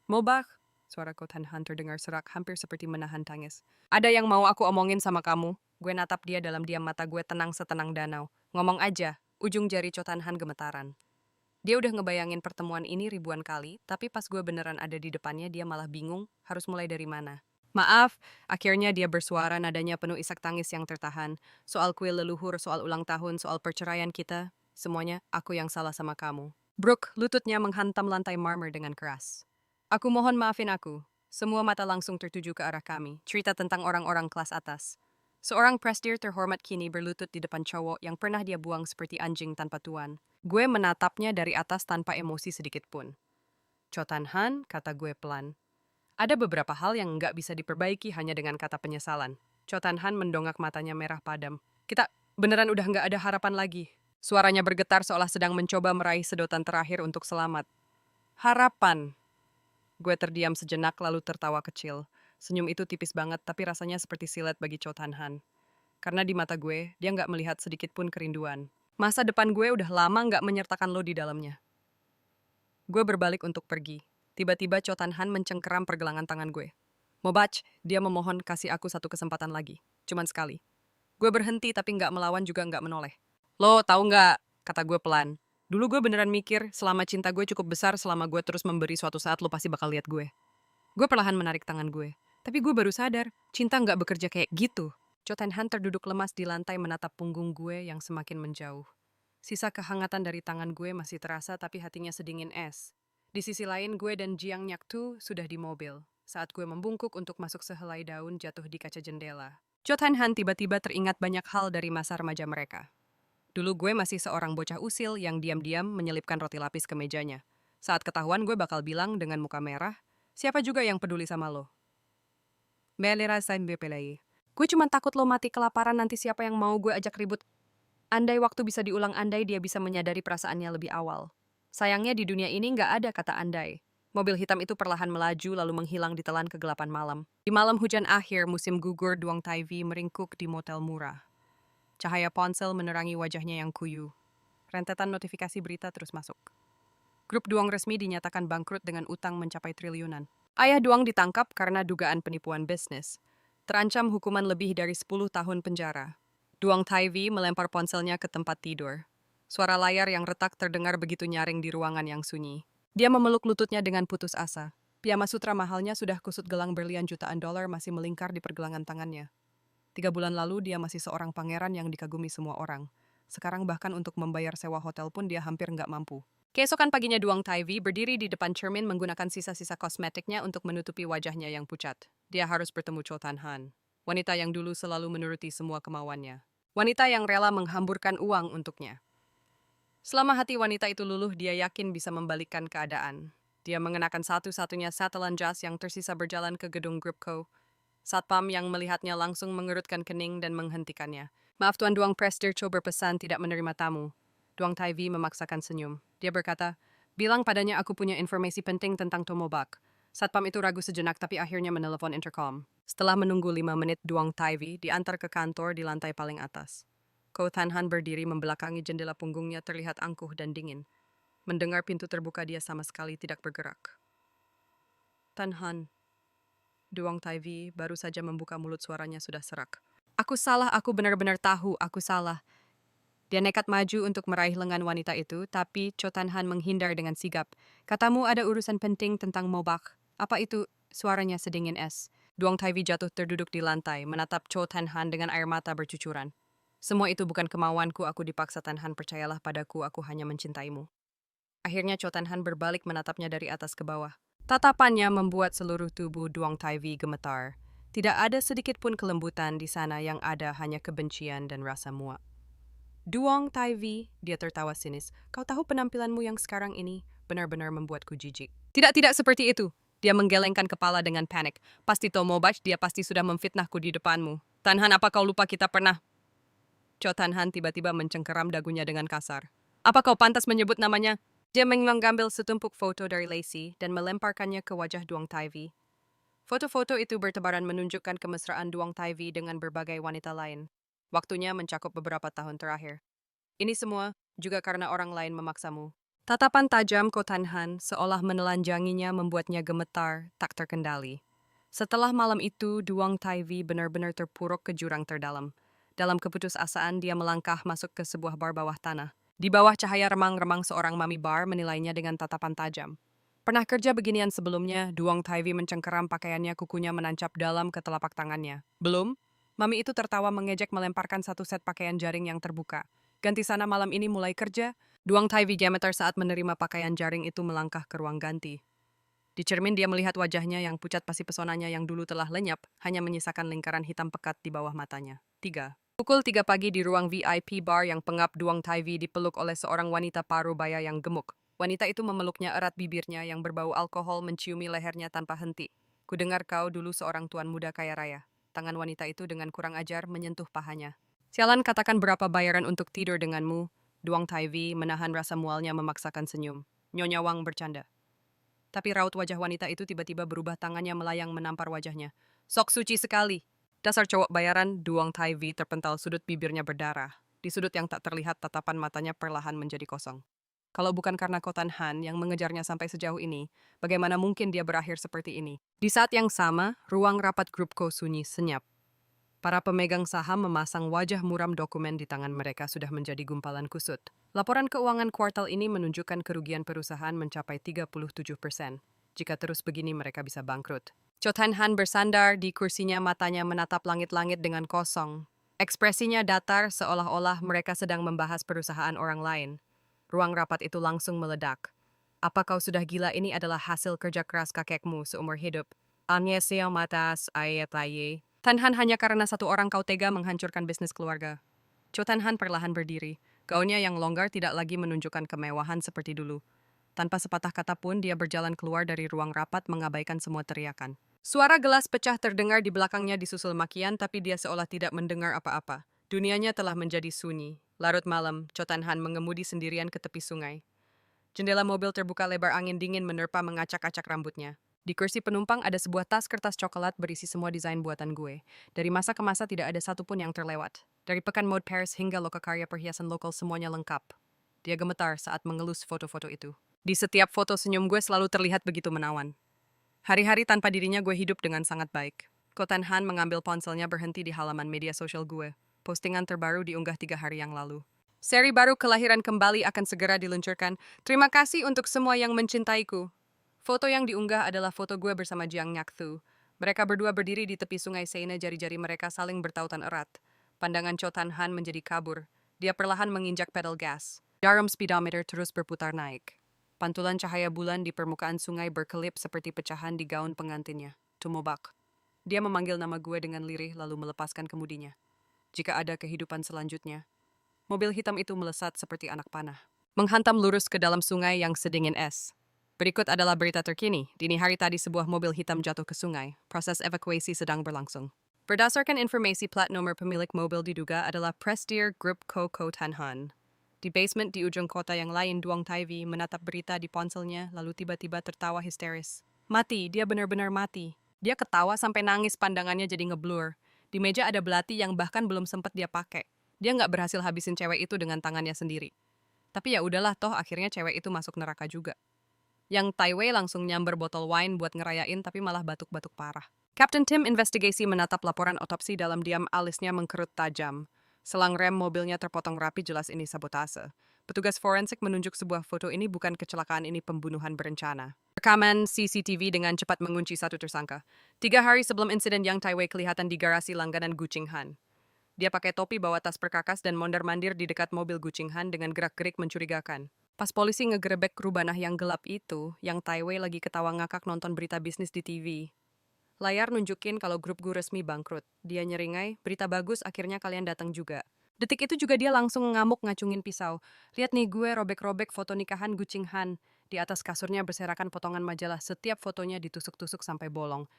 Mobak, suara Ko Tan Han terdengar serak, hampir seperti menahan tangis. Ada yang mau aku omongin sama kamu. Gue natap dia dalam diam, mata gue tenang setenang danau. Ngomong aja, ujung jari Cho Tan Han gemetaran. Dia udah ngebayangin pertemuan ini ribuan kali, tapi pas gue beneran ada di depannya, dia malah bingung harus mulai dari mana. Maaf, akhirnya dia bersuara, nadanya penuh isak tangis yang tertahan. Soal kue leluhur, soal ulang tahun, soal perceraian kita, semuanya aku yang salah sama kamu. Brooke, lututnya menghantam lantai marmer dengan keras. Aku mohon maafin aku. Semua mata langsung tertuju ke arah kami. Cerita tentang orang-orang kelas atas. Seorang presdir terhormat kini berlutut di depan cowok yang pernah dia buang seperti anjing tanpa tuan. Gue menatapnya dari atas tanpa emosi sedikit pun. Cho Tan Han, kata gue pelan. Ada beberapa hal yang nggak bisa diperbaiki hanya dengan kata penyesalan. Cho Tan Han mendongak, matanya merah padam. Kita beneran udah nggak ada harapan lagi. Suaranya bergetar seolah sedang mencoba meraih sedotan terakhir untuk selamat. Harapan. Gue terdiam sejenak lalu tertawa kecil. Senyum itu tipis banget tapi rasanya seperti silet bagi Cho Tan Han. Karena di mata gue, dia nggak melihat sedikit pun kerinduan. Masa depan gue udah lama nggak menyertakan lo di dalamnya. Gue berbalik untuk pergi. Tiba-tiba Cho Tan Han mencengkeram pergelangan tangan gue. Mobach, dia memohon kasih aku satu kesempatan lagi. Cuman sekali. Gue berhenti tapi nggak melawan juga nggak menoleh. Lo tahu nggak, kata gue pelan. Dulu gue beneran mikir selama cinta gue cukup besar, selama gue terus memberi suatu saat lo pasti bakal lihat gue. Gue perlahan menarik tangan gue. Tapi gue baru sadar, cinta nggak bekerja kayak gitu. Cho Tan Han terduduk lemas di lantai menatap punggung gue yang semakin menjauh. Sisa kehangatan dari tangan gue masih terasa tapi hatinya sedingin es. Di sisi lain, gue dan Jiang Nyak Tu sudah di mobil. Saat gue membungkuk untuk masuk sehelai daun jatuh di kaca jendela. Cho Tan Han tiba-tiba teringat banyak hal dari masa remaja mereka. Dulu gue masih seorang bocah usil yang diam-diam menyelipkan roti lapis ke mejanya. Saat ketahuan gue bakal bilang dengan muka merah, siapa juga yang peduli sama lo? Melira Sain Bepelai. Gue cuma takut lo mati kelaparan, nanti siapa yang mau gue ajak ribut. Andai waktu bisa diulang, andai dia bisa menyadari perasaannya lebih awal. Sayangnya di dunia ini nggak ada kata andai. Mobil hitam itu perlahan melaju lalu menghilang di telan kegelapan malam. Di malam hujan akhir musim gugur, Duong Taivi meringkuk di motel murah. Cahaya ponsel menerangi wajahnya yang kuyu. Rentetan notifikasi berita terus masuk. Grup Duong resmi dinyatakan bangkrut dengan utang mencapai triliunan. Ayah Duong ditangkap karena dugaan penipuan bisnis. Terancam hukuman lebih dari 10 tahun penjara. Duong Taivi melempar ponselnya ke tempat tidur. Suara layar yang retak terdengar begitu nyaring di ruangan yang sunyi. Dia memeluk lututnya dengan putus asa. Piyama sutra mahalnya sudah kusut, gelang berlian jutaan dolar masih melingkar di pergelangan tangannya. 3 bulan lalu dia masih seorang pangeran yang dikagumi semua orang. Sekarang bahkan untuk membayar sewa hotel pun dia hampir nggak mampu. Keesokan paginya Duong Taivi berdiri di depan cermin menggunakan sisa-sisa kosmetiknya untuk menutupi wajahnya yang pucat. Dia harus bertemu Cho Tan Han, wanita yang dulu selalu menuruti semua kemauannya. Wanita yang rela menghamburkan uang untuknya. Selama hati wanita itu luluh, dia yakin bisa membalikkan keadaan. Dia mengenakan satu-satunya setelan jas yang tersisa berjalan ke gedung Gripco. Satpam yang melihatnya langsung mengerutkan kening dan menghentikannya. Maaf Tuan Duong, Presdir Cho berpesan tidak menerima tamu. Duong Taivi memaksakan senyum. Dia berkata, bilang padanya aku punya informasi penting tentang Tomobak. Satpam itu ragu sejenak tapi akhirnya menelepon intercom. Setelah menunggu 5 menit, Duong Taivi diantar ke kantor di lantai paling atas. Ko Tan Han berdiri membelakangi jendela, punggungnya terlihat angkuh dan dingin. Mendengar pintu terbuka, dia sama sekali tidak bergerak. Tan Han. Duong Taivi baru saja membuka mulut, suaranya sudah serak. Aku salah, aku benar-benar tahu aku salah. Dia nekat maju untuk meraih lengan wanita itu, tapi Cho Tan Han menghindar dengan sigap. Katamu ada urusan penting tentang Mobak. Apa itu? Suaranya sedingin es. Duong Taivi jatuh terduduk di lantai, menatap Cho Tan Han dengan air mata bercucuran. Semua itu bukan kemauanku, aku dipaksa. Tan Han, percayalah padaku, aku hanya mencintaimu. Akhirnya Cho Tan Han berbalik menatapnya dari atas ke bawah. Tatapannya membuat seluruh tubuh Duong Taivi gemetar. Tidak ada sedikit pun kelembutan di sana, yang ada hanya kebencian dan rasa muak. Duong Taivi, dia tertawa sinis. Kau tahu penampilanmu yang sekarang ini benar-benar membuatku jijik. Tidak seperti itu. Dia menggelengkan kepala dengan panik. Pasti Tomobach, dia pasti sudah memfitnahku di depanmu. Tan Han, apa kau lupa kita pernah? Cho Tan Han tiba-tiba mencengkeram dagunya dengan kasar. Apa kau pantas menyebut namanya? Dia mengambil setumpuk foto dari Lacey dan melemparkannya ke wajah Duong Taivi. Foto-foto itu bertebaran menunjukkan kemesraan Duong Taivi dengan berbagai wanita lain. Waktunya mencakup beberapa tahun terakhir. Ini semua juga karena orang lain memaksamu. Tatapan tajam Ko Tan Han seolah menelanjanginya, membuatnya gemetar, tak terkendali. Setelah malam itu, Duong Taivi benar-benar terpuruk ke jurang terdalam. Dalam keputusasaan, dia melangkah masuk ke sebuah bar bawah tanah. Di bawah cahaya remang-remang, seorang mami bar menilainya dengan tatapan tajam. Pernah kerja beginian sebelumnya? Duong Taivi mencengkeram pakaiannya, kukunya menancap dalam ke telapak tangannya. Belum? Mami itu tertawa mengejek, melemparkan satu set pakaian jaring yang terbuka. Ganti sana, malam ini mulai kerja. Duong Taivi gemetar saat menerima pakaian jaring itu, melangkah ke ruang ganti. Di cermin dia melihat wajahnya yang pucat, pasti pesonanya yang dulu telah lenyap, hanya menyisakan lingkaran hitam pekat di bawah matanya. 3. Pukul 3 pagi di ruang VIP bar yang pengap, Duong Taivi dipeluk oleh seorang wanita paruh baya yang gemuk. Wanita itu memeluknya erat, bibirnya yang berbau alkohol menciumi lehernya tanpa henti. Kudengar kau dulu seorang tuan muda kaya raya. Tangan wanita itu dengan kurang ajar menyentuh pahanya. Sialan, katakan berapa bayaran untuk tidur denganmu? Duong Taivi menahan rasa mualnya, memaksakan senyum. Nyonya Wang bercanda. Tapi raut wajah wanita itu tiba-tiba berubah, tangannya melayang menampar wajahnya. Sok suci sekali. Dasar cowok bayaran. Duong Taivi terpental, sudut bibirnya berdarah. Di sudut yang tak terlihat, tatapan matanya perlahan menjadi kosong. Kalau bukan karena Kotan Han yang mengejarnya sampai sejauh ini, bagaimana mungkin dia berakhir seperti ini? Di saat yang sama, ruang rapat grupko sunyi senyap. Para pemegang saham memasang wajah muram dokumen di tangan mereka sudah menjadi gumpalan kusut. Laporan keuangan kuartal ini menunjukkan kerugian perusahaan mencapai 37%. Jika terus begini mereka bisa bangkrut. Chotan Han bersandar di kursinya, matanya menatap langit-langit dengan kosong. Ekspresinya datar seolah-olah mereka sedang membahas perusahaan orang lain. Ruang rapat itu langsung meledak. Apa kau sudah gila? Ini adalah hasil kerja keras kakekmu seumur hidup. Agnesio matas ayat-ayat. Tanhan hanya karena satu orang kau tega menghancurkan bisnis keluarga. Cho Tanhan perlahan berdiri. Gaunnya yang longgar tidak lagi menunjukkan kemewahan seperti dulu. Tanpa sepatah kata pun dia berjalan keluar dari ruang rapat mengabaikan semua teriakan. Suara gelas pecah terdengar di belakangnya disusul makian, tapi dia seolah tidak mendengar apa-apa. Dunianya telah menjadi sunyi. Larut malam, Cho Tanhan mengemudi sendirian ke tepi sungai. Jendela mobil terbuka lebar, angin dingin menerpa mengacak-acak rambutnya. Di kursi penumpang ada sebuah tas kertas coklat berisi semua desain buatan gue. Dari masa ke masa tidak ada satupun yang terlewat. Dari pekan mode Paris hingga lokakarya perhiasan lokal semuanya lengkap. Dia gemetar saat mengelus foto-foto itu. Di setiap foto senyum gue selalu terlihat begitu menawan. Hari-hari tanpa dirinya gue hidup dengan sangat baik. Kotan Han mengambil ponselnya, berhenti di halaman media sosial gue. Postingan terbaru diunggah 3 hari yang lalu. Seri baru Kelahiran Kembali akan segera diluncurkan. Terima kasih untuk semua yang mencintaiku. Foto yang diunggah adalah foto gue bersama Jiang Nyakthu. Mereka berdua berdiri di tepi sungai Seine, jari-jari mereka saling bertautan erat. Pandangan Cho Tan Han menjadi kabur. Dia perlahan menginjak pedal gas. Jarum speedometer terus berputar naik. Pantulan cahaya bulan di permukaan sungai berkelip seperti pecahan di gaun pengantinnya. Tumobak. Dia memanggil nama gue dengan lirih lalu melepaskan kemudinya. Jika ada kehidupan selanjutnya. Mobil hitam itu melesat seperti anak panah. Menghantam lurus ke dalam sungai yang sedingin es. Berikut adalah berita terkini. Dini hari tadi sebuah mobil hitam jatuh ke sungai. Proses evakuasi sedang berlangsung. Berdasarkan informasi, plat nomor pemilik mobil diduga adalah Prestige Group Co. Tan Han. Di basement di ujung kota yang lain, Duong Taivi menatap berita di ponselnya lalu tiba-tiba tertawa histeris. Mati, dia benar-benar mati. Dia ketawa sampai nangis, pandangannya jadi ngeblur. Di meja ada belati yang bahkan belum sempat dia pakai. Dia nggak berhasil habisin cewek itu dengan tangannya sendiri. Tapi ya udahlah, toh akhirnya cewek itu masuk neraka juga. Yang Taiwei langsung nyamber botol wine buat ngerayain, tapi malah batuk-batuk parah. Captain Tim investigasi menatap laporan otopsi dalam diam, alisnya mengkerut tajam. Selang rem mobilnya terpotong rapi, jelas ini sabotase. Petugas forensik menunjuk sebuah foto, ini bukan kecelakaan, ini pembunuhan berencana. Rekaman CCTV dengan cepat mengunci satu tersangka. 3 hari sebelum insiden, Yang Taiwei kelihatan di garasi langganan Gucing Han. Dia pakai topi, bawa tas perkakas, dan mondar-mandir di dekat mobil Gucing Han dengan gerak-gerik mencurigakan. Pas polisi ngegerebek rubanah yang gelap itu, Yang Taiwei lagi ketawa ngakak nonton berita bisnis di TV. Layar nunjukin kalau grup gue resmi bangkrut. Dia nyeringai, berita bagus, akhirnya kalian datang juga. Detik itu juga dia langsung ngamuk ngacungin pisau. Lihat nih gue, robek-robek foto nikahan Gucing Han. Di atas kasurnya berserakan potongan majalah, setiap fotonya ditusuk-tusuk sampai bolong.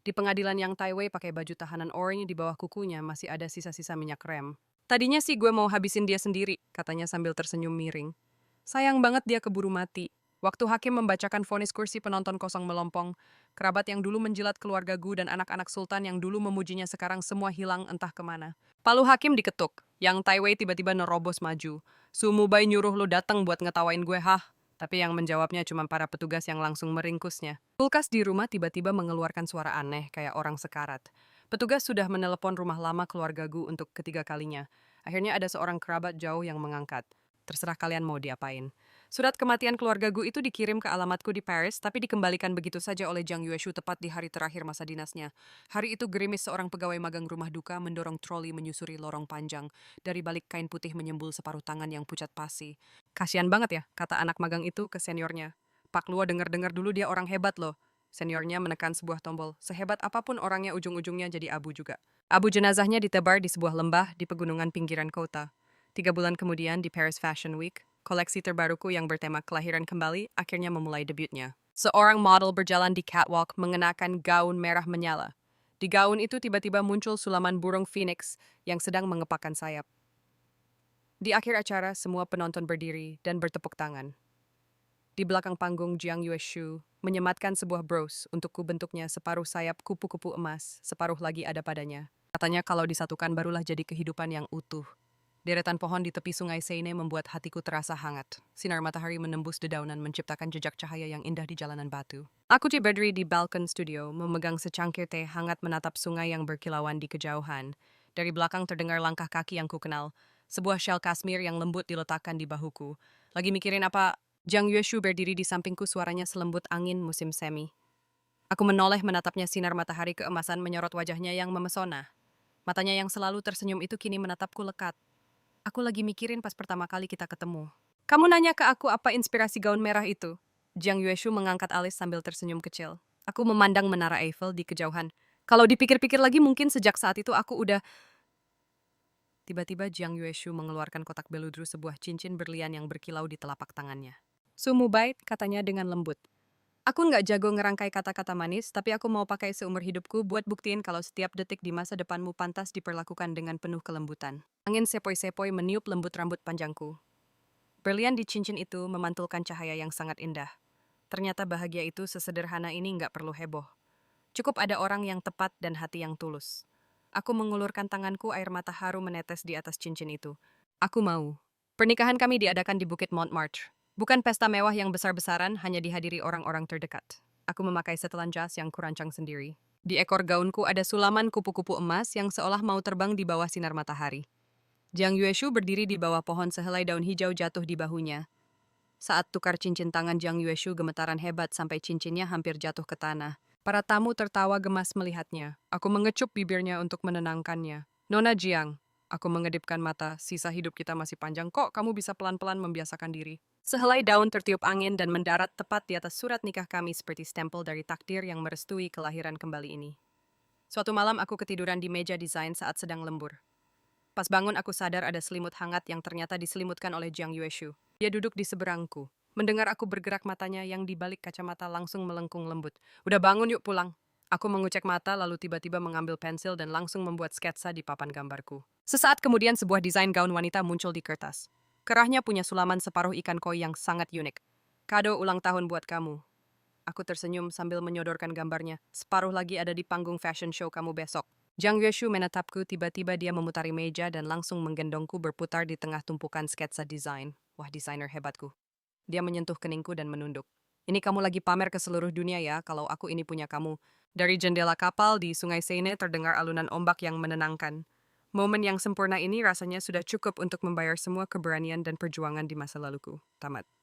Di pengadilan, Yang Taiwei pakai baju tahanan oranye, di bawah kukunya masih ada sisa-sisa minyak rem. Tadinya sih gue mau habisin dia sendiri, katanya sambil tersenyum miring. Sayang banget dia keburu mati. Waktu hakim membacakan vonis, kursi penonton kosong melompong. Kerabat yang dulu menjilat keluarga Gu dan anak-anak sultan yang dulu memujinya sekarang semua hilang entah kemana. Palu hakim diketuk. Yang Taiwei tiba-tiba nerobos maju. Sumubai nyuruh lu datang buat ngetawain gue, hah? Tapi yang menjawabnya cuma para petugas yang langsung meringkusnya. Kulkas di rumah tiba-tiba mengeluarkan suara aneh kayak orang sekarat. Petugas sudah menelepon rumah lama keluarga Gu untuk ketiga kalinya. Akhirnya ada seorang kerabat jauh yang mengangkat. Terserah kalian mau diapain. Surat kematian keluarga Gu itu dikirim ke alamatku di Paris, tapi dikembalikan begitu saja oleh Jiang Yueshu tepat di hari terakhir masa dinasnya. Hari itu gerimis seorang pegawai magang rumah duka mendorong troli menyusuri lorong panjang. Dari balik kain putih menyembul separuh tangan yang pucat pasi. Kasian banget ya, kata anak magang itu ke seniornya. Pak Luo, dengar-dengar dulu dia orang hebat loh. Seniornya menekan sebuah tombol. Sehebat apapun orangnya, ujung-ujungnya jadi abu juga. Abu jenazahnya ditebar di sebuah lembah di pegunungan pinggiran kota. 3 bulan kemudian di Paris Fashion Week, koleksi terbaruku yang bertema Kelahiran Kembali akhirnya memulai debutnya. Seorang model berjalan di catwalk mengenakan gaun merah menyala. Di gaun itu tiba-tiba muncul sulaman burung phoenix yang sedang mengepakkan sayap. Di akhir acara, semua penonton berdiri dan bertepuk tangan. Di belakang panggung, Jiang Yueshu menyematkan sebuah bros. Untukku bentuknya separuh sayap kupu-kupu emas, separuh lagi ada padanya. Katanya kalau disatukan barulah jadi kehidupan yang utuh. Deretan pohon di tepi sungai Seine membuat hatiku terasa hangat. Sinar matahari menembus dedaunan menciptakan jejak cahaya yang indah di jalanan batu. Aku berdiri di balkon studio, memegang secangkir teh hangat menatap sungai yang berkilauan di kejauhan. Dari belakang terdengar langkah kaki yang kukenal. Sebuah shawl kasmir yang lembut diletakkan di bahuku. Lagi mikirin apa, Jiang Yueshu berdiri di sampingku, suaranya selembut angin musim semi. Aku menoleh menatapnya, sinar matahari keemasan menyorot wajahnya yang memesona. Matanya yang selalu tersenyum itu kini menatapku lekat. Aku lagi mikirin pas pertama kali kita ketemu. Kamu nanya ke aku apa inspirasi gaun merah itu? Jiang Yueshu mengangkat alis sambil tersenyum kecil. Aku memandang menara Eiffel di kejauhan. Kalau dipikir-pikir lagi mungkin sejak saat itu aku udah... Tiba-tiba Jiang Yueshu mengeluarkan kotak beludru, sebuah cincin berlian yang berkilau di telapak tangannya. Sumu bait, katanya dengan lembut. Aku nggak jago ngerangkai kata-kata manis, tapi aku mau pakai seumur hidupku buat buktiin kalau setiap detik di masa depanmu pantas diperlakukan dengan penuh kelembutan. Angin sepoi-sepoi meniup lembut rambut panjangku. Berlian di cincin itu memantulkan cahaya yang sangat indah. Ternyata bahagia itu sesederhana ini, nggak perlu heboh. Cukup ada orang yang tepat dan hati yang tulus. Aku mengulurkan tanganku, air mata haru menetes di atas cincin itu. Aku mau. Pernikahan kami diadakan di Bukit Montmartre. Bukan pesta mewah yang besar-besaran, hanya dihadiri orang-orang terdekat. Aku memakai setelan jas yang kurancang sendiri. Di ekor gaunku ada sulaman kupu-kupu emas yang seolah mau terbang di bawah sinar matahari. Jiang Yueshu berdiri di bawah pohon, sehelai daun hijau jatuh di bahunya. Saat tukar cincin tangan, Jiang Yueshu gemetaran hebat sampai cincinnya hampir jatuh ke tanah. Para tamu tertawa gemas melihatnya. Aku mengecup bibirnya untuk menenangkannya. Nona Jiang, aku mengedipkan mata. Sisa hidup kita masih panjang kok, kamu bisa pelan-pelan membiasakan diri. Sehelai daun tertiup angin dan mendarat tepat di atas surat nikah kami, seperti stempel dari takdir yang merestui kelahiran kembali ini. Suatu malam aku ketiduran di meja desain saat sedang lembur. Pas bangun aku sadar ada selimut hangat yang ternyata diselimutkan oleh Jiang Yueshu. Dia duduk di seberangku. Mendengar aku bergerak, matanya yang di balik kacamata langsung melengkung lembut. Udah bangun, yuk pulang. Aku mengucek mata lalu tiba-tiba mengambil pensil dan langsung membuat sketsa di papan gambarku. Sesaat kemudian sebuah desain gaun wanita muncul di kertas. Kerahnya punya sulaman separuh ikan koi yang sangat unik. Kado ulang tahun buat kamu. Aku tersenyum sambil menyodorkan gambarnya. Separuh lagi ada di panggung fashion show kamu besok. Jiang Yueshu menatapku, tiba-tiba dia memutari meja dan langsung menggendongku berputar di tengah tumpukan sketsa desain. Wah, desainer hebatku. Dia menyentuh keningku dan menunduk. Ini kamu lagi pamer ke seluruh dunia ya, kalau aku ini punya kamu. Dari jendela kapal di Sungai Seine terdengar alunan ombak yang menenangkan. Momen yang sempurna ini rasanya sudah cukup untuk membayar semua keberanian dan perjuangan di masa laluku. Tamat.